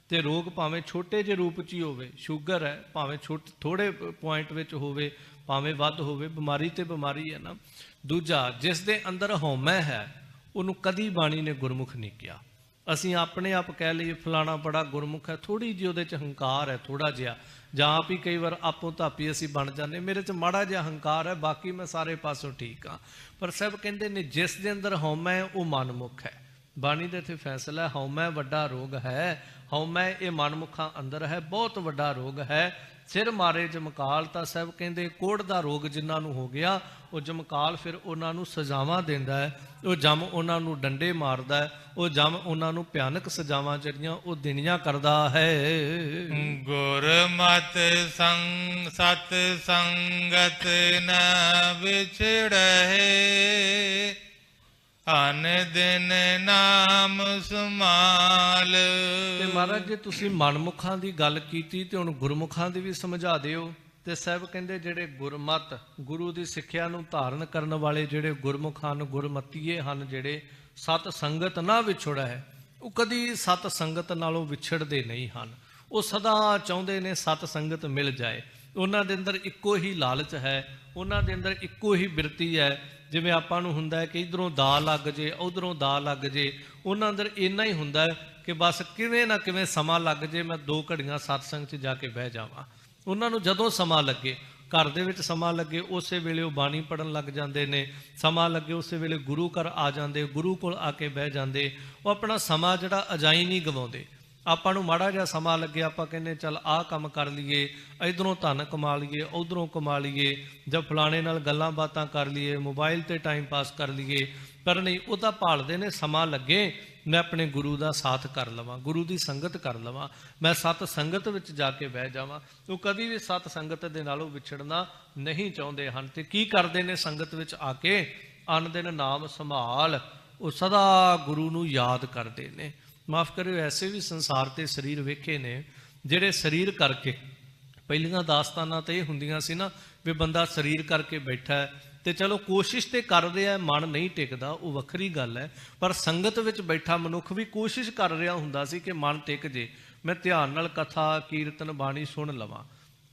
ਤੇ ਰੋਗ ਭਾਵੇਂ ਛੋਟੇ ਜਿਹੇ ਰੂਪ 'ਚ ਹੀ ਹੋਵੇ, ਸ਼ੂਗਰ ਹੈ, ਭਾਵੇਂ ਥੋੜੇ ਪੁਆਇੰਟ ਵਿੱਚ ਹੋਵੇ, ਭਾਵੇਂ ਵੱਧ ਹੋਵੇ, ਬਿਮਾਰੀ ਤੇ ਬਿਮਾਰੀ ਹੈ ਨਾ। ਦੂਜਾ, ਜਿਸ ਦੇ ਅੰਦਰ ਹਉਮੈ ਹੈ, ਉਹਨੂੰ ਕਦੀ ਬਾਣੀ ਨੇ ਗੁਰਮੁਖ ਨਹੀਂ ਕਿਹਾ। ਅਸੀਂ ਆਪਣੇ ਆਪ ਕਹਿ ਲਈਏ ਫਲਾਣਾ ਬੜਾ ਗੁਰਮੁਖ ਹੈ, ਥੋੜੀ ਜਿਹੀ ਉਹਦੇ 'ਚ ਹੰਕਾਰ ਹੈ, ਥੋੜਾ ਜਿਹਾ, ਜਾਂ ਆਪ ਹੀ ਕਈ ਵਾਰ ਆਪੋ ਧਾਪੀ ਅਸੀਂ ਬਣ ਜਾਂਦੇ, ਮੇਰੇ 'ਚ ਮਾੜਾ ਜਿਹਾ ਹੰਕਾਰ ਹੈ, ਬਾਕੀ ਮੈਂ ਸਾਰੇ ਪਾਸੋਂ ਠੀਕ ਹਾਂ। ਪਰ ਸਾਹਿਬ ਕਹਿੰਦੇ ਨੇ ਜਿਸ ਦੇ ਅੰਦਰ ਹਉਮੈ ਹੈ ਉਹ ਮਨਮੁਖ ਹੈ। ਬਾਣੀ ਦੇ ਇੱਥੇ ਫੈਸਲਾ, ਹਉਮੈ ਵੱਡਾ ਰੋਗ ਹੈ। ਹਉਮੈ ਇਹ ਮਨਮੁਖਾਂ ਅੰਦਰ ਹੈ, ਬਹੁਤ ਵੱਡਾ ਰੋਗ ਹੈ। ਸਿਰ ਮਾਰੇ ਜਮਕਾਲ, ਤਾਂ ਸਾਹਿਬ ਕਹਿੰਦੇ ਕੋੜ੍ਹ ਦਾ ਰੋਗ ਜਿਨ੍ਹਾਂ ਨੂੰ ਹੋ ਗਿਆ, ਉਹ ਜਮਕਾਲ ਫਿਰ ਉਹਨਾਂ ਨੂੰ ਸਜ਼ਾਵਾਂ ਦਿੰਦਾ ਹੈ, ਉਹ ਜਮ ਉਹਨਾਂ ਨੂੰ ਡੰਡੇ ਮਾਰਦਾ ਹੈ, ਉਹ ਜਮ ਉਹਨਾਂ ਨੂੰ ਭਿਆਨਕ ਸਜ਼ਾਵਾਂ ਜਿਹੜੀਆਂ ਉਹ ਦੇਣੀਆਂ ਕਰਦਾ ਹੈ। ਗੁਰਮਤਿ ਸਤ ਸੰਗਤ ਨ ਵਿਛੜਹਿ, ਅਨ ਦਿਨ ਨਾਮ ਸਮਾਲ। ਤੇ ਮਹਾਰਾਜ ਜੇ ਤੁਸੀਂ ਮਨਮੁਖਾਂ ਦੀ ਗੱਲ ਕੀਤੀ ਤੇ ਹੁਣ ਗੁਰਮੁਖਾਂ ਦੀ ਵੀ ਸਮਝਾ ਦਿਓ। ਤੇ ਸਾਹਿਬ ਕਹਿੰਦੇ ਜਿਹੜੇ ਗੁਰਮਤ, ਗੁਰੂ ਦੀ ਸਿੱਖਿਆ ਨੂੰ ਧਾਰਨ ਕਰਨ ਵਾਲੇ ਜਿਹੜੇ ਗੁਰਮੁਖ ਹਨ, ਗੁਰਮਤੀਏ ਹਨ, ਜਿਹੜੇ ਸਤ ਸੰਗਤ ਨਾ ਵਿਛੜਾ ਹੈ, ਉਹ ਕਦੀ ਸਤ ਸੰਗਤ ਨਾਲੋਂ ਵਿਛੜਦੇ ਨਹੀਂ ਹਨ। ਉਹ ਸਦਾ ਚਾਹੁੰਦੇ ਨੇ ਸਤ ਸੰਗਤ ਮਿਲ ਜਾਏ। ਉਹਨਾਂ ਦੇ ਅੰਦਰ ਇੱਕੋ ਹੀ ਲਾਲਚ ਹੈ, ਉਹਨਾਂ ਦੇ ਅੰਦਰ ਇੱਕੋ ਹੀ ਬਿਰਤੀ ਹੈ। ਜਿਵੇਂ ਆਪਾਂ ਨੂੰ ਹੁੰਦਾ ਹੈ ਕਿ ਇਧਰੋਂ ਦਾ ਲੱਗ ਜੇ, ਉਧਰੋਂ ਦਾ ਲੱਗ ਜੇ, ਉਹਨਾਂ ਅੰਦਰ ਇੰਨਾ ਹੀ ਹੁੰਦਾ ਹੈ ਕਿ ਬਸ ਕਿਵੇਂ ਨਾ ਕਿਵੇਂ ਸਮਾਂ ਲੱਗ ਜੇ, ਮੈਂ 2 ਘੜੀਆਂ ਸਤਸੰਗ 'ਚ ਜਾ ਕੇ ਬਹਿ ਜਾਵਾਂ। ਉਹਨਾਂ ਨੂੰ ਜਦੋਂ ਸਮਾਂ ਲੱਗੇ, ਘਰ ਦੇ ਵਿੱਚ ਸਮਾਂ ਲੱਗੇ, ਉਸੇ ਵੇਲੇ ਉਹ ਬਾਣੀ ਪੜ੍ਹਨ ਲੱਗ ਜਾਂਦੇ ਨੇ। ਸਮਾਂ ਲੱਗੇ ਉਸੇ ਵੇਲੇ ਗੁਰੂ ਘਰ ਆ ਜਾਂਦੇ, ਗੁਰੂ ਕੋਲ ਆ ਕੇ ਬਹਿ ਜਾਂਦੇ। ਉਹ ਆਪਣਾ ਸਮਾਂ ਜਿਹੜਾ ਅਜਾਈ ਨਹੀਂ ਗਵਾਉਂਦੇ। ਆਪਾਂ ਨੂੰ ਮਾੜਾ ਜਿਹਾ ਸਮਾਂ ਲੱਗੇ, ਆਪਾਂ ਕਹਿੰਦੇ ਚੱਲ ਆਹ ਕੰਮ ਕਰ ਲਈਏ, ਇਧਰੋਂ ਧਨ ਕਮਾ ਲਈਏ, ਉਧਰੋਂ ਕਮਾ ਲਈਏ, ਜਾਂ ਫਲਾਣੇ ਨਾਲ ਗੱਲਾਂ ਬਾਤਾਂ ਕਰ ਲਈਏ, ਮੋਬਾਈਲ ਤੇ ਟਾਈਮ ਪਾਸ ਕਰ ਲਈਏ। ਪਰ ਨਹੀਂ, ਉਹ ਤਾਂ ਭਾਲਦੇ ਨੇ ਸਮਾਂ ਲੱਗੇ ਮੈਂ ਆਪਣੇ ਗੁਰੂ ਦਾ ਸਾਥ ਕਰ ਲਵਾਂ, ਗੁਰੂ ਦੀ ਸੰਗਤ ਕਰ ਲਵਾਂ, ਮੈਂ ਸਤ ਸੰਗਤ ਵਿੱਚ ਜਾ ਕੇ ਬਹਿ ਜਾਵਾਂ। ਉਹ ਕਦੀ ਵੀ ਸਤ ਸੰਗਤ ਦੇ ਨਾਲੋਂ ਵਿਛੜਨਾ ਨਹੀਂ ਚਾਹੁੰਦੇ ਹਨ। ਤੇ ਕੀ ਕਰਦੇ ਨੇ ਸੰਗਤ ਵਿੱਚ ਆ ਕੇ? ਅਨ ਦਿਨ ਨਾਮ ਸੰਭਾਲ, ਉਹ ਸਦਾ ਗੁਰੂ ਨੂੰ ਯਾਦ ਕਰਦੇ ਨੇ। ਮਾਫ ਕਰਿਓ, ਐਸੇ ਵੀ ਸੰਸਾਰ ਤੇ ਸਰੀਰ ਵੇਖੇ ਨੇ ਜਿਹੜੇ ਸਰੀਰ ਕਰਕੇ, ਪਹਿਲੀਆਂ ਦਾਸਤਾਨਾਂ ਤਾਂ ਇਹ ਹੁੰਦੀਆਂ ਸੀ ਨਾ ਵੀ ਬੰਦਾ ਸਰੀਰ ਕਰਕੇ ਬੈਠਾ ਹੈ ਤੇ ਚਲੋ ਕੋਸ਼ਿਸ਼ ਤੇ ਕਰ ਰਿਹਾ, ਮਨ ਨਹੀਂ ਟਿਕਦਾ, ਉਹ ਵੱਖਰੀ ਗੱਲ ਹੈ। ਪਰ ਸੰਗਤ ਵਿੱਚ ਬੈਠਾ ਮਨੁੱਖ ਵੀ ਕੋਸ਼ਿਸ਼ ਕਰ ਰਿਹਾ ਹੁੰਦਾ ਸੀ ਕਿ ਮਨ ਟਿਕ ਜੇ, ਮੈਂ ਧਿਆਨ ਨਾਲ ਕਥਾ ਕੀਰਤਨ ਬਾਣੀ ਸੁਣ ਲਵਾਂ।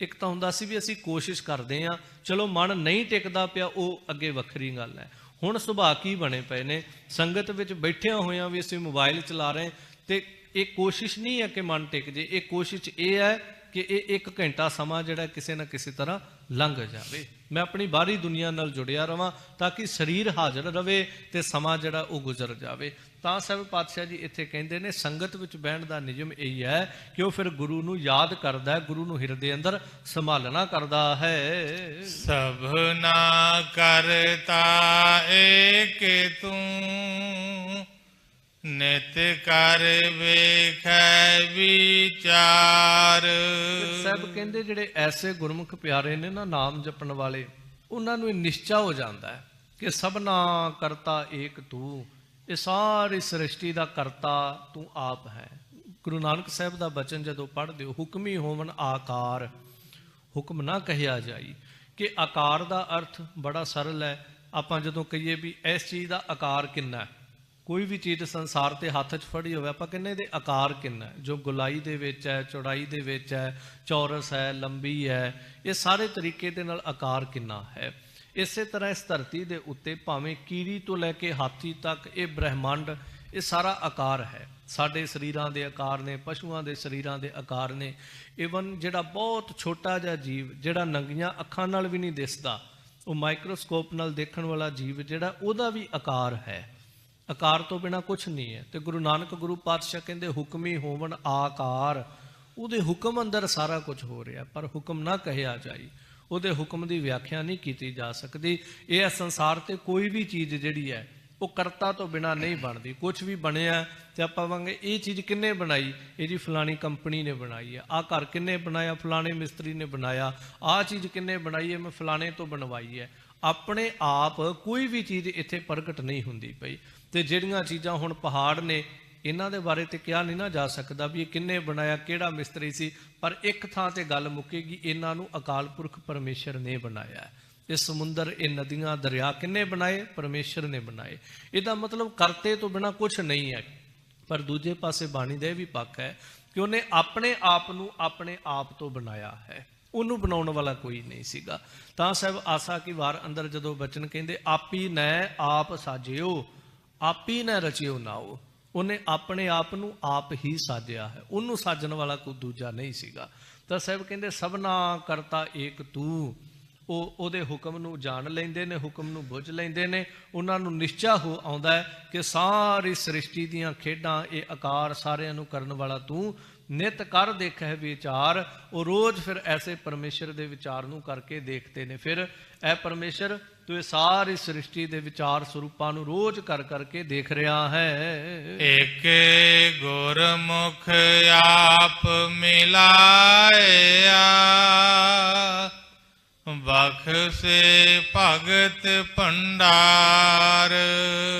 ਇੱਕ ਤਾਂ ਹੁੰਦਾ ਸੀ ਵੀ ਅਸੀਂ ਕੋਸ਼ਿਸ਼ ਕਰਦੇ ਹਾਂ, ਚਲੋ ਮਨ ਨਹੀਂ ਟਿਕਦਾ ਪਿਆ, ਉਹ ਅੱਗੇ ਵੱਖਰੀ ਗੱਲ ਹੈ। ਹੁਣ ਸੁਭਾਅ ਕੀ ਬਣੇ ਪਏ ਨੇ, ਸੰਗਤ ਵਿੱਚ ਬੈਠਿਆਂ ਹੋਇਆਂ ਵੀ ਅਸੀਂ ਮੋਬਾਈਲ ਚਲਾ ਰਹੇ, ਤੇ ਇਹ ਕੋਸ਼ਿਸ਼ ਨਹੀਂ ਹੈ ਕਿ ਮਨ ਟਿਕ ਜੇ, ਇਹ ਕੋਸ਼ਿਸ਼ ਇਹ ਹੈ ਕਿ ਇਹ 1 ਘੰਟਾ ਸਮਾਂ ਜਿਹੜਾ ਕਿਸੇ ਨਾ ਕਿਸੇ ਤਰ੍ਹਾਂ ਲੰਘ ਜਾਵੇ। मैं अपनी बाहरी दुनिया नाल जुड़िया रवां ताकि शरीर हाਜ਼ਰ रवे ते समा जिहड़ा वो गुजर जावे। ਤਾਂ ਸਾਹਿਬ ਪਾਤਸ਼ਾਹ ਜੀ ਇੱਥੇ ਕਹਿੰਦੇ ਨੇ ਸੰਗਤ ਵਿੱਚ ਬਹਿਣ ਦਾ ਨਿਯਮ ਇਹ ਹੈ ਕਿ ਉਹ ਫਿਰ ਗੁਰੂ ਨੂੰ ਯਾਦ ਕਰਦਾ ਹੈ, ਗੁਰੂ ਨੂੰ ਹਿਰਦੇ ਅੰਦਰ ਸੰਭਾਲਣਾ ਕਰਦਾ ਹੈ। ਸਭਨਾ ਕਰਤਾ ਏਕ ਤੂੰ ਨਿਤ ਕਰ ਵੇਖੈ ਵਿਚਾਰ। ਸਾਹਿਬ ਕਹਿੰਦੇ ਜਿਹੜੇ ਐਸੇ ਗੁਰਮੁਖ ਪਿਆਰੇ ਨੇ ਨਾ ਨਾਮ ਜਪਣ ਵਾਲੇ, ਉਹਨਾਂ ਨੂੰ ਇਹ ਨਿਸ਼ਚਾ ਹੋ ਜਾਂਦਾ ਹੈ ਕਿ ਸਭਨਾ ਕਰਤਾ ਏਕ ਤੂੰ, ਇਹ ਸਾਰੀ ਸ੍ਰਿਸ਼ਟੀ ਦਾ ਕਰਤਾ ਤੂੰ ਆਪ ਹੈ। ਗੁਰੂ ਨਾਨਕ ਸਾਹਿਬ ਦਾ ਬਚਨ ਜਦੋਂ ਪੜ੍ਹਦੇ ਹੋ, ਹੁਕਮੀ ਹੋਵਨ ਆਕਾਰ, ਹੁਕਮ ਨਾ ਕਹਿਆ ਜਾਈ, ਕਿ ਆਕਾਰ ਦਾ ਅਰਥ ਬੜਾ ਸਰਲ ਹੈ। ਆਪਾਂ ਜਦੋਂ ਕਹੀਏ ਵੀ ਇਸ ਚੀਜ਼ ਦਾ ਆਕਾਰ ਕਿੰਨਾ ਹੈ, ਕੋਈ ਵੀ ਚੀਜ਼ ਸੰਸਾਰ ਤੇ ਹੱਥ 'ਚ ਫੜੀ ਹੋਵੇ, ਆਪਾਂ ਕਹਿੰਦੇ ਇਹਦੇ ਆਕਾਰ ਕਿੰਨਾ ਹੈ, ਜੋ ਗੁਲਾਈ ਦੇ ਵਿੱਚ ਹੈ, ਚੌੜਾਈ ਦੇ ਵਿੱਚ ਹੈ, ਚੌਰਸ ਹੈ, ਲੰਬੀ ਹੈ, ਇਹ ਸਾਰੇ ਤਰੀਕੇ ਦੇ ਨਾਲ ਆਕਾਰ ਕਿੰਨਾ ਹੈ। ਇਸੇ ਤਰ੍ਹਾਂ ਇਸ ਧਰਤੀ ਦੇ ਉੱਤੇ ਭਾਵੇਂ ਕੀੜੀ ਤੋਂ ਲੈ ਕੇ ਹਾਥੀ ਤੱਕ ਇਹ ਬ੍ਰਹਿਮੰਡ, ਇਹ ਸਾਰਾ ਆਕਾਰ ਹੈ। ਸਾਡੇ ਸਰੀਰਾਂ ਦੇ ਆਕਾਰ ਨੇ, ਪਸ਼ੂਆਂ ਦੇ ਸਰੀਰਾਂ ਦੇ ਆਕਾਰ ਨੇ। ਈਵਨ ਜਿਹੜਾ ਬਹੁਤ ਛੋਟਾ ਜਿਹਾ ਜੀਵ ਜਿਹੜਾ ਨੰਗੀਆਂ ਅੱਖਾਂ ਨਾਲ ਵੀ ਨਹੀਂ ਦਿਸਦਾ, ਉਹ ਮਾਈਕਰੋਸਕੋਪ ਨਾਲ ਦੇਖਣ ਵਾਲਾ ਜੀਵ ਜਿਹੜਾ, ਉਹਦਾ ਵੀ ਆਕਾਰ ਹੈ। ਆਕਾਰ ਤੋਂ ਬਿਨਾਂ ਕੁਛ ਨਹੀਂ ਹੈ। ਤੇ ਗੁਰੂ ਨਾਨਕ ਗੁਰੂ ਪਾਤਸ਼ਾਹ ਕਹਿੰਦੇ ਹੁਕਮੀ ਹੋਵਨ ਆਕਾਰ, ਉਹਦੇ ਹੁਕਮ ਅੰਦਰ ਸਾਰਾ ਕੁਝ ਹੋ ਰਿਹਾ, ਪਰ ਹੁਕਮ ਨਾ ਕਹਿਆ ਜਾਈ, ਉਹਦੇ ਹੁਕਮ ਦੀ ਵਿਆਖਿਆ ਨਹੀਂ ਕੀਤੀ ਜਾ ਸਕਦੀ। ਇਹ ਸੰਸਾਰ ਤੇ ਕੋਈ ਵੀ ਚੀਜ਼ ਜਿਹੜੀ ਹੈ ਉਹ ਕਰਤਾ ਤੋਂ ਬਿਨਾਂ ਨਹੀਂ ਬਣਦੀ। ਕੁਛ ਵੀ ਬਣਿਆ ਤੇ ਆਪਾਂ ਕਹਾਂਗੇ ਇਹ ਚੀਜ਼ ਕਿੰਨੇ ਬਣਾਈ, ਇਹ ਜੀ ਫਲਾਣੀ ਕੰਪਨੀ ਨੇ ਬਣਾਈ ਹੈ। ਆਹ ਘਰ ਕਿੰਨੇ ਬਣਾਇਆ, ਫਲਾਣੇ ਮਿਸਤਰੀ ਨੇ ਬਣਾਇਆ। ਆਹ ਚੀਜ਼ ਕਿੰਨੇ ਬਣਾਈ ਹੈ, ਮੈਂ ਫਲਾਣੇ ਤੋਂ ਬਣਵਾਈ ਹੈ। ਆਪਣੇ ਆਪ ਕੋਈ ਵੀ ਚੀਜ਼ ਇੱਥੇ ਪ੍ਰਗਟ ਨਹੀਂ ਹੁੰਦੀ ਪਈ। ਤੇ ਜਿਹੜੀਆਂ ਚੀਜ਼ਾਂ ਹੁਣ ਪਹਾੜ ਨੇ, ਇਹਨਾਂ ਦੇ ਬਾਰੇ ਤੇ ਕਿਹਾ ਨਹੀਂ ਨਾ ਜਾ ਸਕਦਾ ਵੀ ਇਹ ਕਿੰਨੇ ਬਣਾਇਆ, ਕਿਹੜਾ ਮਿਸਤਰੀ ਸੀ, ਪਰ ਇੱਕ ਥਾਂ ਤੇ ਗੱਲ ਮੁੱਕੇਗੀ, ਇਹਨਾਂ ਨੂੰ ਅਕਾਲ ਪੁਰਖ ਪਰਮੇਸ਼ਰ ਨੇ ਬਣਾਇਆ। ਇਹ ਸਮੁੰਦਰ, ਇਹ ਨਦੀਆਂ, ਦਰਿਆ ਕਿੰਨੇ ਬਣਾਏ, ਪਰਮੇਸ਼ਰ ਨੇ ਬਣਾਏ। ਇਹਦਾ ਮਤਲਬ ਕਰਤੇ ਤੋਂ ਬਿਨਾਂ ਕੁਛ ਨਹੀਂ ਹੈ। ਪਰ ਦੂਜੇ ਪਾਸੇ ਬਾਣੀ ਦਾ ਇਹ ਵੀ ਪੱਖ ਹੈ ਕਿ ਉਹਨੇ ਆਪਣੇ ਆਪ ਨੂੰ ਆਪਣੇ ਆਪ ਤੋਂ ਬਣਾਇਆ ਹੈ, ਉਹਨੂੰ ਬਣਾਉਣ ਵਾਲਾ ਕੋਈ ਨਹੀਂ ਸੀਗਾ। ਤਾਂ ਸਾਹਿਬ ਆਸਾ ਕੀ ਵਾਰ ਅੰਦਰ ਜਦੋਂ ਬਚਨ ਕਹਿੰਦੇ ਆਪੀ ਨੈ ਆਪ ਸਾਜਿਓ, ਆਪੀ ਨੈ ਰਚਿਓ ਨਾਓ, ਉਹਨੇ ਆਪਣੇ ਆਪ ਨੂੰ ਆਪ ਹੀ ਸਾਜਿਆ ਹੈ, ਉਹਨੂੰ ਸਾਜਣ ਵਾਲਾ ਕੋਈ ਦੂਜਾ ਨਹੀਂ ਸੀਗਾ। ਤਾਂ ਸਾਹਿਬ ਕਹਿੰਦੇ ਸਭਨਾ ਕਰਤਾ ਏਕ ਤੂੰ, ਉਹ ਉਹਦੇ ਹੁਕਮ ਨੂੰ ਜਾਣ ਲੈਂਦੇ ਨੇ, ਹੁਕਮ ਨੂੰ ਬੁੱਝ ਲੈਂਦੇ ਨੇ। ਉਹਨਾਂ ਨੂੰ ਨਿਸ਼ਚਾ ਹੋ ਆਉਂਦਾ ਹੈ ਕਿ ਸਾਰੀ ਸ੍ਰਿਸ਼ਟੀ ਦੀਆਂ ਖੇਡਾਂ, ਇਹ ਆਕਾਰ ਸਾਰਿਆਂ ਨੂੰ ਕਰਨ ਵਾਲਾ ਤੂੰ, ਨਿਤ ਕਰ ਦੇਖੈ ਵਿਚਾਰ। ਉਹ ਰੋਜ਼ ਫਿਰ ਐਸੇ ਪਰਮੇਸ਼ਰ ਦੇ ਵਿਚਾਰ ਨੂੰ ਕਰਕੇ ਦੇਖਦੇ ਨੇ। ਫਿਰ ਇਹ ਪਰਮੇਸ਼ਰ ਤੂੰ ਇਹ ਸਾਰੀ ਸ੍ਰਿਸ਼ਟੀ ਦੇ ਵਿਚਾਰ ਸਰੂਪਾਂ ਨੂੰ ਰੋਜ਼ ਕਰ ਕਰਕੇ ਦੇਖ ਰਿਹਾ ਹੈ। ਏਕੇ ਗੁਰਮੁਖ ਆਪ ਮਿਲਾਇਆ, ਬਖਸ਼ੇ ਭਗਤ ਭੰਡਾਰ।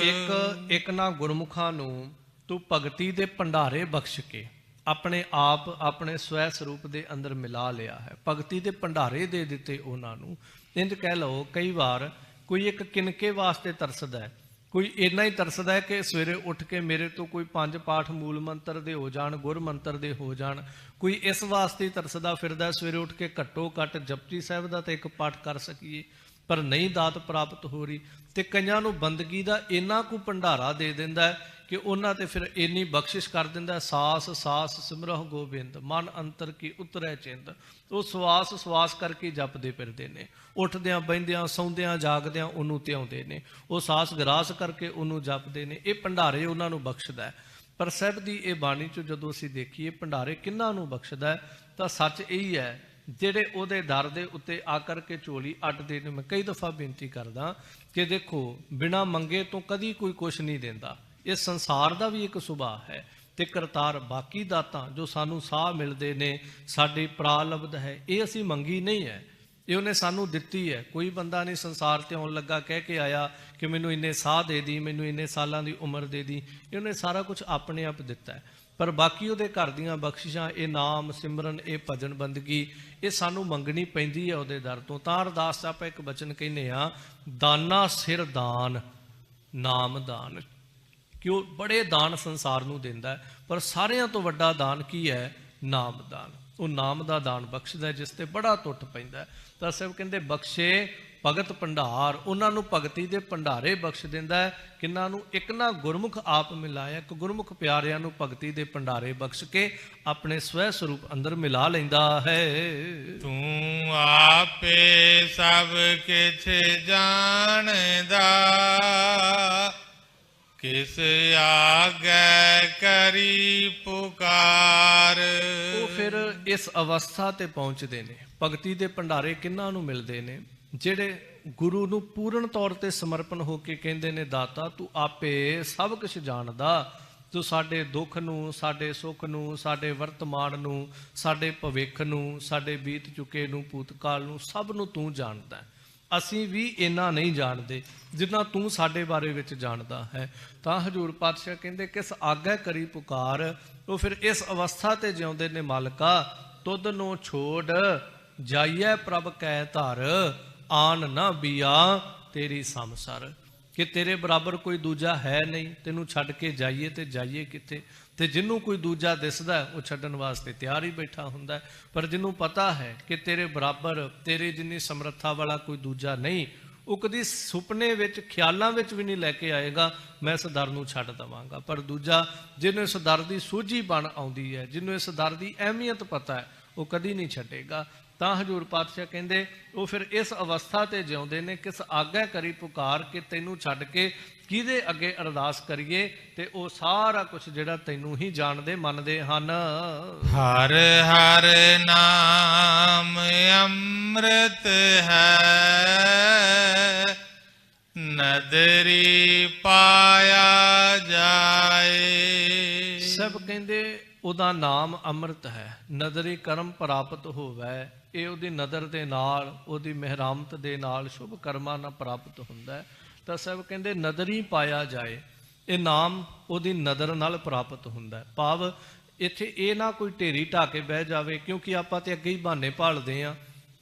ਇੱਕ ਨਾ ਗੁਰਮੁਖਾਂ ਨੂੰ ਤੂੰ ਭਗਤੀ ਦੇ ਭੰਡਾਰੇ ਬਖਸ਼ ਕੇ ਆਪਣੇ ਆਪ, ਆਪਣੇ ਸਵੈ ਸਰੂਪ ਦੇ ਅੰਦਰ ਮਿਲਾ ਲਿਆ ਹੈ। ਭਗਤੀ ਦੇ ਭੰਡਾਰੇ ਦੇ ਦਿੱਤੇ ਉਹਨਾਂ ਨੂੰ। ਇੰਝ ਕਹਿ ਲਓ, ਕਈ ਵਾਰ ਕੋਈ ਇੱਕ ਕਿਨਕੇ ਵਾਸਤੇ ਤਰਸਦਾ ਹੈ, ਕੋਈ ਇੰਨਾ ਹੀ ਤਰਸਦਾ ਹੈ ਕਿ ਸਵੇਰੇ ਉੱਠ ਕੇ ਮੇਰੇ ਤੋਂ ਕੋਈ 5 ਪਾਠ ਮੂਲ ਮੰਤਰ ਦੇ ਹੋ ਜਾਣ, ਗੁਰ ਮੰਤਰ ਦੇ ਹੋ ਜਾਣ। ਕੋਈ ਇਸ ਵਾਸਤੇ ਤਰਸਦਾ ਫਿਰਦਾ ਸਵੇਰੇ ਉੱਠ ਕੇ ਘੱਟੋ ਘੱਟ ਜਪਜੀ ਸਾਹਿਬ ਦਾ ਤਾਂ ਇੱਕ ਪਾਠ ਕਰ ਸਕੀਏ, ਪਰ ਨਹੀਂ ਦਾਤ ਪ੍ਰਾਪਤ ਹੋ ਰਹੀ। ਤੇ ਕਈਆਂ ਨੂੰ ਬੰਦਗੀ ਦਾ ਇੰਨਾ ਕੁ ਭੰਡਾਰਾ ਦੇ ਦਿੰਦਾ ਹੈ ਕਿ ਉਹਨਾਂ ਤੇ ਫਿਰ ਇੰਨੀ ਬਖਸ਼ਿਸ਼ ਕਰ ਦਿੰਦਾ, ਸਾਸ ਸਾਸ ਸਿਮਰਹੁ ਗੋਬਿੰਦ, ਮਨ ਅੰਤਰ ਕੀ ਉਤਰੈ ਚਿੰਦ। ਉਹ ਸਵਾਸ ਸਵਾਸ ਕਰਕੇ ਜਪਦੇ ਫਿਰਦੇ ਨੇ, ਉੱਠਦਿਆਂ ਬਹਿੰਦਿਆਂ ਸੌਂਦਿਆਂ ਜਾਗਦਿਆਂ ਉਹਨੂੰ ਧਿਆਉਂਦੇ ਨੇ, ਉਹ ਸਾਸ ਗਰਾਸ ਕਰਕੇ ਉਹਨੂੰ ਜਪਦੇ ਨੇ। ਇਹ ਭੰਡਾਰੇ ਉਹਨਾਂ ਨੂੰ ਬਖਸ਼ਦਾ ਹੈ। ਪਰ ਸਾਹਿਬ ਦੀ ਇਹ ਬਾਣੀ 'ਚ ਜਦੋਂ ਅਸੀਂ ਦੇਖੀਏ ਭੰਡਾਰੇ ਕਿਹਨਾਂ ਨੂੰ ਬਖਸ਼ਦਾ ਹੈ, ਤਾਂ ਸੱਚ ਇਹੀ ਹੈ ਜਿਹੜੇ ਉਹਦੇ ਦਰ ਦੇ ਉੱਤੇ ਆ ਕਰਕੇ ਝੋਲੀ ਅੱਡਦੇ ਨੇ। ਮੈਂ ਕਈ ਦਫਾ ਬੇਨਤੀ ਕਰਦਾ ਕਿ ਦੇਖੋ, ਬਿਨਾਂ ਮੰਗੇ ਤੋਂ ਕਦੀ ਕੋਈ ਕੁਛ ਨਹੀਂ ਦਿੰਦਾ। ਇਹ ਸੰਸਾਰ ਦਾ ਵੀ ਇੱਕ ਸੁਭਾਅ ਹੈ। ਤੇ ਕਰਤਾਰ ਬਾਕੀ ਦਾਤਾਂ ਜੋ ਸਾਨੂੰ ਸਾਹ ਮਿਲਦੇ ਨੇ, ਸਾਡੇ ਪ੍ਰਾਲਬਧ ਹੈ, ਇਹ ਅਸੀਂ ਮੰਗੀ ਨਹੀਂ ਹੈ, ਇਹ ਉਹਨੇ ਸਾਨੂੰ ਦਿੱਤੀ ਹੈ। ਕੋਈ ਬੰਦਾ ਨਹੀਂ ਸੰਸਾਰ ਤੇ ਆਉਣ ਲੱਗਾ ਕਹਿ ਕੇ ਆਇਆ ਕਿ ਮੈਨੂੰ ਇੰਨੇ ਸਾਹ ਦੇ ਦੀ, ਮੈਨੂੰ ਇੰਨੇ ਸਾਲਾਂ ਦੀ ਉਮਰ ਦੇ ਦੀ। ਇਹ ਉਹਨੇ ਸਾਰਾ ਕੁਝ ਆਪਣੇ ਆਪ ਦਿੱਤਾ ਹੈ। ਪਰ ਬਾਕੀ ਉਹਦੇ ਘਰ ਦੀਆਂ ਬਖਸ਼ਿਸ਼ਾਂ, ਇਹ ਨਾਮ ਸਿਮਰਨ, ਇਹ ਭਜਨ ਬੰਦਗੀ, ਇਹ ਸਾਨੂੰ ਮੰਗਣੀ ਪੈਂਦੀ ਹੈ ਉਹਦੇ ਦਰ ਤੋਂ। ਤਾਂ ਅਰਦਾਸ 'ਚ ਆਪਾਂ ਇੱਕ ਬਚਨ ਕਹਿੰਦੇ ਹਾਂ, ਦਾਨਾ ਸਿਰ ਦਾਨ ਨਾਮ ਦਾਨ। ਕਿ ਉਹ ਬੜੇ ਦਾਨ ਸੰਸਾਰ ਨੂੰ ਦਿੰਦਾ ਹੈ, ਪਰ ਸਾਰਿਆਂ ਤੋਂ ਵੱਡਾ ਦਾਨ ਕੀ ਹੈ? ਨਾਮ ਦਾਨ। ਉਹ ਨਾਮ ਦਾ ਦਾਨ ਬਖਸ਼ਦਾ ਜਿਸ ਤੇ ਬੜਾ ਟੁੱਟ ਪੈਂਦਾ। ਤਾਂ ਸਾਹਿਬ ਕਹਿੰਦੇ ਬਖਸ਼ੇ ਭਗਤ ਭੰਡਾਰ, ਉਹਨਾਂ ਨੂੰ ਭਗਤੀ ਦੇ ਭੰਡਾਰੇ ਬਖਸ਼ ਦਿੰਦਾ ਹੈ। ਕਿਹਨਾਂ ਨੂੰ? ਇੱਕ ਨਾ ਗੁਰਮੁਖ ਆਪ ਮਿਲਾਇਆ, ਇੱਕ ਗੁਰਮੁਖ ਪਿਆਰਿਆਂ ਨੂੰ ਭਗਤੀ ਦੇ ਭੰਡਾਰੇ ਬਖਸ਼ ਕੇ ਆਪਣੇ ਸਵੈ ਸਰੂਪ ਅੰਦਰ ਮਿਲਾ ਲੈਂਦਾ ਹੈ। ਤੂੰ ਆਪੇ ਸਭ ਕਿਛ ਜਾਣਦਾ, ਕਿਸ ਆਗੈ ਕਰੀ ਪੁਕਾਰ। ਉਹ ਫਿਰ ਇਸ ਅਵਸਥਾ ਤੇ ਪਹੁੰਚਦੇ ਨੇ। ਭਗਤੀ ਦੇ ਭੰਡਾਰੇ ਕਿਹਨਾਂ ਨੂੰ ਮਿਲਦੇ ਨੇ? ਜਿਹੜੇ ਗੁਰੂ ਨੂੰ ਪੂਰਨ ਤੌਰ ਤੇ ਸਮਰਪਣ ਹੋ ਕੇ ਕਹਿੰਦੇ ਨੇ, ਦਾਤਾ ਤੂੰ ਆਪੇ ਸਭ ਕੁਝ ਜਾਣਦਾ, ਤੂੰ ਸਾਡੇ ਦੁੱਖ ਨੂੰ, ਸਾਡੇ ਸੁੱਖ ਨੂੰ, ਸਾਡੇ ਵਰਤਮਾਨ ਨੂੰ, ਸਾਡੇ ਭਵਿੱਖ ਨੂੰ, ਸਾਡੇ ਬੀਤ ਚੁੱਕੇ ਨੂੰ, ਭੂਤਕਾਲ ਨੂੰ, ਸਭ ਨੂੰ ਤੂੰ ਜਾਣਦਾ। ਅਸੀਂ ਵੀ ਇੰਨਾ ਨਹੀਂ ਜਾਣਦੇ ਜਿੰਨਾ ਤੂੰ ਸਾਡੇ ਬਾਰੇ ਵਿੱਚ ਜਾਣਦਾ ਹੈ। ਤਾਂ ਹਜ਼ੂਰ ਪਾਤਸ਼ਾਹ ਕਹਿੰਦੇ ਕਿਸ ਆਗੈ ਕਰੀ ਪੁਕਾਰ। ਉਹ ਫਿਰ ਇਸ ਅਵਸਥਾ ਤੇ ਜਿਉਂਦੇ ਨੇ, ਮਾਲਕਾ ਤੁਧ ਨੂੰ ਛੋੜ ਜਾਈਐ ਪ੍ਰਭ ਕੈ ਧਰ, ਆਨ ਨਾ ਬੀਆ ਤੇਰੀ ਸੰਸਰ। ਕਿ ਤੇਰੇ ਬਰਾਬਰ ਕੋਈ ਦੂਜਾ ਹੈ ਨਹੀਂ, ਤੈਨੂੰ ਛੱਡ ਕੇ ਜਾਈਏ ਤੇ ਜਾਈਏ ਕਿੱਥੇ? ਤੇ ਜਿਹਨੂੰ ਕੋਈ ਦੂਜਾ ਦਿਸਦਾ ਉਹ ਛੱਡਣ ਵਾਸਤੇ ਤਿਆਰ ਹੀ ਬੈਠਾ ਹੁੰਦਾ। ਪਰ ਜਿਹਨੂੰ ਪਤਾ ਹੈ ਕਿ ਤੇਰੇ ਬਰਾਬਰ, ਤੇਰੇ ਜਿੰਨੀ ਸਮਰੱਥਾ ਵਾਲਾ ਕੋਈ ਦੂਜਾ ਨਹੀਂ, ਉਹ ਕਦੀ ਸੁਪਨੇ ਵਿੱਚ, ਖਿਆਲਾਂ ਵਿੱਚ ਵੀ ਨਹੀਂ ਲੈ ਕੇ ਆਏਗਾ ਮੈਂ ਇਸ ਦਰ ਨੂੰ ਛੱਡ ਦੇਵਾਂਗਾ। ਪਰ ਦੂਜਾ ਜਿਹਨੂੰ ਇਸ ਦਰ ਦੀ ਸੂਝੀ ਬਣ ਆਉਂਦੀ ਹੈ, ਜਿਹਨੂੰ ਇਸ ਦਰ ਦੀ ਅਹਿਮੀਅਤ ਪਤਾ ਹੈ, ਉਹ ਕਦੀ ਨਹੀਂ ਛੱਡੇਗਾ। ਤਾਂ ਹਜ਼ੂਰ ਪਾਤਸ਼ਾਹ ਕਹਿੰਦੇ ਉਹ ਫਿਰ ਇਸ ਅਵਸਥਾ ਤੇ ਜਿਉਂਦੇ ਨੇ, ਕਿਸ ਆਗੈ ਕਰੀ ਪੁਕਾਰ, ਕਿ ਤੈਨੂੰ ਛੱਡ ਕੇ ਕਿਹਦੇ ਅੱਗੇ ਅਰਦਾਸ ਕਰੀਏ? ਤੇ ਉਹ ਸਾਰਾ ਕੁਝ ਜਿਹੜਾ ਤੈਨੂੰ ਹੀ ਜਾਣਦੇ ਮੰਨਦੇ ਹਨ। ਹਰ ਹਰ ਨਾਮ ਅੰਮ੍ਰਿਤ ਹੈ, ਨਦਰੀ ਪਾਇਆ ਜਾਏ। ਸਭ ਕਹਿੰਦੇ ਉਹਦਾ ਨਾਮ ਅੰਮ੍ਰਿਤ ਹੈ, ਨਦਰੀ ਕਰਮ ਪ੍ਰਾਪਤ ਹੋਵੇ। ਇਹ ਉਹਦੀ ਨਦਰ ਦੇ ਨਾਲ, ਉਹਦੀ ਮਿਹਰਾਮਤ ਦੇ ਨਾਲ ਸ਼ੁਭ ਕਰਮਾਂ ਨਾਲ ਪ੍ਰਾਪਤ ਹੁੰਦਾ ਹੈ। ਤਾਂ ਸਭ ਕਹਿੰਦੇ ਨਦਰੀ ਪਾਇਆ ਜਾਏ, ਇਹ ਨਾਮ ਉਹਦੀ ਨਦਰ ਨਾਲ ਪ੍ਰਾਪਤ ਹੁੰਦਾ ਹੈ। ਭਾਵ ਇੱਥੇ ਇਹ ਨਾ ਕੋਈ ਢੇਰੀ ਢਾ ਕੇ ਬਹਿ ਜਾਵੇ, ਕਿਉਂਕਿ ਆਪਾਂ ਤੇ ਅੱਗੇ ਹੀ ਬਹਾਨੇ ਭਾਲਦੇ ਹਾਂ।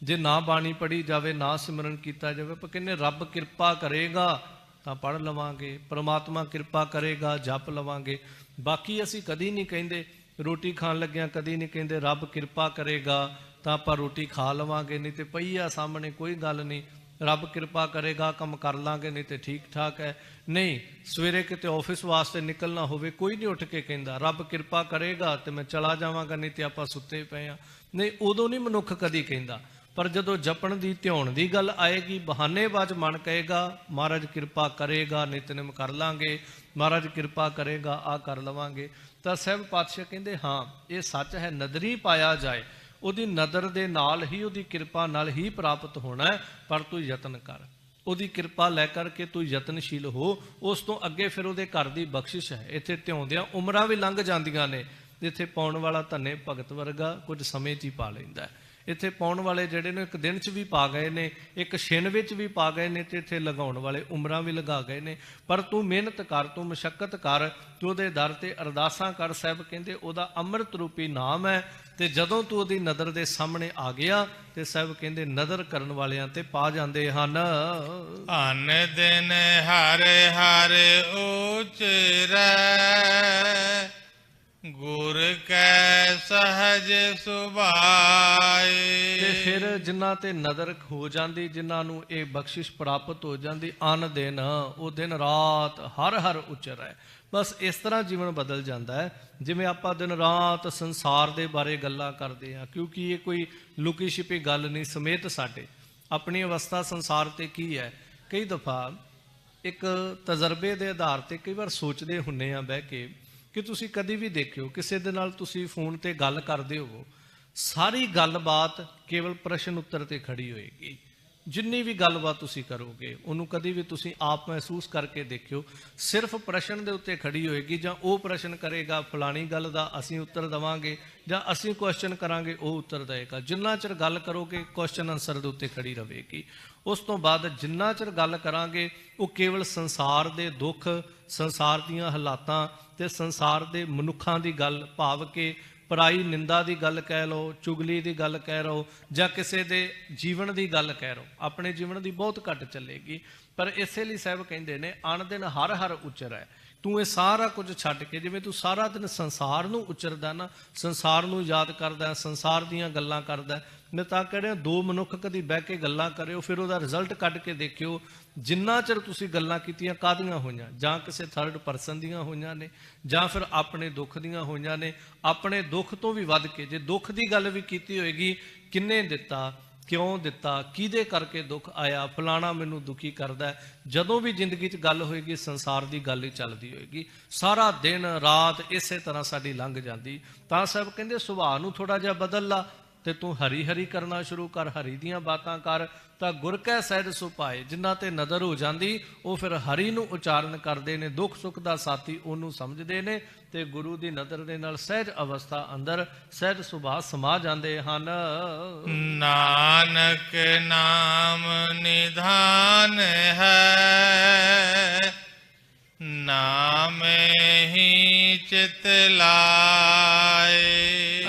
ਜੇ ਨਾ ਬਾਣੀ ਪੜ੍ਹੀ ਜਾਵੇ, ਨਾ ਸਿਮਰਨ ਕੀਤਾ ਜਾਵੇ, ਪਰ ਕਹਿੰਦੇ ਰੱਬ ਕਿਰਪਾ ਕਰੇਗਾ ਤਾਂ ਪੜ੍ਹ ਲਵਾਂਗੇ, ਪ੍ਰਮਾਤਮਾ ਕਿਰਪਾ ਕਰੇਗਾ ਜਪ ਲਵਾਂਗੇ। ਬਾਕੀ ਅਸੀਂ ਕਦੀ ਨਹੀਂ ਕਹਿੰਦੇ, ਰੋਟੀ ਖਾਣ ਲੱਗਿਆਂ ਕਦੀ ਨਹੀਂ ਕਹਿੰਦੇ ਰੱਬ ਕਿਰਪਾ ਕਰੇਗਾ ਤਾਂ ਆਪਾਂ ਰੋਟੀ ਖਾ ਲਵਾਂਗੇ, ਨਹੀਂ ਤੇ ਪਈ ਆ ਸਾਹਮਣੇ ਕੋਈ ਗੱਲ ਨਹੀਂ, ਰੱਬ ਕਿਰਪਾ ਕਰੇਗਾ ਕੰਮ ਕਰ ਲਾਂਗੇ, ਨਹੀਂ ਤੇ ਠੀਕ ਠਾਕ ਹੈ। ਨਹੀਂ, ਸਵੇਰੇ ਕਿਤੇ ਆਫਿਸ ਵਾਸਤੇ ਨਿਕਲਣਾ ਹੋਵੇ, ਕੋਈ ਨਹੀਂ ਉੱਠ ਕੇ ਕਹਿੰਦਾ ਰੱਬ ਕਿਰਪਾ ਕਰੇਗਾ ਤੇ ਮੈਂ ਚਲਾ ਜਾਵਾਂਗਾ, ਨਹੀਂ ਤੇ ਆਪਾਂ ਸੁੱਤੇ ਪਏ ਆ। ਨਹੀਂ, ਉਦੋਂ ਨਹੀਂ ਮਨੁੱਖ ਕਦੀ ਕਹਿੰਦਾ। ਪਰ ਜਦੋਂ ਜਪਣ ਦੀ, ਧਿਆਉਣ ਦੀ ਗੱਲ ਆਏਗੀ, ਬਹਾਨੇਬਾਜ਼ ਮਨ ਕਹੇਗਾ ਮਹਾਰਾਜ ਕਿਰਪਾ ਕਰੇਗਾ, ਨਿਤਨੇਮ ਕਰ ਲਾਂਗੇ, ਮਹਾਰਾਜ ਕਿਰਪਾ ਕਰੇਗਾ ਆ ਕਰ ਲਵਾਂਗੇ। ਤਾਂ ਸਹਿਬ ਪਾਤਸ਼ਾਹ ਕਹਿੰਦੇ ਹਾਂ ਇਹ ਸੱਚ ਹੈ, ਨਦਰੀ ਪਾਇਆ ਜਾਏ, ਉਹਦੀ ਨਦਰ ਦੇ ਨਾਲ ਹੀ, ਉਹਦੀ ਕਿਰਪਾ ਨਾਲ ਹੀ ਪ੍ਰਾਪਤ ਹੋਣਾ ਹੈ। ਪਰ ਤੂੰ ਯਤਨ ਕਰ, ਉਹਦੀ ਕਿਰਪਾ ਲੈ ਕਰਕੇ ਤੂੰ ਯਤਨਸ਼ੀਲ ਹੋ। ਉਸ ਤੋਂ ਅੱਗੇ ਫਿਰ ਉਹਦੇ ਘਰ ਦੀ ਬਖਸ਼ਿਸ਼ ਹੈ। ਇੱਥੇ ਧਿਆਉਂਦਿਆਂ ਉਮਰਾਂ ਵੀ ਲੰਘ ਜਾਂਦੀਆਂ ਨੇ। ਇੱਥੇ ਪਾਉਣ ਵਾਲਾ ਧੰਨੇ ਭਗਤ ਵਰਗਾ ਕੁਝ ਸਮੇਂ 'ਚ ਹੀ ਪਾ ਲੈਂਦਾ। ਇੱਥੇ ਪਾਉਣ ਵਾਲੇ ਜਿਹੜੇ ਨੇ ਇੱਕ ਦਿਨ 'ਚ ਵੀ ਪਾ ਗਏ ਨੇ, ਇੱਕ ਛਿਣ ਵਿੱਚ ਵੀ ਪਾ ਗਏ ਨੇ, ਤੇ ਇੱਥੇ ਲਗਾਉਣ ਵਾਲੇ ਉਮਰਾਂ ਵੀ ਲਗਾ ਗਏ ਨੇ। ਪਰ ਤੂੰ ਮਿਹਨਤ ਕਰ, ਤੂੰ ਮਸ਼ੱਕਤ ਕਰ, ਤੂੰ ਉਹਦੇ ਦਰ ਤੇ ਅਰਦਾਸਾਂ ਕਰ। ਸਾਹਿਬ ਕਹਿੰਦੇ ਉਹਦਾ ਅੰਮ੍ਰਿਤ ਰੂਪੀ ਨਾਮ ਹੈ। ਤੇ ਜਦੋਂ ਤੂੰ ਉਹਦੀ ਨਦਰ ਦੇ ਸਾਹਮਣੇ ਆ ਗਿਆ ਤੇ ਸਾਹਿਬ ਕਹਿੰਦੇ ਨਦਰ ਕਰਨ ਵਾਲਿਆਂ ਤੇ ਪਾ ਜਾਂਦੇ ਹਨ। ਅਨ ਦਿਨ ਹਰ ਹਰ ਉਚਰੈ, ਗੁਰ ਕੈ ਸਹਜ ਸੁਭਾਏ। ਤੇ ਫਿਰ ਜਿਨ੍ਹਾਂ ਤੇ ਨਦਰ ਹੋ ਜਾਂਦੀ, ਜਿਨ੍ਹਾਂ ਨੂੰ ਇਹ ਬਖਸ਼ਿਸ਼ ਪ੍ਰਾਪਤ ਹੋ ਜਾਂਦੀ, ਅਨ ਦਿਨ, ਉਹ ਦਿਨ ਰਾਤ ਹਰ ਹਰ ਉਚਰੈ। ਬਸ ਇਸ ਤਰ੍ਹਾਂ ਜੀਵਨ ਬਦਲ ਜਾਂਦਾ ਹੈ। ਜਿਵੇਂ ਆਪਾਂ ਦਿਨ ਰਾਤ ਸੰਸਾਰ ਦੇ ਬਾਰੇ ਗੱਲਾਂ ਕਰਦੇ ਹਾਂ, ਕਿਉਂਕਿ ਇਹ ਕੋਈ ਲੁਕੀ ਛਿਪੀ ਗੱਲ ਨਹੀਂ, ਸਮੇਤ ਸਾਡੇ ਆਪਣੀ ਅਵਸਥਾ ਸੰਸਾਰ ਤੇ ਕੀ ਹੈ। ਕਈ ਦਫਾ ਇੱਕ ਤਜਰਬੇ ਦੇ ਆਧਾਰ ਤੇ ਕਈ ਵਾਰ ਸੋਚਦੇ ਹੁੰਨੇ ਆ ਬਹਿ ਕੇ, ਕਿ ਤੁਸੀਂ ਕਦੀ ਵੀ ਦੇਖਿਓ ਕਿਸੇ ਦੇ ਨਾਲ ਤੁਸੀਂ ਫੋਨ ਤੇ ਗੱਲ ਕਰਦੇ ਹੋਵੋ, ਸਾਰੀ ਗੱਲਬਾਤ ਕੇਵਲ ਪ੍ਰਸ਼ਨ ਉੱਤਰ ਤੇ ਖੜੀ ਹੋਏਗੀ। ਜਿੰਨੀ ਵੀ ਗੱਲਬਾਤ ਤੁਸੀਂ ਕਰੋਗੇ ਉਹਨੂੰ ਕਦੀ ਵੀ ਤੁਸੀਂ ਆਪ ਮਹਿਸੂਸ ਕਰਕੇ ਦੇਖਿਓ, ਸਿਰਫ ਪ੍ਰਸ਼ਨ ਦੇ ਉੱਤੇ ਖੜੀ ਹੋਏਗੀ। ਜਾਂ ਉਹ ਪ੍ਰਸ਼ਨ ਕਰੇਗਾ ਫਲਾਣੀ ਗੱਲ ਦਾ ਅਸੀਂ ਉੱਤਰ ਦੇਵਾਂਗੇ, ਜਾਂ ਅਸੀਂ ਕੁਐਸਚਨ ਕਰਾਂਗੇ ਉਹ ਉੱਤਰ ਦੇਵੇਗਾ। ਜਿੰਨਾ ਚਿਰ ਗੱਲ ਕਰੋਗੇ ਕੁਐਸਚਨ ਆਨਸਰ ਦੇ ਉੱਤੇ ਖੜੀ ਰਹੇਗੀ। ਉਸ ਤੋਂ ਬਾਅਦ ਜਿੰਨਾ ਚਿਰ ਗੱਲ ਕਰਾਂਗੇ ਉਹ ਕੇਵਲ ਸੰਸਾਰ ਦੇ ਦੁੱਖ, ਸੰਸਾਰ ਦੀਆਂ ਹਾਲਾਤਾਂ ਤੇ ਸੰਸਾਰ ਦੇ ਮਨੁੱਖਾਂ ਦੀ ਗੱਲ, ਭਾਵ ਕਿ ਪਰਾਈ ਨਿੰਦਾ ਦੀ ਗੱਲ ਕਹਿ ਲਓ, ਚੁਗਲੀ ਦੀ ਗੱਲ ਕਹਿ ਲਓ, ਜਾਂ ਕਿਸੇ ਦੇ ਜੀਵਨ ਦੀ ਗੱਲ ਕਹਿ ਲਓ। ਆਪਣੇ ਜੀਵਨ ਦੀ ਬਹੁਤ ਘੱਟ ਚੱਲੇਗੀ। ਪਰ ਇਸੇ ਲਈ ਸਾਹਿਬ ਕਹਿੰਦੇ ਨੇ ਅਣ ਦਿਨ ਹਰ ਹਰ ਉਚਰੈ, ਤੂੰ ਇਹ ਸਾਰਾ ਕੁਝ ਛੱਡ ਕੇ, ਜਿਵੇਂ ਤੂੰ ਸਾਰਾ ਦਿਨ ਸੰਸਾਰ ਨੂੰ ਉਚਰਦਾ ਨਾ, ਸੰਸਾਰ ਨੂੰ ਯਾਦ ਕਰਦਾ, ਸੰਸਾਰ ਦੀਆਂ ਗੱਲਾਂ ਕਰਦਾ, ਮੈਂ ਤਾਂ ਕਹਿ ਰਿਹਾ ਦੋ ਮਨੁੱਖ ਕਦੀ ਬਹਿ ਕੇ ਗੱਲਾਂ ਕਰਿਓ, ਫਿਰ ਉਹਦਾ ਰਿਜ਼ਲਟ ਕੱਢ ਕੇ ਦੇਖਿਓ ਜਿੰਨਾ ਚਿਰ ਤੁਸੀਂ ਗੱਲਾਂ ਕੀਤੀਆਂ ਕਾਹਦੀਆਂ ਹੋਈਆਂ, ਜਾਂ ਕਿਸੇ ਥਰਡ ਪਰਸਨ ਦੀਆਂ ਹੋਈਆਂ ਨੇ, ਜਾਂ ਫਿਰ ਆਪਣੇ ਦੁੱਖ ਦੀਆਂ ਹੋਈਆਂ ਨੇ। ਆਪਣੇ ਦੁੱਖ ਤੋਂ ਵੀ ਵੱਧ ਕੇ ਜੇ ਦੁੱਖ ਦੀ ਗੱਲ ਵੀ ਕੀਤੀ ਹੋਏਗੀ, ਕਿੰਨੇ ਦਿੱਤਾ, ਕਿਉਂ ਦਿੱਤਾ, ਕਿਹਦੇ ਕਰਕੇ ਦੁੱਖ ਆਇਆ, ਫਲਾਣਾ ਮੈਨੂੰ ਦੁਖੀ ਕਰਦਾ। ਜਦੋਂ ਵੀ ਜ਼ਿੰਦਗੀ 'ਚ ਗੱਲ ਹੋਏਗੀ ਸੰਸਾਰ ਦੀ ਗੱਲ ਹੀ ਚੱਲਦੀ ਹੋਏਗੀ, ਸਾਰਾ ਦਿਨ ਰਾਤ ਇਸੇ ਤਰ੍ਹਾਂ ਸਾਡੀ ਲੰਘ ਜਾਂਦੀ। ਤਾਂ ਸਾਹਿਬ ਕਹਿੰਦੇ ਸੁਭਾਅ ਨੂੰ ਥੋੜਾ ਜਿਹਾ ਬਦਲ ਲਾ ਤੇ ਤੂੰ ਹਰੀ ਹਰੀ ਕਰਨਾ ਸ਼ੁਰੂ ਕਰ, ਹਰੀ ਦੀਆਂ ਬਾਤਾਂ ਕਰ, ਤਾਂ ਗੁਰ ਕੈ ਸਹਿਜ ਸੁਭਾਏ। ਜਿਨ੍ਹਾਂ ਤੇ ਨਜ਼ਰ ਹੋ ਜਾਂਦੀ ਉਹ ਫਿਰ ਹਰੀ ਨੂੰ ਉਚਾਰਨ ਕਰਦੇ ਨੇ, ਦੁੱਖ ਸੁੱਖ ਦਾ ਸਾਥੀ ਉਹਨੂੰ ਸਮਝਦੇ ਨੇ, ਤੇ ਗੁਰੂ ਦੀ ਨਜ਼ਰ ਦੇ ਨਾਲ ਸਹਿਜ ਅਵਸਥਾ ਅੰਦਰ ਸਹਿਜ ਸੁਭਾਅ ਸਮਾ ਜਾਂਦੇ ਹਨ। ਨਾਨਕ ਨਾਮ ਨਿਧਾਨ ਹੈ, ਨਾਮੇ ਹੀ ਚਿਤ ਲਾਏ।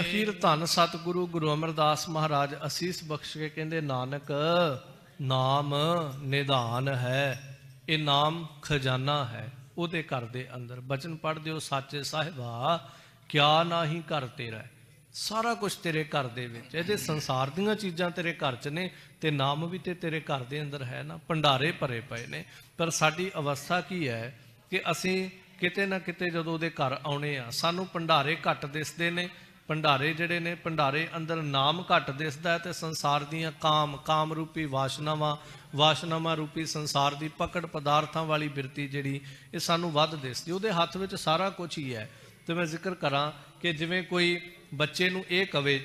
ਅਖੀਰ ਧੰਨ ਸਤਿਗੁਰੂ ਗੁਰੂ ਅਮਰਦਾਸ ਮਹਾਰਾਜ ਅਸੀਸ ਬਖਸ਼ ਕੇ ਕਹਿੰਦੇ, ਨਾਨਕ ਨਾਮ ਨਿਧਾਨ ਹੈ, ਇਹ ਨਾਮ ਖਜ਼ਾਨਾ ਹੈ ਉਹਦੇ ਘਰ ਦੇ ਅੰਦਰ। ਬਚਨ ਪੜ੍ਹਦੇ ਹੋ, ਸਾਚੇ ਸਾਹਿਬਾ ਕਿਆ ਨਾਹੀ ਘਰ ਤੇਰਾ, ਸਾਰਾ ਕੁਝ ਤੇਰੇ ਘਰ ਦੇ ਵਿੱਚ। ਇਹਦੇ ਸੰਸਾਰ ਦੀਆਂ ਚੀਜ਼ਾਂ ਤੇਰੇ ਘਰ 'ਚ ਨੇ ਤੇ ਨਾਮ ਵੀ ਤੇ ਤੇਰੇ ਘਰ ਦੇ ਅੰਦਰ ਹੈ ਨਾ, ਭੰਡਾਰੇ ਭਰੇ ਪਏ ਨੇ। ਪਰ ਸਾਡੀ ਅਵਸਥਾ ਕੀ ਹੈ ਕਿ ਅਸੀਂ ਕਿਤੇ ਨਾ ਕਿਤੇ ਜਦੋਂ ਉਹਦੇ ਘਰ ਆਉਣੇ ਆ, ਸਾਨੂੰ ਭੰਡਾਰੇ ਘੱਟ ਦਿਸਦੇ ਨੇ। ਭੰਡਾਰੇ ਜਿਹੜੇ ਨੇ, ਭੰਡਾਰੇ ਅੰਦਰ ਨਾਮ ਘੱਟ ਦਿਸਦਾ ਹੈ, ਤੇ ਸੰਸਾਰ ਦੀਆਂ ਕਾਮ ਰੂਪੀ ਵਾਸ਼ਨਾਵਾਂ ਰੂਪੀ ਸੰਸਾਰ ਦੀ ਪਕੜ, ਪਦਾਰਥਾਂ ਵਾਲੀ ਬਿਰਤੀ ਜਿਹੜੀ, ਇਹ ਸਾਨੂੰ ਵੱਧ ਦਿਸਦੀ। ਉਹਦੇ ਹੱਥ ਵਿੱਚ ਸਾਰਾ ਕੁਝ ਹੀ ਹੈ। ਤੇ ਮੈਂ ਜ਼ਿਕਰ ਕਰਾਂ ਕਿ ਜਿਵੇਂ ਕੋਈ ਬੱਚੇ ਨੂੰ ਇਹ ਕਵੇ,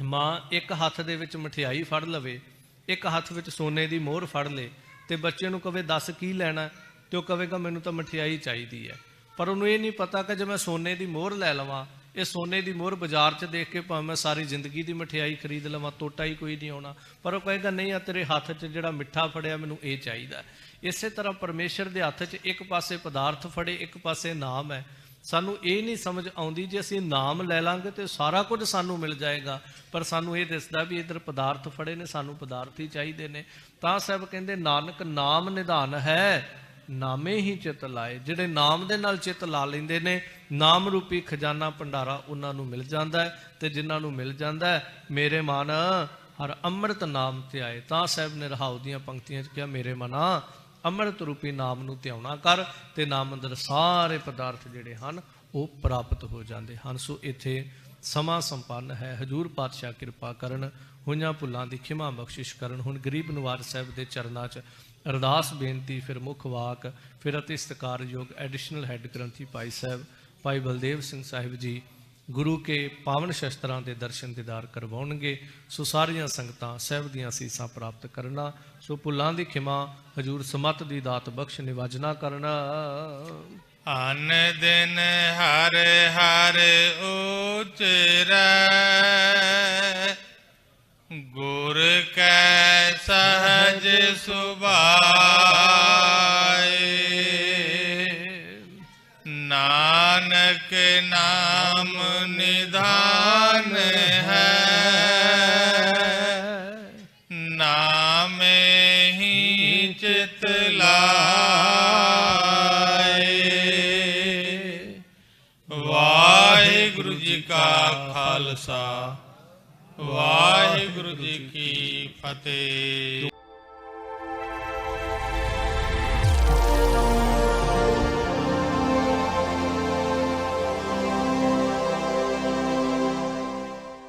ਮਾਂ ਇੱਕ ਹੱਥ ਦੇ ਵਿੱਚ ਮਠਿਆਈ ਫੜ ਲਵੇ, ਇੱਕ ਹੱਥ ਵਿੱਚ ਸੋਨੇ ਦੀ ਮੋਹਰ ਫੜ ਲੇ, ਤੇ ਬੱਚੇ ਨੂੰ ਕਵੇ ਦੱਸ ਕੀ ਲੈਣਾ, ਤੇ ਉਹ ਕਵੇਗਾ ਮੈਨੂੰ ਤਾਂ ਮਠਿਆਈ ਚਾਹੀਦੀ ਹੈ। ਪਰ ਉਹਨੂੰ ਇਹ ਨਹੀਂ ਪਤਾ ਕਿ ਜੇ ਮੈਂ ਸੋਨੇ ਦੀ ਮੋਹਰ ਲੈ ਲਵਾਂ, ਇਹ ਸੋਨੇ ਦੀ ਮੋਹਰ ਬਾਜ਼ਾਰ 'ਚ ਦੇਖ ਕੇ ਭਾਵੇਂ ਮੈਂ ਸਾਰੀ ਜ਼ਿੰਦਗੀ ਦੀ ਮਠਿਆਈ ਖਰੀਦ ਲਵਾਂ, ਟੋਟਾ ਹੀ ਕੋਈ ਨਹੀਂ ਆਉਣਾ। ਪਰ ਉਹ ਕਹੇਗਾ ਨਹੀਂ, ਆ ਤੇਰੇ ਹੱਥ 'ਚ ਜਿਹੜਾ ਮਿੱਠਾ ਫੜਿਆ ਮੈਨੂੰ ਇਹ ਚਾਹੀਦਾ। ਇਸੇ ਤਰ੍ਹਾਂ ਪਰਮੇਸ਼ਰ ਦੇ ਹੱਥ 'ਚ ਇੱਕ ਪਾਸੇ ਪਦਾਰਥ ਫੜੇ, ਇੱਕ ਪਾਸੇ ਨਾਮ ਹੈ। ਸਾਨੂੰ ਇਹ ਨਹੀਂ ਸਮਝ ਆਉਂਦੀ ਜੇ ਅਸੀਂ ਨਾਮ ਲੈ ਲਾਂਗੇ ਤੇ ਸਾਰਾ ਕੁਝ ਸਾਨੂੰ ਮਿਲ ਜਾਏਗਾ, ਪਰ ਸਾਨੂੰ ਇਹ ਦਿਸਦਾ ਵੀ ਇੱਧਰ ਪਦਾਰਥ ਫੜੇ ਨੇ, ਸਾਨੂੰ ਪਦਾਰਥ ਹੀ ਚਾਹੀਦੇ ਨੇ। ਤਾਂ ਸਾਹਿਬ ਕਹਿੰਦੇ ਨਾਨਕ ਨਾਮ ਨਿਧਾਨ ਹੈ, ਨਾਮੇ ਹੀ ਚਿਤ ਲਾਏ। ਜਿਹੜੇ ਨਾਮ ਦੇ ਨਾਲ ਚਿਤ ਲਾ ਲੈਂਦੇ ਨੇ, ਨਾਮ ਰੂਪੀ ਖਜ਼ਾਨਾ ਭੰਡਾਰਾ ਉਹਨਾਂ ਨੂੰ ਮਿਲ ਜਾਂਦਾ ਹੈ। ਤੇ ਜਿਨ੍ਹਾਂ ਨੂੰ ਮਿਲ ਜਾਂਦਾ ਹੈ, ਮੇਰੇ ਮਨ ਹਰ ਅੰਮ੍ਰਿਤ ਨਾਮ ਤੇ ਆਏ। ਤਾਂ ਸਾਹਿਬ ਨੇ ਰਹਾਉ ਦੀਆਂ ਪੰਕਤੀਆਂ 'ਚ ਕਿਹਾ, ਮੇਰੇ ਮਨਾ ਅੰਮ੍ਰਿਤ ਰੂਪੀ ਨਾਮ ਨੂੰ ਧਿਆਉਣਾ ਕਰ, ਤੇ ਨਾਮ ਅੰਦਰ ਸਾਰੇ ਪਦਾਰਥ ਜਿਹੜੇ ਹਨ ਉਹ ਪ੍ਰਾਪਤ ਹੋ ਜਾਂਦੇ ਹਨ। ਸੋ ਇੱਥੇ ਸਮਾਂ ਸੰਪੰਨ ਹੈ। ਹਜੂਰ ਪਾਤਸ਼ਾਹ ਕਿਰਪਾ ਕਰਨ, ਹੋਈਆਂ ਭੁੱਲਾਂ ਦੀ ਖਿਮਾ ਬਖਸ਼ਿਸ਼ ਕਰਨ। ਹੁਣ ਗਰੀਬ ਨਿਵਾਜ ਸਾਹਿਬ ਦੇ ਚਰਨਾਂ 'ਚ ਅਰਦਾਸ ਬੇਨਤੀ, ਫਿਰ ਮੁੱਖ ਵਾਕ, ਫਿਰ ਅਤੀ ਸਤਿਕਾਰਯੋਗ ਐਡੀਸ਼ਨਲ ਹੈੱਡ ਗ੍ਰੰਥੀ ਭਾਈ ਸਾਹਿਬ ਭਾਈ ਬਲਦੇਵ ਸਿੰਘ ਸਾਹਿਬ ਜੀ ਗੁਰੂ ਕੇ ਪਾਵਨ ਸ਼ਸਤਰਾਂ ਦੇ ਦਰਸ਼ਨ ਦੀਦਾਰ ਕਰਵਾਉਣਗੇ। ਸੋ ਸਾਰੀਆਂ ਸੰਗਤਾਂ ਸਾਹਿਬ ਦੀਆਂ ਅਸੀਸਾਂ ਪ੍ਰਾਪਤ ਕਰਨਾ। ਸੋ ਭੁੱਲਾਂ ਦੀ ਖਿਮਾ, ਹਜੂਰ ਸਮਤ ਦੀ ਦਾਤ ਬਖਸ਼, ਨਿਵਾਜਣਾ ਕਰਨਾ। ਅਨ ਦਿਨ ਹਰ ਹਰ ਉਚਰੈ, ਗੁਰ ਕੈ ਸਹਜ ਸੁਭਾਏ। ਨਾਨਕ ਨਾਮ ਨਿਧਾਨ ਹੈ, ਨਾਮੇ ਹੀ ਚਿਤ ਲਾਏ। ਵਾਹਿਗੁਰੂ ਜੀ ਕਾ ਖਾਲਸਾ, ਵਾਹਿਗੁਰੂ ਜੀ ਕੀ ਫਤਿਹ।